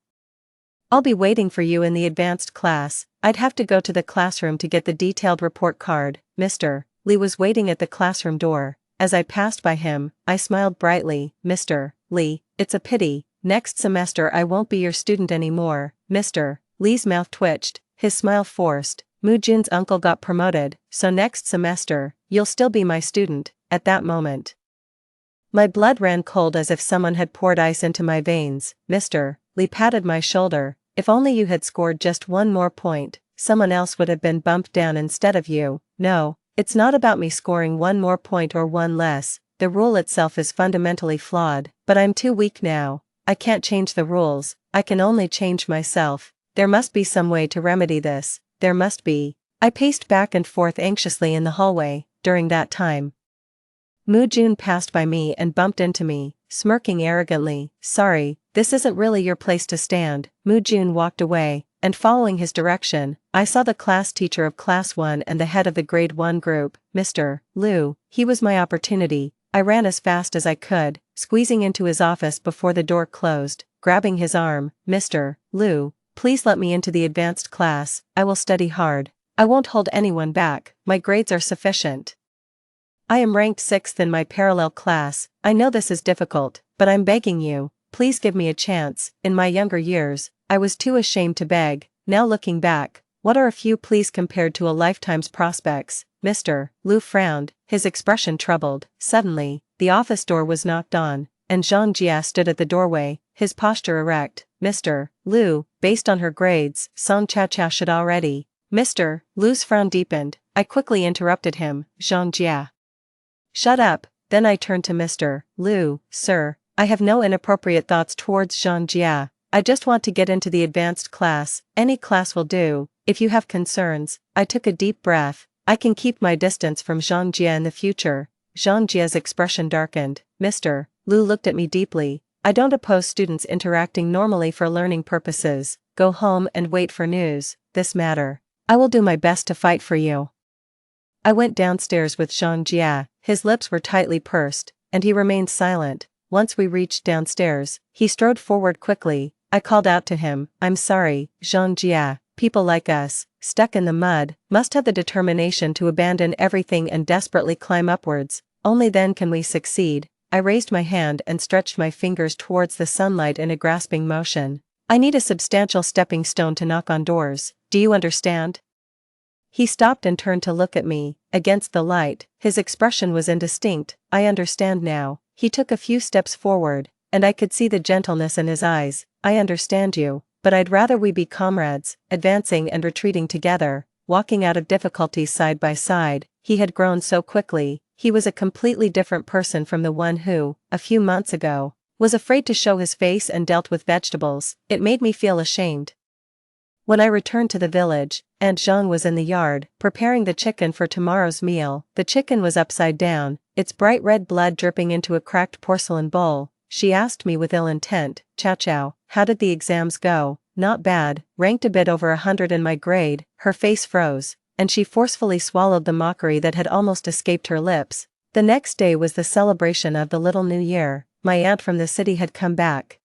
I'll be waiting for you in the advanced class. I'd have to go to the classroom to get the detailed report card. Mr. Li was waiting at the classroom door. As I passed by him, I smiled brightly. Mr. Li, it's a pity. Next semester I won't be your student anymore. Mr. Li's mouth twitched, his smile forced. Mu Jun's uncle got promoted, so next semester, you'll still be my student. At that moment, my blood ran cold as if someone had poured ice into my veins. Mr. Li patted my shoulder. If only you had scored just 1 more point, someone else would have been bumped down instead of you. No, it's not about me scoring 1 more point or 1 less. The rule itself is fundamentally flawed, but I'm too weak now. I can't change the rules, I can only change myself. There must be some way to remedy this. There must be. I paced back and forth anxiously in the hallway. During that time, Mu Jun passed by me and bumped into me, smirking arrogantly. Sorry, this isn't really your place to stand. Mu Jun walked away, and following his direction, I saw the class teacher of Class 1 and the head of the Grade 1 group, Mr. Liu. He was my opportunity. I ran as fast as I could, squeezing into his office before the door closed, grabbing his arm. Mr. Liu, please let me into the advanced class. I will study hard. I won't hold anyone back. My grades are sufficient. I am ranked 6th in my parallel class. I know this is difficult, but I'm begging you, please give me a chance. In my younger years, I was too ashamed to beg. Now looking back, what are a few pleas compared to a lifetime's prospects? Mr. Liu frowned, his expression troubled. Suddenly, the office door was knocked on, and Zhang Jia stood at the doorway, his posture erect. Mr. Liu, based on her grades, Song Chao Chao should already. Mr. Liu's frown deepened. I quickly interrupted him. Zhang Jia, shut up. Then I turned to Mr. Liu. Sir, I have no inappropriate thoughts towards Zhang Jia. I just want to get into the advanced class. Any class will do. If you have concerns, I took a deep breath. I can keep my distance from Zhang Jia in the future. Zhang Jia's expression darkened. Mr. Liu looked at me deeply. I don't oppose students interacting normally for learning purposes. Go home and wait for news. This matter, I will do my best to fight for you. I went downstairs with Zhang Jia. His lips were tightly pursed, and he remained silent. Once we reached downstairs, he strode forward quickly. I called out to him, I'm sorry, Zhang Jia. People like us, stuck in the mud, must have the determination to abandon everything and desperately climb upwards. Only then can we succeed. I raised my hand and stretched my fingers towards the sunlight in a grasping motion. I need a substantial stepping stone to knock on doors. Do you understand? He stopped and turned to look at me. Against the light, his expression was indistinct. I understand now. He took a few steps forward, and I could see the gentleness in his eyes. I understand you, but I'd rather we be comrades, advancing and retreating together, walking out of difficulties side by side. He had grown so quickly. He was a completely different person from the one who, a few months ago, was afraid to show his face and dealt with vegetables. It made me feel ashamed. When I returned to the village, Aunt Zhang was in the yard, preparing the chicken for tomorrow's meal. The chicken was upside down, its bright red blood dripping into a cracked porcelain bowl. she asked me with ill intent. Chow chow, how did the exams go? Not bad, ranked a bit over 100 in my grade. Her face froze, and she forcefully swallowed the mockery that had almost escaped her lips. The next day was the celebration of the little new year. My aunt from the city had come back.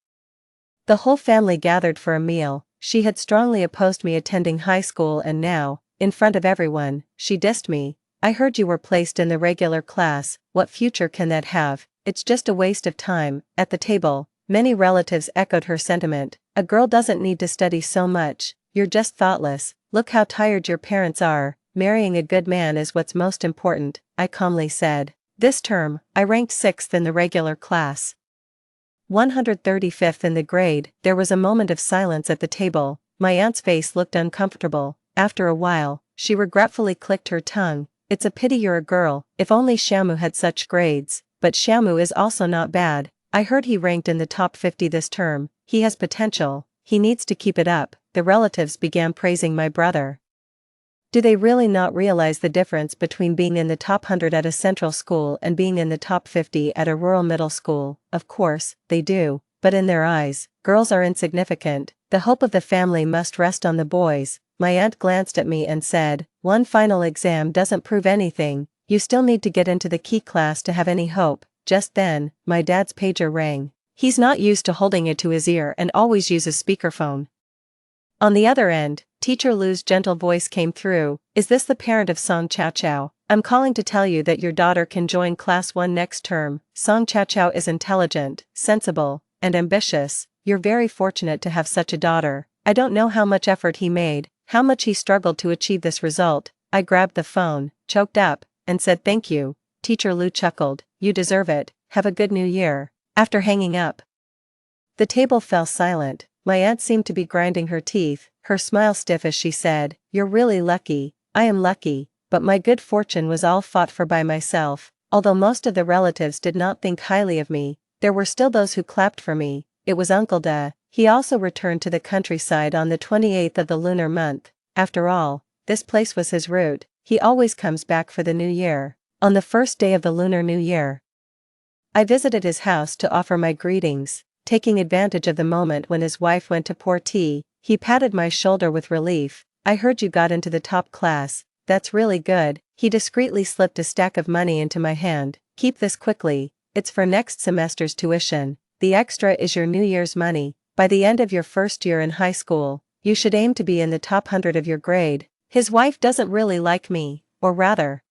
The whole family gathered for a meal. She had strongly opposed me attending high school, and now, in front of everyone, she dissed me. I heard you were placed in the regular class. What future can that have? It's just a waste of time. At the table, many relatives echoed her sentiment. A girl doesn't need to study so much. You're just thoughtless. Look how tired your parents are. Marrying a good man is what's most important, I calmly said. This term, I ranked 6th in the regular class, 135th in the grade. There was a moment of silence at the table. My aunt's face looked uncomfortable. After a while, she regretfully clicked her tongue. It's a pity you're a girl. If only Shamu had such grades. But Shamu is also not bad. I heard he ranked in the top 50 this term. He has potential. He needs to keep it up. The relatives began praising my brother. Do they really not realize the difference between being in the top 100 at a central school and being in the top 50 at a rural middle school? Of course, they do, but in their eyes, girls are insignificant. The hope of the family must rest on the boys. My aunt glanced at me and said, one final exam doesn't prove anything. You still need to get into the key class to have any hope. Just then, my dad's pager rang. He's not used to holding it to his ear and always uses speakerphone. On the other end, Teacher Lu's gentle voice came through. Is this the parent of Song Chow Chow? I'm calling to tell you that your daughter can join Class 1 next term. Song Chow Chow is intelligent, sensible, and ambitious. You're very fortunate to have such a daughter. I don't know how much effort he made, how much he struggled to achieve this result. I grabbed the phone, choked up, and said thank you. Teacher Lu chuckled. You deserve it. Have a good new year. After hanging up, the table fell silent. My aunt seemed to be grinding her teeth, her smile stiff as she said, you're really lucky. I am lucky, but my good fortune was all fought for by myself. Although most of the relatives did not think highly of me, there were still those who clapped for me. It was Uncle Da. He also returned to the countryside on the 28th of the lunar month. After all, this place was his route. He always comes back for the new year. On the first day of the lunar new year, I visited his house to offer my greetings. Taking advantage of the moment when his wife went to pour tea, he patted my shoulder with relief. I heard you got into the top class. That's really good. He discreetly slipped a stack of money into my hand. Keep this quickly. It's for next semester's tuition. The extra is your New Year's money. By the end of your first year in high school, you should aim to be in the top 100 of your grade. His wife doesn't really like me, or rather,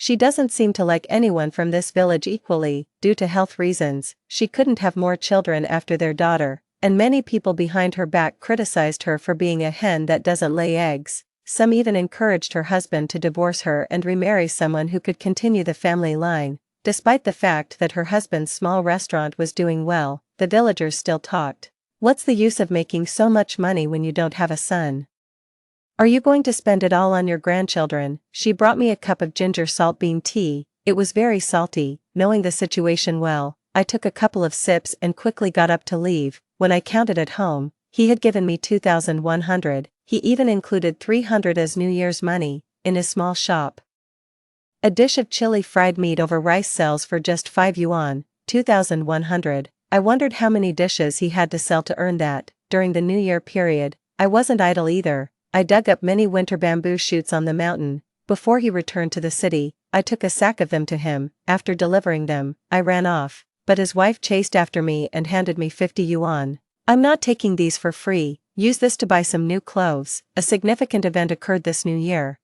she doesn't seem to like anyone from this village equally. Due to health reasons, she couldn't have more children after their daughter, and many people behind her back criticized her for being a hen that doesn't lay eggs. Some even encouraged her husband to divorce her and remarry someone who could continue the family line. Despite the fact that her husband's small restaurant was doing well, the villagers still talked. What's the use of making so much money when you don't have a son? Are you going to spend it all on your grandchildren? She brought me a cup of ginger salt bean tea. It was very salty. Knowing the situation well, I took a couple of sips and quickly got up to leave. When I counted at home, he had given me 2,100. He even included 300 as New Year's money, in his small shop. A dish of chili fried meat over rice sells for just 5 yuan, 2,100. I wondered how many dishes he had to sell to earn that. During the New Year period, I wasn't idle either. I dug up many winter bamboo shoots on the mountain. Before he returned to the city, I took a sack of them to him. After delivering them, I ran off, but his wife chased after me and handed me 50 yuan. I'm not taking these for free. Use this to buy some new clothes. A significant event occurred this new year.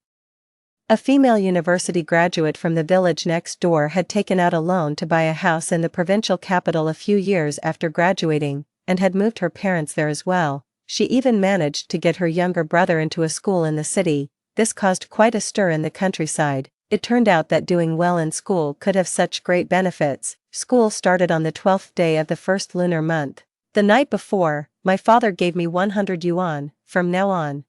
A female university graduate from the village next door had taken out a loan to buy a house in the provincial capital a few years after graduating, and had moved her parents there as well. She even managed to get her younger brother into a school in the city. This caused quite a stir in the countryside. It turned out that doing well in school could have such great benefits. School started on the 12th day of the first lunar month. The night before, my father gave me 100 yuan. From now on,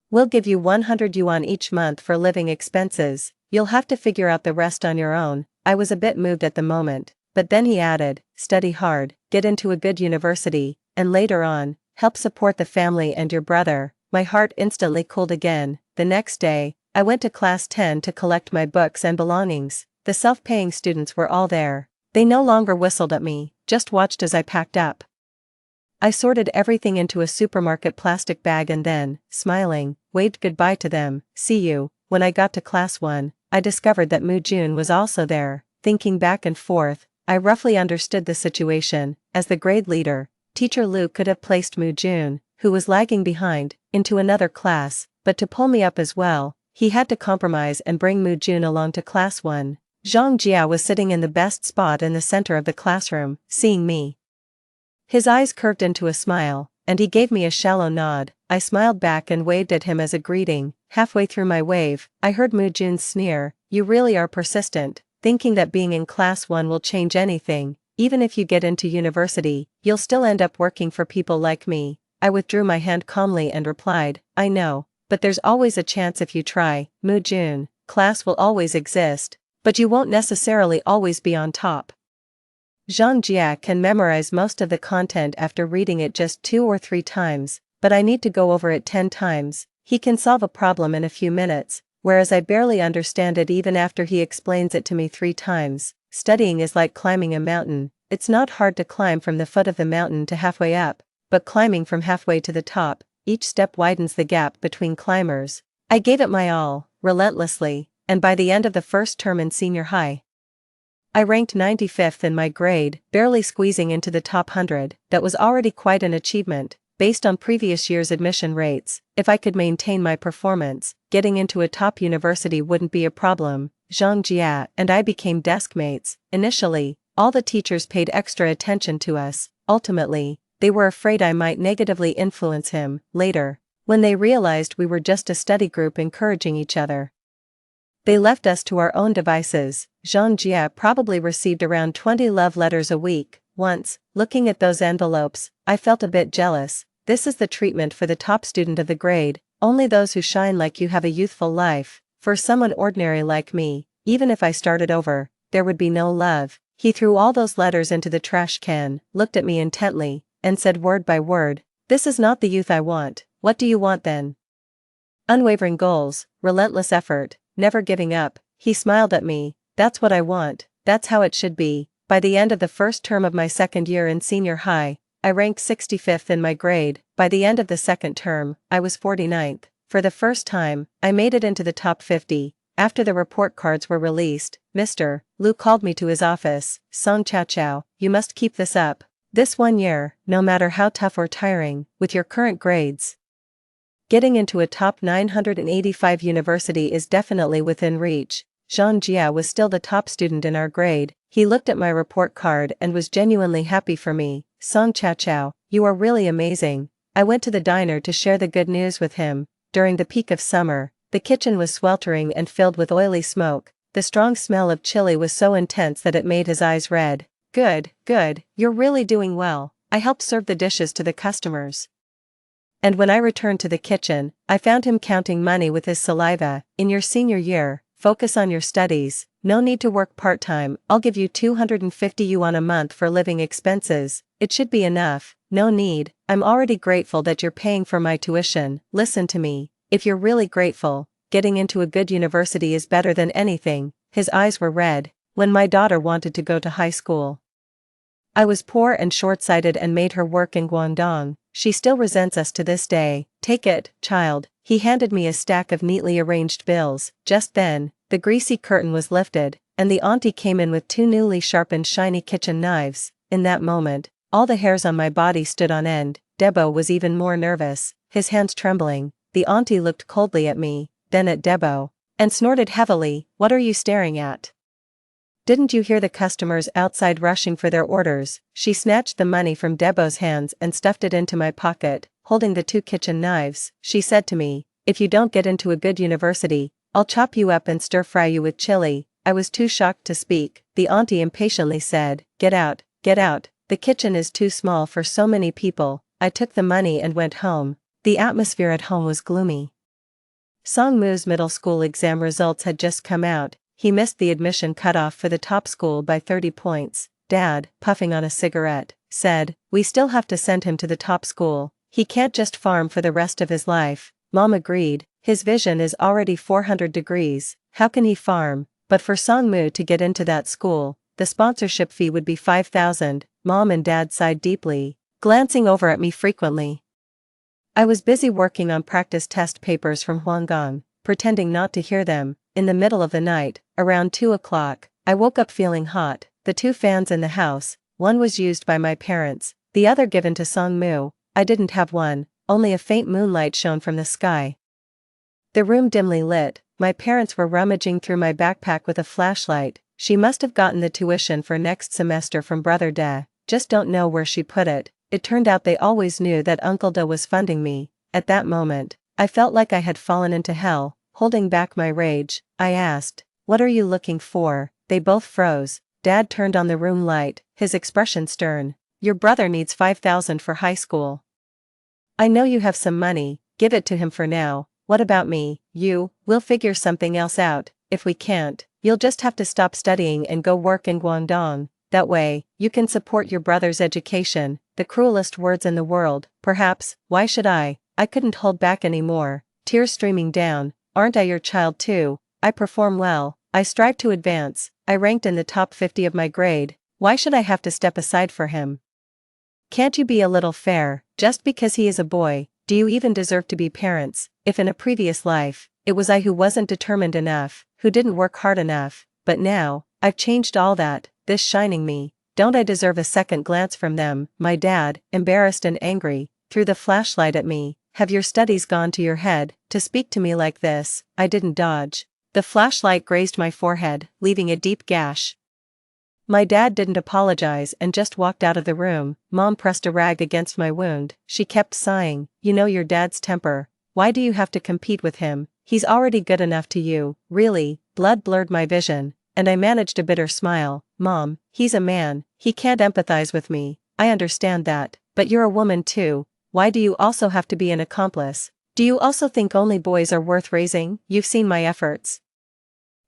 we'll give you 100 yuan each month for living expenses. You'll have to figure out the rest on your own. I was a bit moved at the moment, but then he added, study hard, get into a good university, and later on, help support the family and your brother. My heart instantly cooled again. The next day, I went to class 10 to collect my books and belongings. The self-paying students were all there. They no longer whistled at me, just watched as I packed up. I sorted everything into a supermarket plastic bag and then, smiling, waved goodbye to them. See you. When I got to class 1, I discovered that Moo Jun was also there. Thinking back and forth, I roughly understood the situation. As the grade leader, Teacher Lu could have placed Moo Jun, who was lagging behind, into another class, but to pull me up as well, he had to compromise and bring Moo Jun along to class 1. Zhang Jia was sitting in the best spot in the center of the classroom, seeing me. His eyes curved into a smile, and he gave me a shallow nod. I smiled back and waved at him as a greeting. Halfway through my wave, I heard Moo Jun's sneer, "You really are persistent, thinking that being in class 1 will change anything. Even if you get into university, you'll still end up working for people like me." I withdrew my hand calmly and replied, "I know, but there's always a chance if you try, Moo Jun. Class will always exist, but you won't necessarily always be on top." Zhang Jia can memorize most of the content after reading it just 2 or 3 times, but I need to go over it 10 times. He can solve a problem in a few minutes, whereas I barely understand it even after he explains it to me 3 times. Studying is like climbing a mountain. It's not hard to climb from the foot of the mountain to halfway up, but climbing from halfway to the top, each step widens the gap between climbers. I gave it my all, relentlessly, and by the end of the first term in senior high, I ranked 95th in my grade, barely squeezing into the top 100. That was already quite an achievement, based on previous year's admission rates. If I could maintain my performance, getting into a top university wouldn't be a problem. Zhang Jia and I became desk mates. Initially, all the teachers paid extra attention to us. Ultimately, they were afraid I might negatively influence him. Later, when they realized we were just a study group encouraging each other, they left us to our own devices. Zhang Jia probably received around 20 love letters a week. Once, looking at those envelopes, I felt a bit jealous. This is the treatment for the top student of the grade. Only those who shine like you have a youthful life. For someone ordinary like me, even if I started over, there would be no love. He threw all those letters into the trash can, looked at me intently, and said word by word, "This is not the youth I want. What do you want then?" Unwavering goals, relentless effort, never giving up. He smiled at me. "That's what I want. That's how it should be." By the end of the first term of my second year in senior high, I ranked 65th in my grade. By the end of the second term, I was 49th. For the first time, I made it into the top 50. After the report cards were released, Mr. Lu called me to his office. "Song Chao Chao, you must keep this up. This 1 year, no matter how tough or tiring, with your current grades, getting into a top 985 university is definitely within reach." Zhang Jia was still the top student in our grade. He looked at my report card and was genuinely happy for me. "Song Chao Chao, you are really amazing." I went to the diner to share the good news with him. During the peak of summer, the kitchen was sweltering and filled with oily smoke. The strong smell of chili was so intense that it made his eyes red. Good, you're really doing well." I helped serve the dishes to the customers. And when I returned to the kitchen, I found him counting money with his saliva. "In your senior year, focus on your studies. No need to work part-time. I'll give you 250 yuan a month for living expenses. It should be enough." "No need. I'm already grateful that you're paying for my tuition." "Listen to me. If you're really grateful, getting into a good university is better than anything." His eyes were red. "When my daughter wanted to go to high school, I was poor and short-sighted and made her work in Guangdong. She still resents us to this day. Take it, child." He handed me a stack of neatly arranged bills. Just then, the greasy curtain was lifted, and the auntie came in with 2 newly sharpened shiny kitchen knives. In that moment, all the hairs on my body stood on end. Debo was even more nervous, his hands trembling. The auntie looked coldly at me, then at Debo, and snorted heavily. "What are you staring at? Didn't you hear the customers outside rushing for their orders?" She snatched the money from Debo's hands and stuffed it into my pocket. Holding the 2 kitchen knives, she said to me, "If you don't get into a good university, I'll chop you up and stir-fry you with chili." I was too shocked to speak. The auntie impatiently said, Get out. The kitchen is too small for so many people." I took the money and went home. The atmosphere at home was gloomy. Song Mu's middle school exam results had just come out. He missed the admission cutoff for the top school by 30 points. Dad, puffing on a cigarette, said, "We still have to send him to the top school. He can't just farm for the rest of his life." Mom agreed. His vision is already 400 degrees. How can he farm? But for Song Mu to get into that school, the sponsorship fee would be 5,000. Mom and Dad sighed deeply, glancing over at me frequently. I was busy working on practice test papers from Huanggang, pretending not to hear them. In the middle of the night, around 2 o'clock, I woke up feeling hot. The 2 fans in the house, one was used by my parents, the other given to Songmu. I didn't have one, only a faint moonlight shone from the sky. The room dimly lit, my parents were rummaging through my backpack with a flashlight. She must have gotten the tuition for next semester from Brother De, just don't know where she put it. It turned out they always knew that Uncle De was funding me. At that moment, I felt like I had fallen into hell. Holding back my rage, I asked, "What are you looking for?" They both froze. Dad turned on the room light, his expression stern. "Your brother needs 5,000 for high school. I know you have some money, give it to him for now. What about me? We'll figure something else out. If we can't, you'll just have to stop studying and go work in Guangdong. That way, you can support your brother's education." The cruelest words in the world, perhaps. Why should I? I couldn't hold back anymore, tears streaming down. "Aren't I your child too? I perform well, I strive to advance, I ranked in the top 50 of my grade. Why should I have to step aside for him? Can't you be a little fair? Just because he is a boy, do you even deserve to be parents? If in a previous life, it was I who wasn't determined enough, who didn't work hard enough, but now, I've changed all that. This shining me, don't I deserve a second glance from them?" My dad, embarrassed and angry, threw the flashlight at me. "Have your studies gone to your head, to speak to me like this?" I didn't dodge. The flashlight grazed my forehead, leaving a deep gash. My dad didn't apologize and just walked out of the room. Mom pressed a rag against my wound. She kept sighing, "You know your dad's temper. Why do you have to compete with him? He's already good enough to you." Really, blood blurred my vision, and I managed a bitter smile. "Mom, he's a man, he can't empathize with me. I understand that, but you're a woman too. Why do you also have to be an accomplice? Do you also think only boys are worth raising? You've seen my efforts."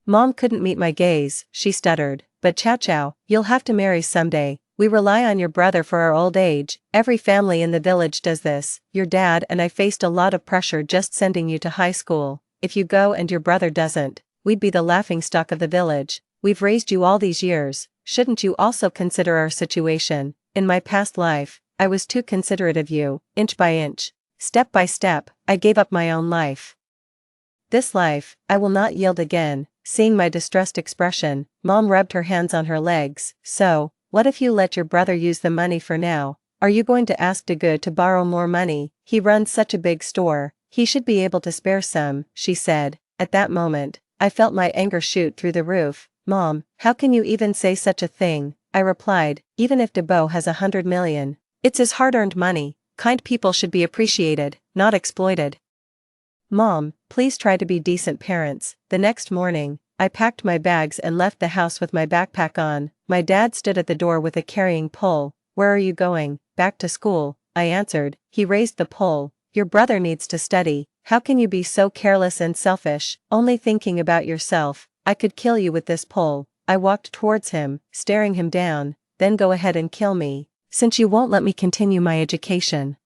Mom couldn't meet my gaze, she stuttered, "But Chao, you'll have to marry someday. We rely on your brother for our old age. Every family in the village does this. Your dad and I faced a lot of pressure just sending you to high school. If you go and your brother doesn't, we'd be the laughingstock of the village. We've raised you all these years, shouldn't you also consider our situation? In my past life, I was too considerate of you. Inch by inch, step by step, I gave up my own life. This life, I will not yield again." Seeing my distressed expression, Mom rubbed her hands on her legs. "So, what if you let your brother use the money for now? Are you going to ask Dagu to borrow more money? He runs such a big store, he should be able to spare some," she said. At that moment, I felt my anger shoot through the roof. "Mom, how can you even say such a thing?" I replied. "Even if Debo has 100 million, it's his hard-earned money. Kind people should be appreciated, not exploited." "Mom, please try to be decent parents." The next morning, I packed my bags and left the house with my backpack on. My dad stood at the door with a carrying pole. "Where are you going?" "Back to school," I answered. He raised the pole. "Your brother needs to study. How can you be so careless and selfish, only thinking about yourself? I could kill you with this pole." I walked towards him, staring him down. "Then go ahead and kill me, since you won't let me continue my education.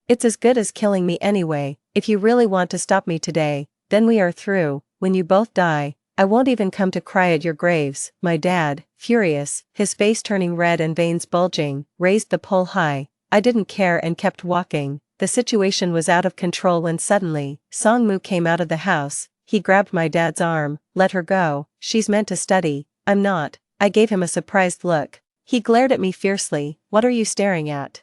It's as good as killing me anyway. If you really want to stop me today, then we are through. When you both die, I won't even come to cry at your graves." My dad, furious, his face turning red and veins bulging, raised the pole high. I didn't care and kept walking. The situation was out of control when suddenly, Songmu came out of the house. He grabbed my dad's arm. "Let her go, she's meant to study." "I'm not." I gave him a surprised look. He glared at me fiercely. "What are you staring at?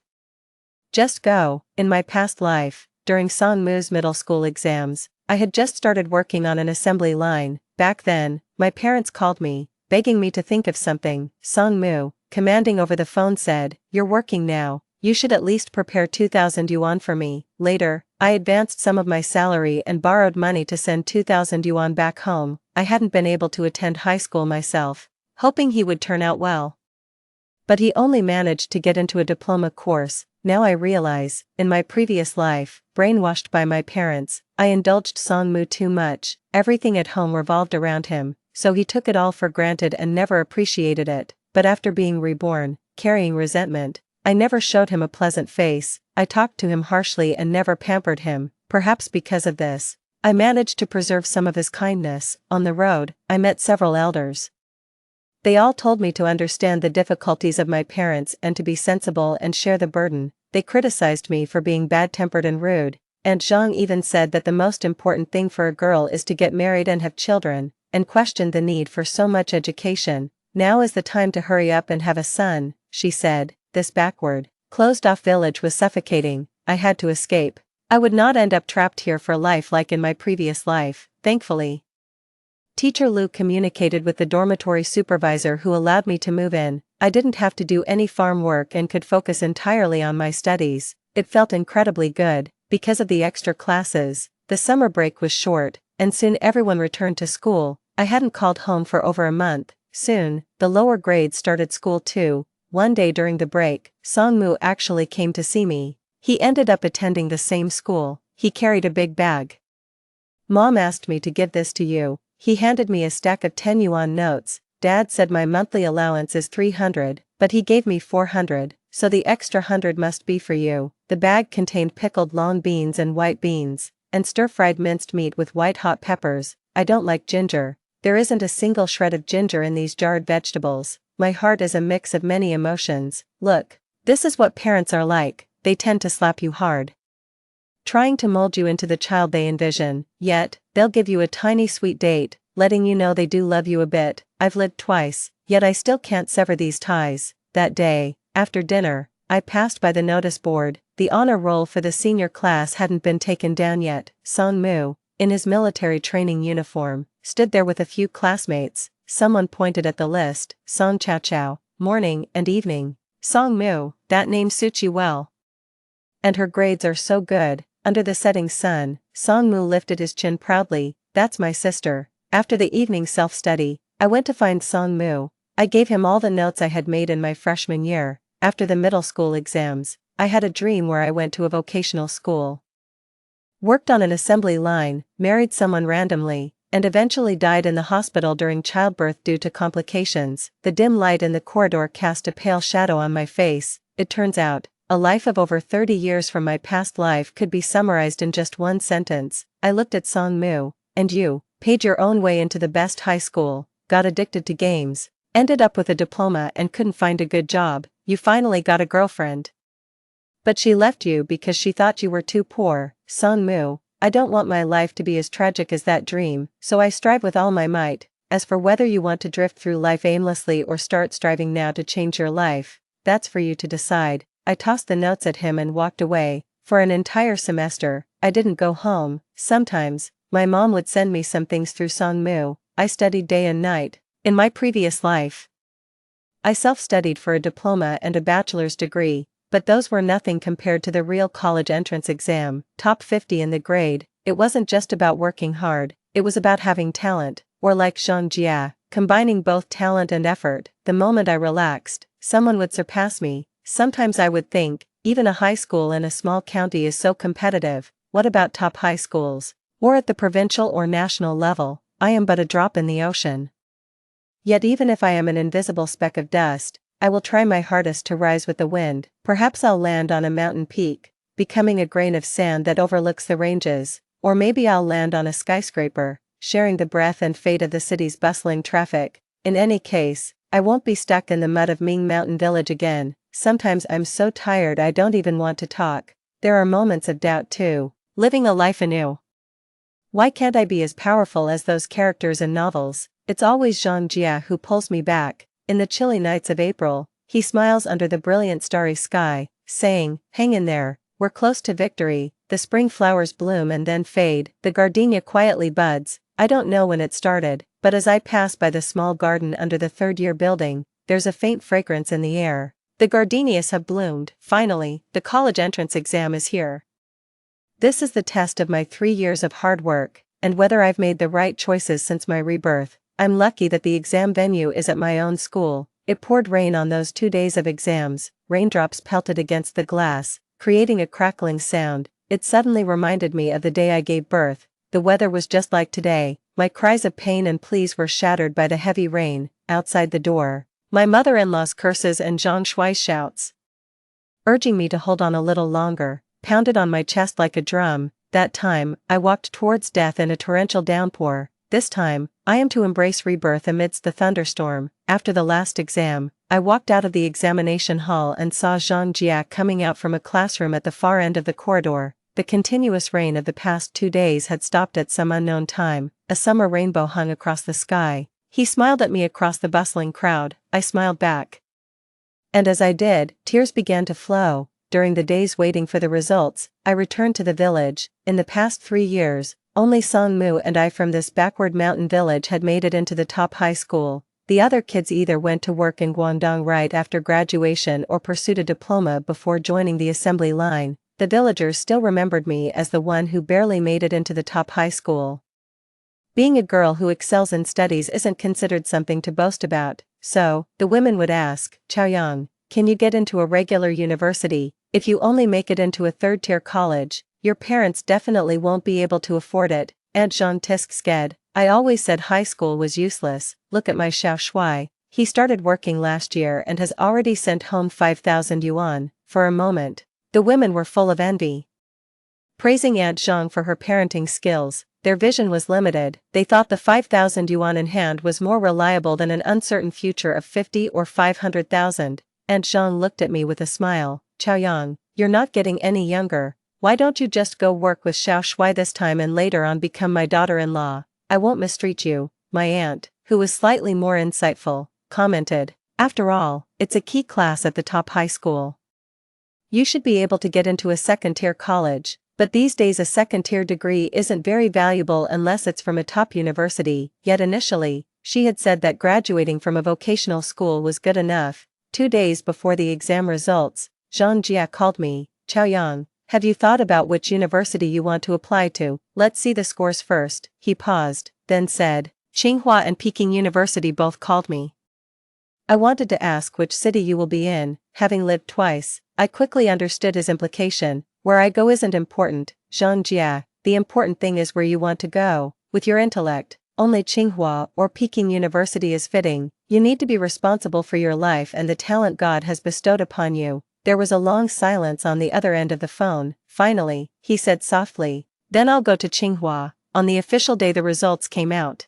Just go." In my past life, during Songmu's middle school exams, I had just started working on an assembly line. Back then, my parents called me, begging me to think of something. Songmu, commanding over the phone, said, "You're working now. You should at least prepare 2,000 yuan for me." Later, I advanced some of my salary and borrowed money to send 2,000 yuan back home. I hadn't been able to attend high school myself, hoping he would turn out well. But he only managed to get into a diploma course. Now I realize, in my previous life, brainwashed by my parents, I indulged Songmu too much. Everything at home revolved around him, so he took it all for granted and never appreciated it. But after being reborn, carrying resentment, I never showed him a pleasant face. I talked to him harshly and never pampered him. Perhaps because of this, I managed to preserve some of his kindness. On the road, I met several elders. They all told me to understand the difficulties of my parents and to be sensible and share the burden. They criticized me for being bad-tempered and rude. Aunt Zhang even said that the most important thing for a girl is to get married and have children, and questioned the need for so much education. Now is the time to hurry up and have a son, she said. This backward, closed-off village was suffocating. I had to escape. I would not end up trapped here for life like in my previous life, thankfully. Teacher Lu communicated with the dormitory supervisor who allowed me to move in. I didn't have to do any farm work and could focus entirely on my studies. It felt incredibly good. Because of the extra classes, the summer break was short, and soon everyone returned to school. I hadn't called home for over a month. Soon, the lower grades started school too. One day during the break, Songmu actually came to see me. He ended up attending the same school. He carried a big bag. Mom asked me to give this to you. He handed me a stack of 10 yuan notes. Dad said my monthly allowance is 300, but he gave me 400, so the extra 100 must be for you. The bag contained pickled long beans and white beans, and stir-fried minced meat with white hot peppers. I don't like ginger. There isn't a single shred of ginger in these jarred vegetables. My heart is a mix of many emotions. Look, this is what parents are like. They tend to slap you hard, trying to mold you into the child they envision, yet, they'll give you a tiny sweet date, letting you know they do love you a bit. I've lived twice, yet I still can't sever these ties. That day, after dinner, I passed by the notice board. The honor roll for the senior class hadn't been taken down yet. Songmu, in his military training uniform, stood there with a few classmates. Someone pointed at the list. Song Chao Chao, morning and evening. Songmu, that name suits you well. And her grades are so good. Under the setting sun, Songmu lifted his chin proudly. That's my sister. After the evening self-study, I went to find Songmu. I gave him all the notes I had made in my freshman year. After the middle school exams, I had a dream where I went to a vocational school, worked on an assembly line, married someone randomly, and eventually died in the hospital during childbirth due to complications. The dim light in the corridor cast a pale shadow on my face. It turns out, a life of over 30 years from my past life could be summarized in just one sentence. I looked at Songmu. And you, paid your own way into the best high school, got addicted to games, ended up with a diploma and couldn't find a good job. You finally got a girlfriend, but she left you because she thought you were too poor. Songmu, I don't want my life to be as tragic as that dream, so I strive with all my might. As for whether you want to drift through life aimlessly or start striving now to change your life, that's for you to decide. I tossed the notes at him and walked away. For an entire semester, I didn't go home. Sometimes, my mom would send me some things through Songmu. I studied day and night. In my previous life, I self-studied for a diploma and a bachelor's degree, but those were nothing compared to the real college entrance exam, top 50 in the grade. It wasn't just about working hard, it was about having talent, or like Zhang Jia, combining both talent and effort. The moment I relaxed, someone would surpass me. Sometimes I would think, even a high school in a small county is so competitive. What about top high schools? Or at the provincial or national level, I am but a drop in the ocean. Yet even if I am an invisible speck of dust, I will try my hardest to rise with the wind. Perhaps I'll land on a mountain peak, becoming a grain of sand that overlooks the ranges, or maybe I'll land on a skyscraper, sharing the breath and fate of the city's bustling traffic. In any case, I won't be stuck in the mud of Ming Mountain Village again. Sometimes I'm so tired I don't even want to talk. There are moments of doubt too, living a life anew. Why can't I be as powerful as those characters in novels? It's always Zhang Jia who pulls me back. In the chilly nights of April, he smiles under the brilliant starry sky, saying, hang in there, we're close to victory. The spring flowers bloom and then fade, the gardenia quietly buds. I don't know when it started, but as I pass by the small garden under the third-year building, there's a faint fragrance in the air. The gardenias have bloomed. Finally, the college entrance exam is here. This is the test of my 3 years of hard work, and whether I've made the right choices since my rebirth. I'm lucky that the exam venue is at my own school. It poured rain on those 2 days of exams. Raindrops pelted against the glass, creating a crackling sound. It suddenly reminded me of the day I gave birth. The weather was just like today. My cries of pain and pleas were shattered by the heavy rain. Outside the door, my mother-in-law's curses and Zhang Shuai's shouts, urging me to hold on a little longer, pounded on my chest like a drum. That time, I walked towards death in a torrential downpour. This time, I am to embrace rebirth amidst the thunderstorm. After the last exam, I walked out of the examination hall and saw Zhang Jia coming out from a classroom at the far end of the corridor. The continuous rain of the past 2 days had stopped at some unknown time. A summer rainbow hung across the sky. He smiled at me across the bustling crowd. I smiled back. And as I did, tears began to flow. During the days waiting for the results, I returned to the village. In the past 3 years, only Song Mu and I from this backward mountain village had made it into the top high school. The other kids either went to work in Guangdong right after graduation or pursued a diploma before joining the assembly line. The villagers still remembered me as the one who barely made it into the top high school. Being a girl who excels in studies isn't considered something to boast about, so, the women would ask, Chaoyang, can you get into a regular university? If you only make it into a third-tier college, your parents definitely won't be able to afford it. Aunt Jean Tisk sked, I always said high school was useless. Look at my Xiao Shuai. He started working last year and has already sent home 5,000 yuan. For a moment, the women were full of envy. Praising Aunt Zhang for her parenting skills, their vision was limited. They thought the 5,000 yuan in hand was more reliable than an uncertain future of 50 or 500,000. Aunt Zhang looked at me with a smile. Chaoyang, you're not getting any younger. Why don't you just go work with Xiao Shuai this time and later on become my daughter-in-law? I won't mistreat you, my aunt, who was slightly more insightful, commented. After all, it's a key class at the top high school. You should be able to get into a second-tier college, but these days a second-tier degree isn't very valuable unless it's from a top university. Yet initially, she had said that graduating from a vocational school was good enough. 2 days before the exam results, Zhang Jia called me. Chaoyang, have you thought about which university you want to apply to? Let's see the scores first. He paused, then said, Tsinghua and Peking University both called me. I wanted to ask which city you will be in. Having lived twice, I quickly understood his implication. Where I go isn't important, Zhang Jia, the important thing is where you want to go. With your intellect, only Tsinghua or Peking University is fitting. You need to be responsible for your life and the talent God has bestowed upon you. There was a long silence on the other end of the phone. Finally, he said softly, then I'll go to Tsinghua. On the official day the results came out.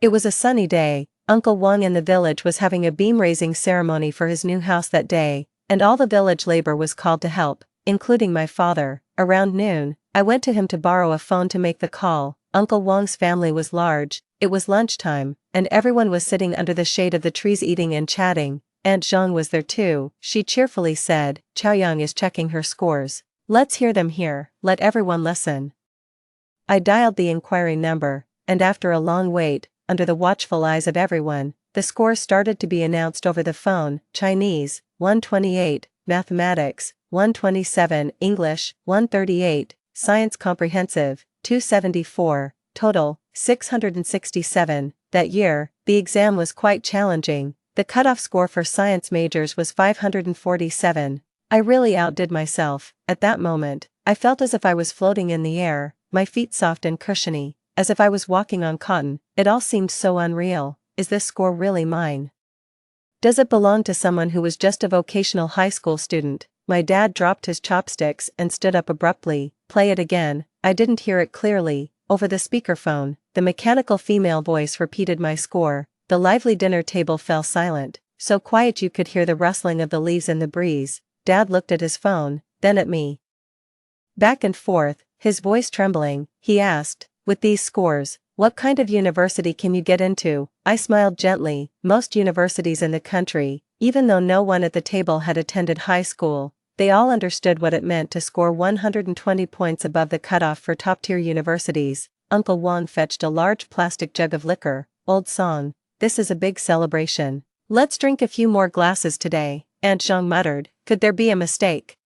It was a sunny day. Uncle Wang in the village was having a beam-raising ceremony for his new house that day, and all the village labor was called to help, including my father. Around noon, I went to him to borrow a phone to make the call. Uncle Wang's family was large. It was lunchtime, and everyone was sitting under the shade of the trees eating and chatting. Aunt Zhang was there too. She cheerfully said, Chaoyang is checking her scores. Let's hear them here. Let everyone listen. I dialed the inquiry number, and after a long wait, under the watchful eyes of everyone, the scores started to be announced over the phone. Chinese, 128, Mathematics, 127, English, 138, Science Comprehensive, 274, total, 667. That year, the exam was quite challenging. The cutoff score for science majors was 547. I really outdid myself. At that moment, I felt as if I was floating in the air, my feet soft and cushiony, as if I was walking on cotton. It all seemed so unreal. Is this score really mine? Does it belong to someone who was just a vocational high school student? My dad dropped his chopsticks and stood up abruptly. Play it again. I didn't hear it clearly. Over the speakerphone, the mechanical female voice repeated my score. The lively dinner table fell silent, so quiet you could hear the rustling of the leaves in the breeze. Dad looked at his phone, then at me. Back and forth, his voice trembling, he asked, with these scores, what kind of university can you get into? I smiled gently. Most universities in the country, even though no one at the table had attended high school, they all understood what it meant to score 120 points above the cutoff for top-tier universities. Uncle Wang fetched a large plastic jug of liquor. Old song. This is a big celebration. Let's drink a few more glasses today, Aunt Zhang muttered. Could there be a mistake?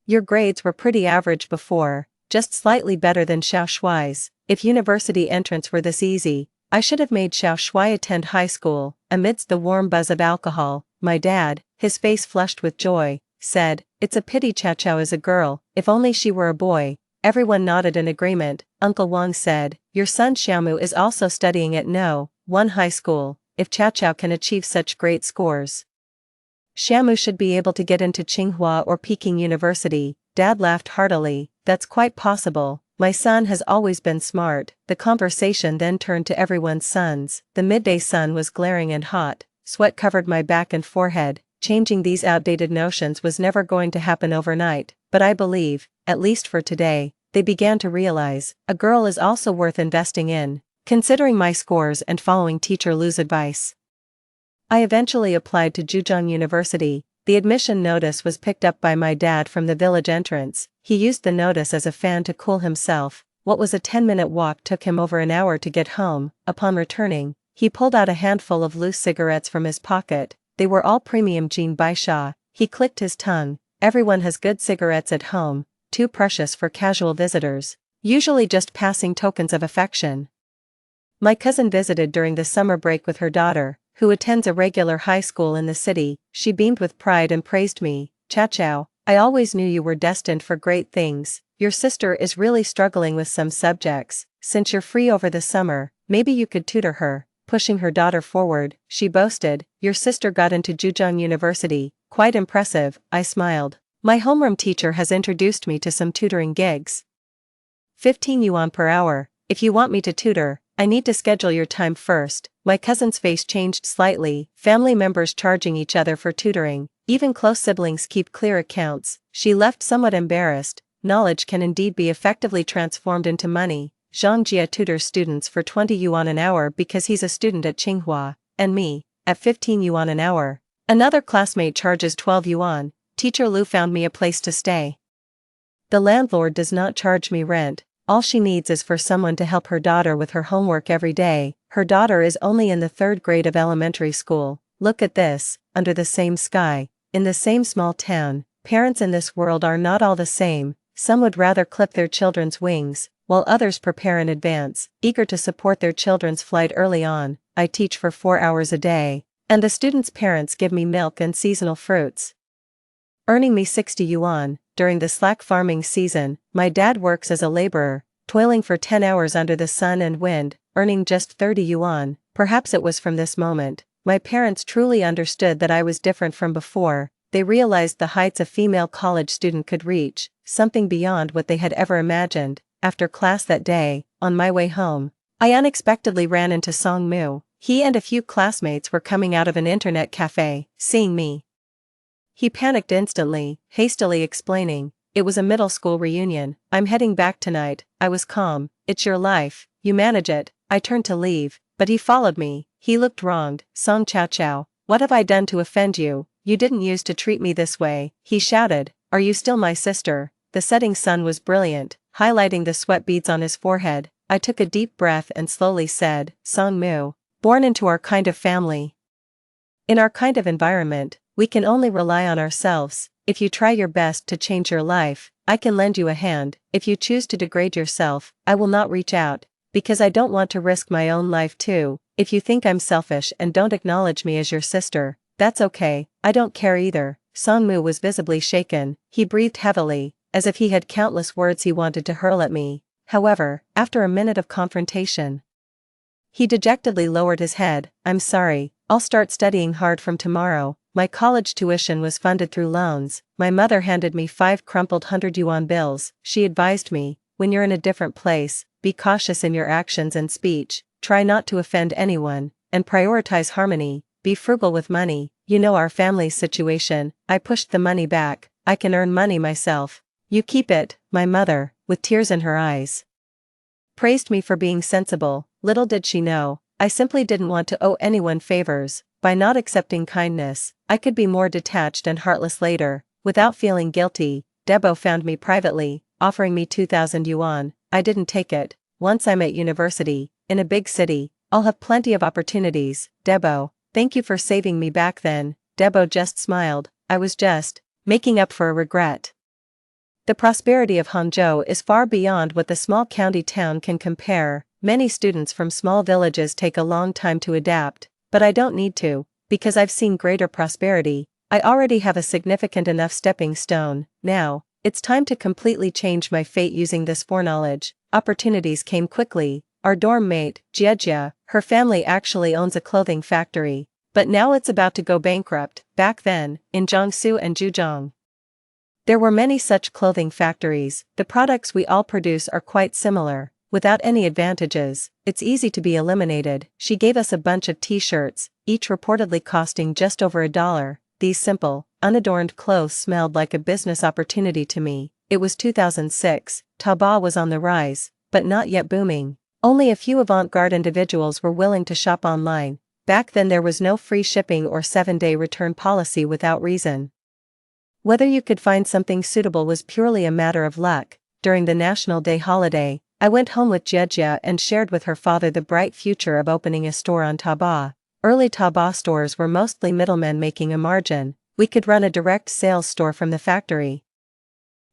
Your grades were pretty average before, just slightly better than Xiao Shuai's. If university entrance were this easy, I should have made Xiao Shuai attend high school. Amidst the warm buzz of alcohol, my dad, his face flushed with joy, said, it's a pity Chao is a girl. If only she were a boy. Everyone nodded in agreement. Uncle Wang said, your son Xiaomu is also studying at No.1 high school. If Chao can achieve such great scores, Xiaomu should be able to get into Tsinghua or Peking University. Dad laughed heartily. That's quite possible. My son has always been smart. The conversation then turned to everyone's sons. The midday sun was glaring and hot, sweat covered my back and forehead. Changing these outdated notions was never going to happen overnight, but I believe, at least for today, they began to realize, a girl is also worth investing in. Considering my scores and following teacher Lu's advice, I eventually applied to Jujong University. The admission notice was picked up by my dad from the village entrance. He used the notice as a fan to cool himself. What was a 10-minute walk took him over an hour to get home. Upon returning, he pulled out a handful of loose cigarettes from his pocket. They were all premium Jean Baisha. He clicked his tongue. Everyone has good cigarettes at home, too precious for casual visitors, usually just passing tokens of affection. My cousin visited during the summer break with her daughter, who attends a regular high school in the city. She beamed with pride and praised me. Chao, I always knew you were destined for great things. Your sister is really struggling with some subjects. Since you're free over the summer, maybe you could tutor her. Pushing her daughter forward, she boasted, your sister got into Jujong University. Quite impressive, I smiled. My homeroom teacher has introduced me to some tutoring gigs. 15 yuan per hour. If you want me to tutor, I need to schedule your time first. My cousin's face changed slightly. Family members charging each other for tutoring. Even close siblings keep clear accounts. She left somewhat embarrassed. Knowledge can indeed be effectively transformed into money. Zhang Jia tutors students for 20 yuan an hour because he's a student at Tsinghua, and me, at 15 yuan an hour. Another classmate charges 12 yuan. Teacher Lu found me a place to stay. The landlord does not charge me rent. All she needs is for someone to help her daughter with her homework every day. Her daughter is only in the 3rd grade of elementary school. Look at this, under the same sky, in the same small town, parents in this world are not all the same. Some would rather clip their children's wings, while others prepare in advance, eager to support their children's flight early on. I teach for 4 hours a day, and the students' parents give me milk and seasonal fruits, earning me 60 yuan. During the slack farming season, my dad works as a laborer, toiling for 10 hours under the sun and wind, earning just 30 yuan. Perhaps it was from this moment, my parents truly understood that I was different from before. They realized the heights a female college student could reach, something beyond what they had ever imagined. After class that day, on my way home, I unexpectedly ran into Song Mu. He and a few classmates were coming out of an internet cafe. Seeing me, he panicked instantly, hastily explaining, it was a middle school reunion. I'm heading back tonight. I was calm. It's your life, you manage it. I turned to leave, but he followed me. He looked wronged. Song Chao, what have I done to offend you? You didn't use to treat me this way, he shouted. Are you still my sister? The setting sun was brilliant, highlighting the sweat beads on his forehead. I took a deep breath and slowly said, Song Mu, born into our kind of family, in our kind of environment, we can only rely on ourselves. If you try your best to change your life, I can lend you a hand. If you choose to degrade yourself, I will not reach out, because I don't want to risk my own life too. If you think I'm selfish and don't acknowledge me as your sister, that's okay, I don't care either. Song Mu was visibly shaken. He breathed heavily, as if he had countless words he wanted to hurl at me. However, after a minute of confrontation, he dejectedly lowered his head. I'm sorry, I'll start studying hard from tomorrow. My college tuition was funded through loans. My mother handed me 5 crumpled 100 yuan bills. She advised me, when you're in a different place, be cautious in your actions and speech, try not to offend anyone, and prioritize harmony, be frugal with money. You know our family's situation. I pushed the money back. I can earn money myself. You keep it. My mother, with tears in her eyes, praised me for being sensible. Little did she know, I simply didn't want to owe anyone favors. By not accepting kindness, I could be more detached and heartless later. Without feeling guilty, Debo found me privately, offering me 2,000 yuan. I didn't take it. Once I'm at university, in a big city, I'll have plenty of opportunities. Debo, thank you for saving me back then. Debo just smiled. I was just making up for a regret. The prosperity of Hangzhou is far beyond what the small county town can compare. Many students from small villages take a long time to adapt, but I don't need to, because I've seen greater prosperity. I already have a significant enough stepping stone. Now, it's time to completely change my fate using this foreknowledge. Opportunities came quickly. Our dorm mate, Jia, her family actually owns a clothing factory, but now it's about to go bankrupt. Back then, in Jiangsu and Zhejiang, There were many such clothing factories. The products we all produce are quite similar, without any advantages. It's easy to be eliminated. She gave us a bunch of t-shirts, each reportedly costing just over $1. These simple, unadorned clothes smelled like a business opportunity to me. It was 2006, Taobao was on the rise, but not yet booming. Only a few avant-garde individuals were willing to shop online. Back then there was no free shipping or 7-day return policy without reason. Whether you could find something suitable was purely a matter of luck. During the National Day holiday, I went home with Jejia and shared with her father the bright future of opening a store on Taobao. Early Taobao stores were mostly middlemen making a margin. We could run a direct sales store from the factory.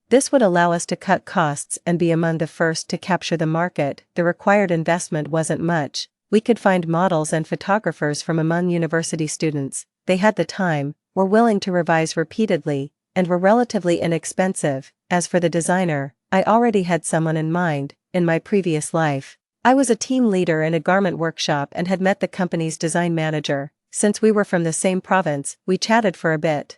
This would allow us to cut costs and be among the first to capture the market. The required investment wasn't much. We could find models and photographers from among university students. They had the time, were willing to revise repeatedly, and were relatively inexpensive. As for the designer, I already had someone in mind. In my previous life, I was a team leader in a garment workshop and had met the company's design manager. Since we were from the same province, we chatted for a bit.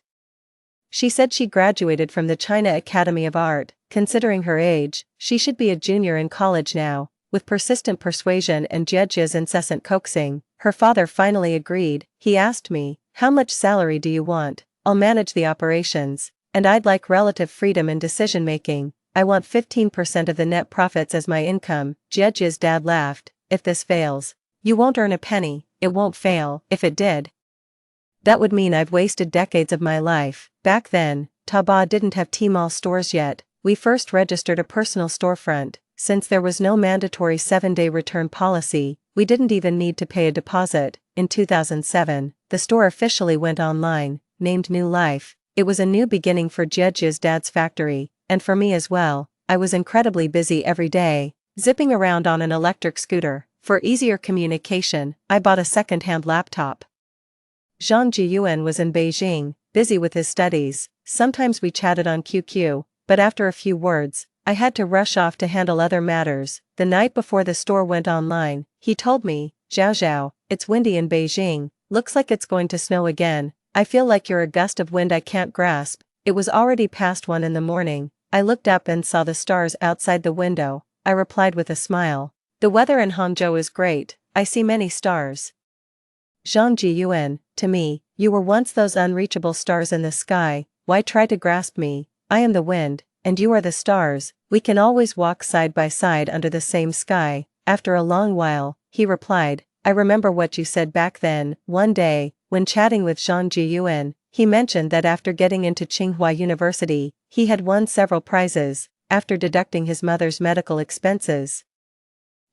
She said she graduated from the China Academy of Art. Considering her age, she should be a junior in college now. With persistent persuasion and Jejia's incessant coaxing, her father finally agreed. He asked me, "How much salary do you want? I'll manage the operations, and I'd like relative freedom in decision-making. I want 15% of the net profits as my income." Jejia's dad laughed. "If this fails, you won't earn a penny." "It won't fail. If it did, that would mean I've wasted decades of my life." Back then, Taobao didn't have Tmall stores yet. We first registered a personal storefront. Since there was no mandatory 7-day return policy, we didn't even need to pay a deposit. In 2007, the store officially went online, named New Life. It was a new beginning for Jejia's dad's factory, and for me as well. I was incredibly busy every day, zipping around on an electric scooter. For easier communication, I bought a second-hand laptop. Zhang Jiyuan was in Beijing, busy with his studies. Sometimes we chatted on QQ, but after a few words, I had to rush off to handle other matters. The night before the store went online, he told me, "Zhao Zhao, it's windy in Beijing, looks like it's going to snow again. I feel like you're a gust of wind I can't grasp." It was already past 1 in the morning. I looked up and saw the stars outside the window. I replied with a smile, "The weather in Hangzhou is great, I see many stars." Zhang Jiyuan, to me, you were once those unreachable stars in the sky. Why try to grasp me? I am the wind, and you are the stars. We can always walk side by side under the same sky. After a long while, he replied, "I remember what you said back then." One day, when chatting with Zhang Jiyuan, he mentioned that after getting into Tsinghua University, he had won several prizes. After deducting his mother's medical expenses,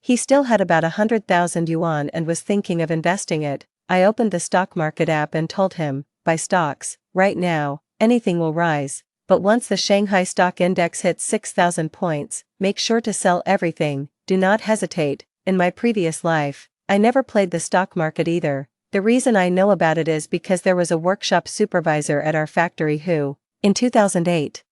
he still had about 100,000 yuan and was thinking of investing it. I opened the stock market app and told him, "Buy stocks. Right now, anything will rise. But once the Shanghai Stock Index hits 6,000 points, make sure to sell everything. Do not hesitate." In my previous life, I never played the stock market either. The reason I know about it is because there was a workshop supervisor at our factory who, in 2008,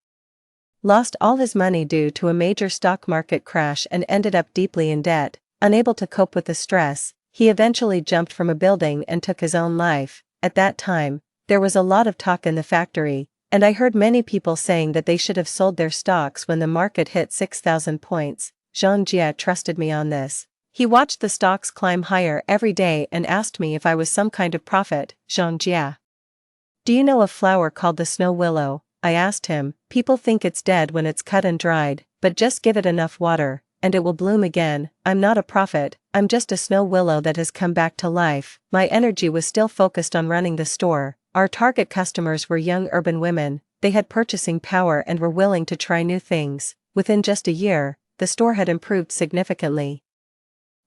lost all his money due to a major stock market crash and ended up deeply in debt. Unable to cope with the stress, he eventually jumped from a building and took his own life. At that time, there was a lot of talk in the factory, and I heard many people saying that they should have sold their stocks when the market hit 6,000 points. Zhang Jia trusted me on this. He watched the stocks climb higher every day and asked me if I was some kind of prophet. "Zhang Jia, do you know a flower called the snow willow?" I asked him. "People think it's dead when it's cut and dried, but just give it enough water, and it will bloom again." I'm not a prophet, I'm just a snow willow that has come back to life. My energy was still focused on running the store. Our target customers were young urban women. They had purchasing power and were willing to try new things. Within just a year, the store had improved significantly.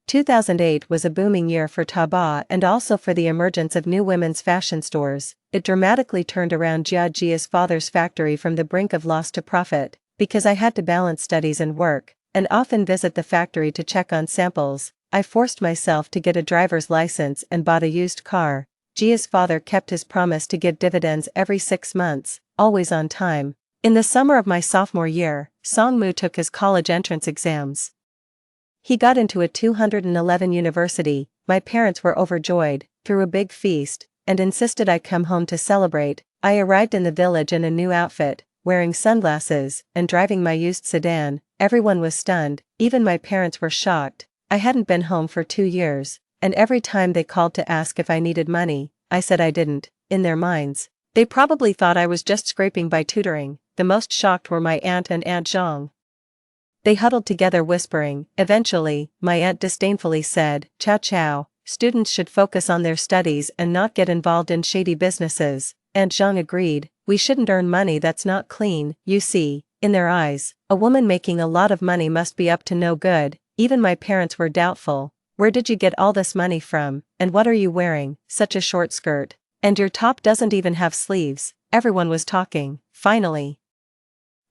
2008 was a booming year for Taobao and also for the emergence of new women's fashion stores. It dramatically turned around Jia Jia's father's factory from the brink of loss to profit. Because I had to balance studies and work, and often visit the factory to check on samples, I forced myself to get a driver's license and bought a used car. Jia's father kept his promise to give dividends every 6 months, always on time. In the summer of my sophomore year, Songmu took his college entrance exams. He got into a 211 university. My parents were overjoyed, threw a big feast, and insisted I come home to celebrate. I arrived in the village in a new outfit, wearing sunglasses, and driving my used sedan. Everyone was stunned, even my parents were shocked. I hadn't been home for 2 years, and every time they called to ask if I needed money, I said I didn't. In their minds, they probably thought I was just scraping by tutoring. The most shocked were my aunt and Aunt Zhang. They huddled together whispering. Eventually, my aunt disdainfully said, "Chow chow, students should focus on their studies and not get involved in shady businesses." Aunt Zhang agreed, "We shouldn't earn money that's not clean." You see, in their eyes, a woman making a lot of money must be up to no good. Even my parents were doubtful. "Where did you get all this money from, and what are you wearing? Such a short skirt. And your top doesn't even have sleeves." Everyone was talking. Finally,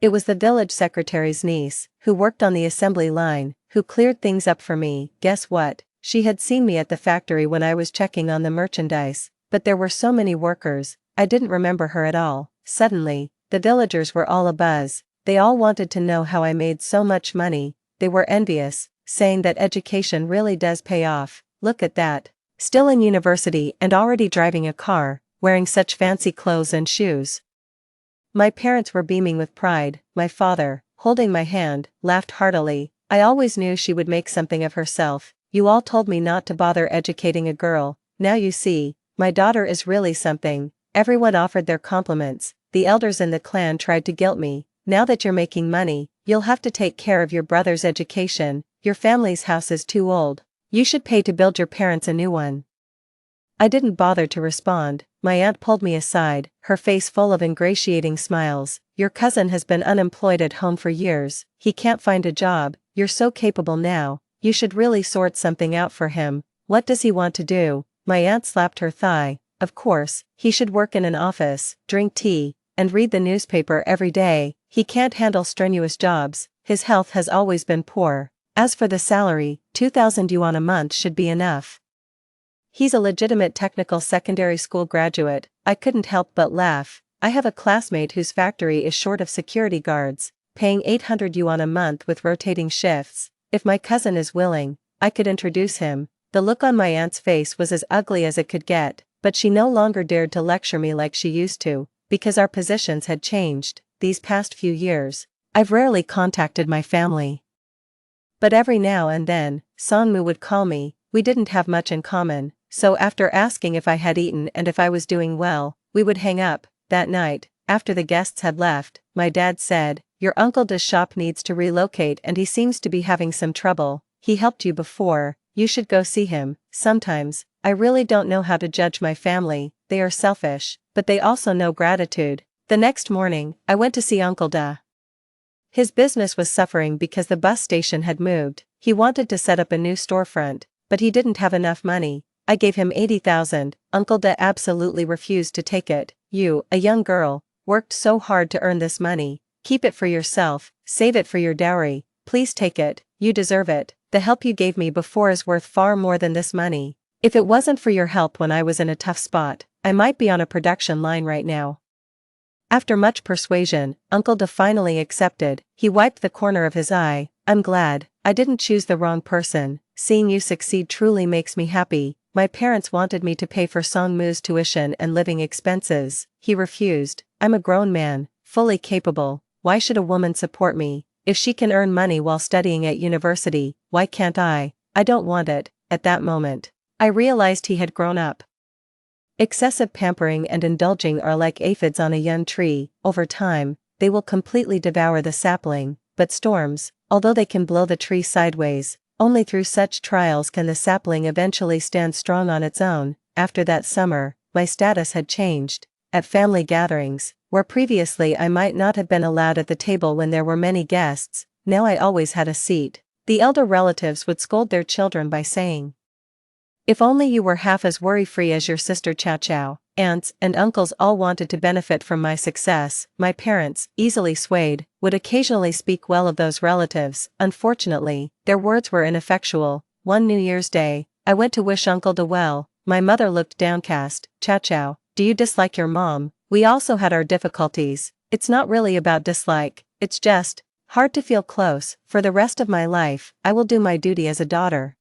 it was the village secretary's niece, who worked on the assembly line, who cleared things up for me. Guess what? She had seen me at the factory when I was checking on the merchandise, but there were so many workers, I didn't remember her at all. Suddenly, the villagers were all abuzz. They all wanted to know how I made so much money. They were envious, saying that education really does pay off. Look at that. Still in university and already driving a car, wearing such fancy clothes and shoes. My parents were beaming with pride. My father, holding my hand, laughed heartily. "I always knew she would make something of herself. You all told me not to bother educating a girl. Now you see, my daughter is really something." Everyone offered their compliments. The elders in the clan tried to guilt me. "Now that you're making money, you'll have to take care of your brother's education. Your family's house is too old. You should pay to build your parents a new one." I didn't bother to respond. My aunt pulled me aside, her face full of ingratiating smiles. "Your cousin has been unemployed at home for years. He can't find a job. You're so capable now. You should really sort something out for him. What does he want to do?" My aunt slapped her thigh. "Of course, he should work in an office, drink tea, and read the newspaper every day. He can't handle strenuous jobs. His health has always been poor. As for the salary, 2,000 yuan a month should be enough. He's a legitimate technical secondary school graduate." I couldn't help but laugh. I have a classmate whose factory is short of security guards, paying 800 yuan a month with rotating shifts. If my cousin is willing, I could introduce him. The look on my aunt's face was as ugly as it could get, but she no longer dared to lecture me like she used to, because our positions had changed. These past few years, I've rarely contacted my family. But every now and then, Songmu would call me. We didn't have much in common, so after asking if I had eaten and if I was doing well, we would hang up. That night, after the guests had left, my dad said, "Your Uncle Da's shop needs to relocate and he seems to be having some trouble. He helped you before, you should go see him." Sometimes, I really don't know how to judge my family. They are selfish, but they also know gratitude. The next morning, I went to see Uncle Da. His business was suffering because the bus station had moved. He wanted to set up a new storefront, but he didn't have enough money. I gave him 80,000. Uncle Da absolutely refused to take it. "You, a young girl, worked so hard to earn this money. Keep it for yourself, save it for your dowry. Please take it, you deserve it. The help you gave me before is worth far more than this money. If it wasn't for your help when I was in a tough spot, I might be on a production line right now." After much persuasion, Uncle Da finally accepted. He wiped the corner of his eye. "I'm glad, I didn't choose the wrong person. Seeing you succeed truly makes me happy." My parents wanted me to pay for Songmu's tuition and living expenses. He refused. "I'm a grown man, fully capable. Why should a woman support me? If she can earn money while studying at university, why can't I? I don't want it." At that moment, I realized he had grown up. Excessive pampering and indulging are like aphids on a young tree. Over time, they will completely devour the sapling. But storms, although they can blow the tree sideways, only through such trials can the sapling eventually stand strong on its own. After that summer, my status had changed. At family gatherings, where previously I might not have been allowed at the table when there were many guests, now I always had a seat. The elder relatives would scold their children by saying, "If only you were half as worry-free as your sister Chow Chow." Aunts and uncles all wanted to benefit from my success. My parents, easily swayed, would occasionally speak well of those relatives. Unfortunately, their words were ineffectual. One New Year's Day, I went to wish Uncle Da well. My mother looked downcast. "Chow Chow, do you dislike your mom?" "We also had our difficulties. It's not really about dislike, it's just hard to feel close. For the rest of my life, I will do my duty as a daughter.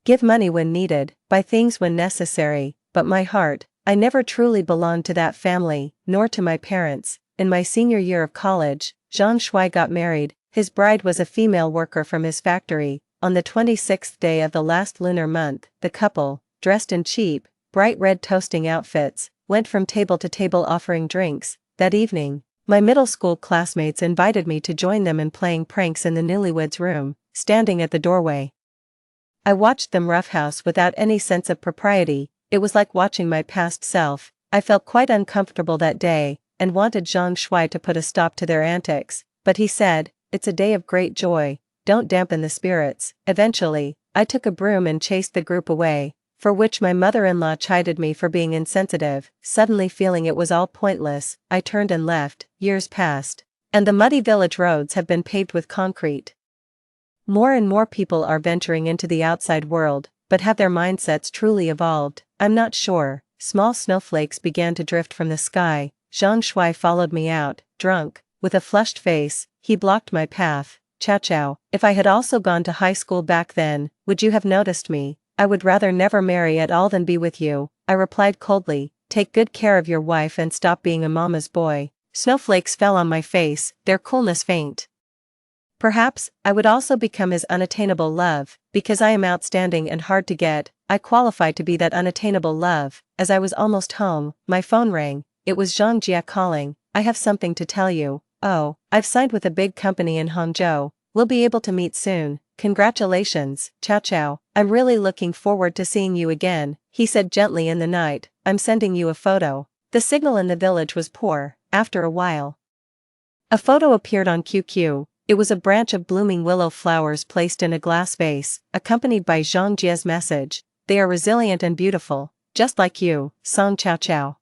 Give money when needed, buy things when necessary, but my heart, I never truly belonged to that family, nor to my parents. in my senior year of college, Zhang Shuai got married. His bride was a female worker from his factory. On the 26th day of the last lunar month, the couple, dressed in cheap, bright red toasting outfits, went from table to table offering drinks. That evening, my middle school classmates invited me to join them in playing pranks in the newlyweds' room, standing at the doorway. I watched them roughhouse without any sense of propriety. It was like watching my past self. I felt quite uncomfortable that day, and wanted Zhang Shuai to put a stop to their antics, but he said, "It's a day of great joy, don't dampen the spirits." Eventually, I took a broom and chased the group away, for which my mother-in-law chided me for being insensitive. Suddenly feeling it was all pointless, I turned and left. Years passed, and the muddy village roads have been paved with concrete. More and more people are venturing into the outside world, but have their mindsets truly evolved? I'm not sure. Small snowflakes began to drift from the sky. Zhang Shuai followed me out, drunk. With a flushed face, he blocked my path. Chow chow. If I had also gone to high school back then, would you have noticed me? I would rather never marry at all than be with you, I replied coldly. Take good care of your wife and stop being a mama's boy. Snowflakes fell on my face, their coolness faint. Perhaps, I would also become his unattainable love, because I am outstanding and hard to get. I qualify to be that unattainable love. As I was almost home, my phone rang. It was Zhang Jia calling. I have something to tell you. Oh, I've signed with a big company in Hangzhou. We'll be able to meet soon. Congratulations, Chow Chow. I'm really looking forward to seeing you again, he said gently in the night. I'm sending you a photo. The signal in the village was poor. After a while, a photo appeared on QQ. It was a branch of blooming willow flowers placed in a glass vase, accompanied by Zhang Jia's message. They are resilient and beautiful, just like you, Song Chow Chow.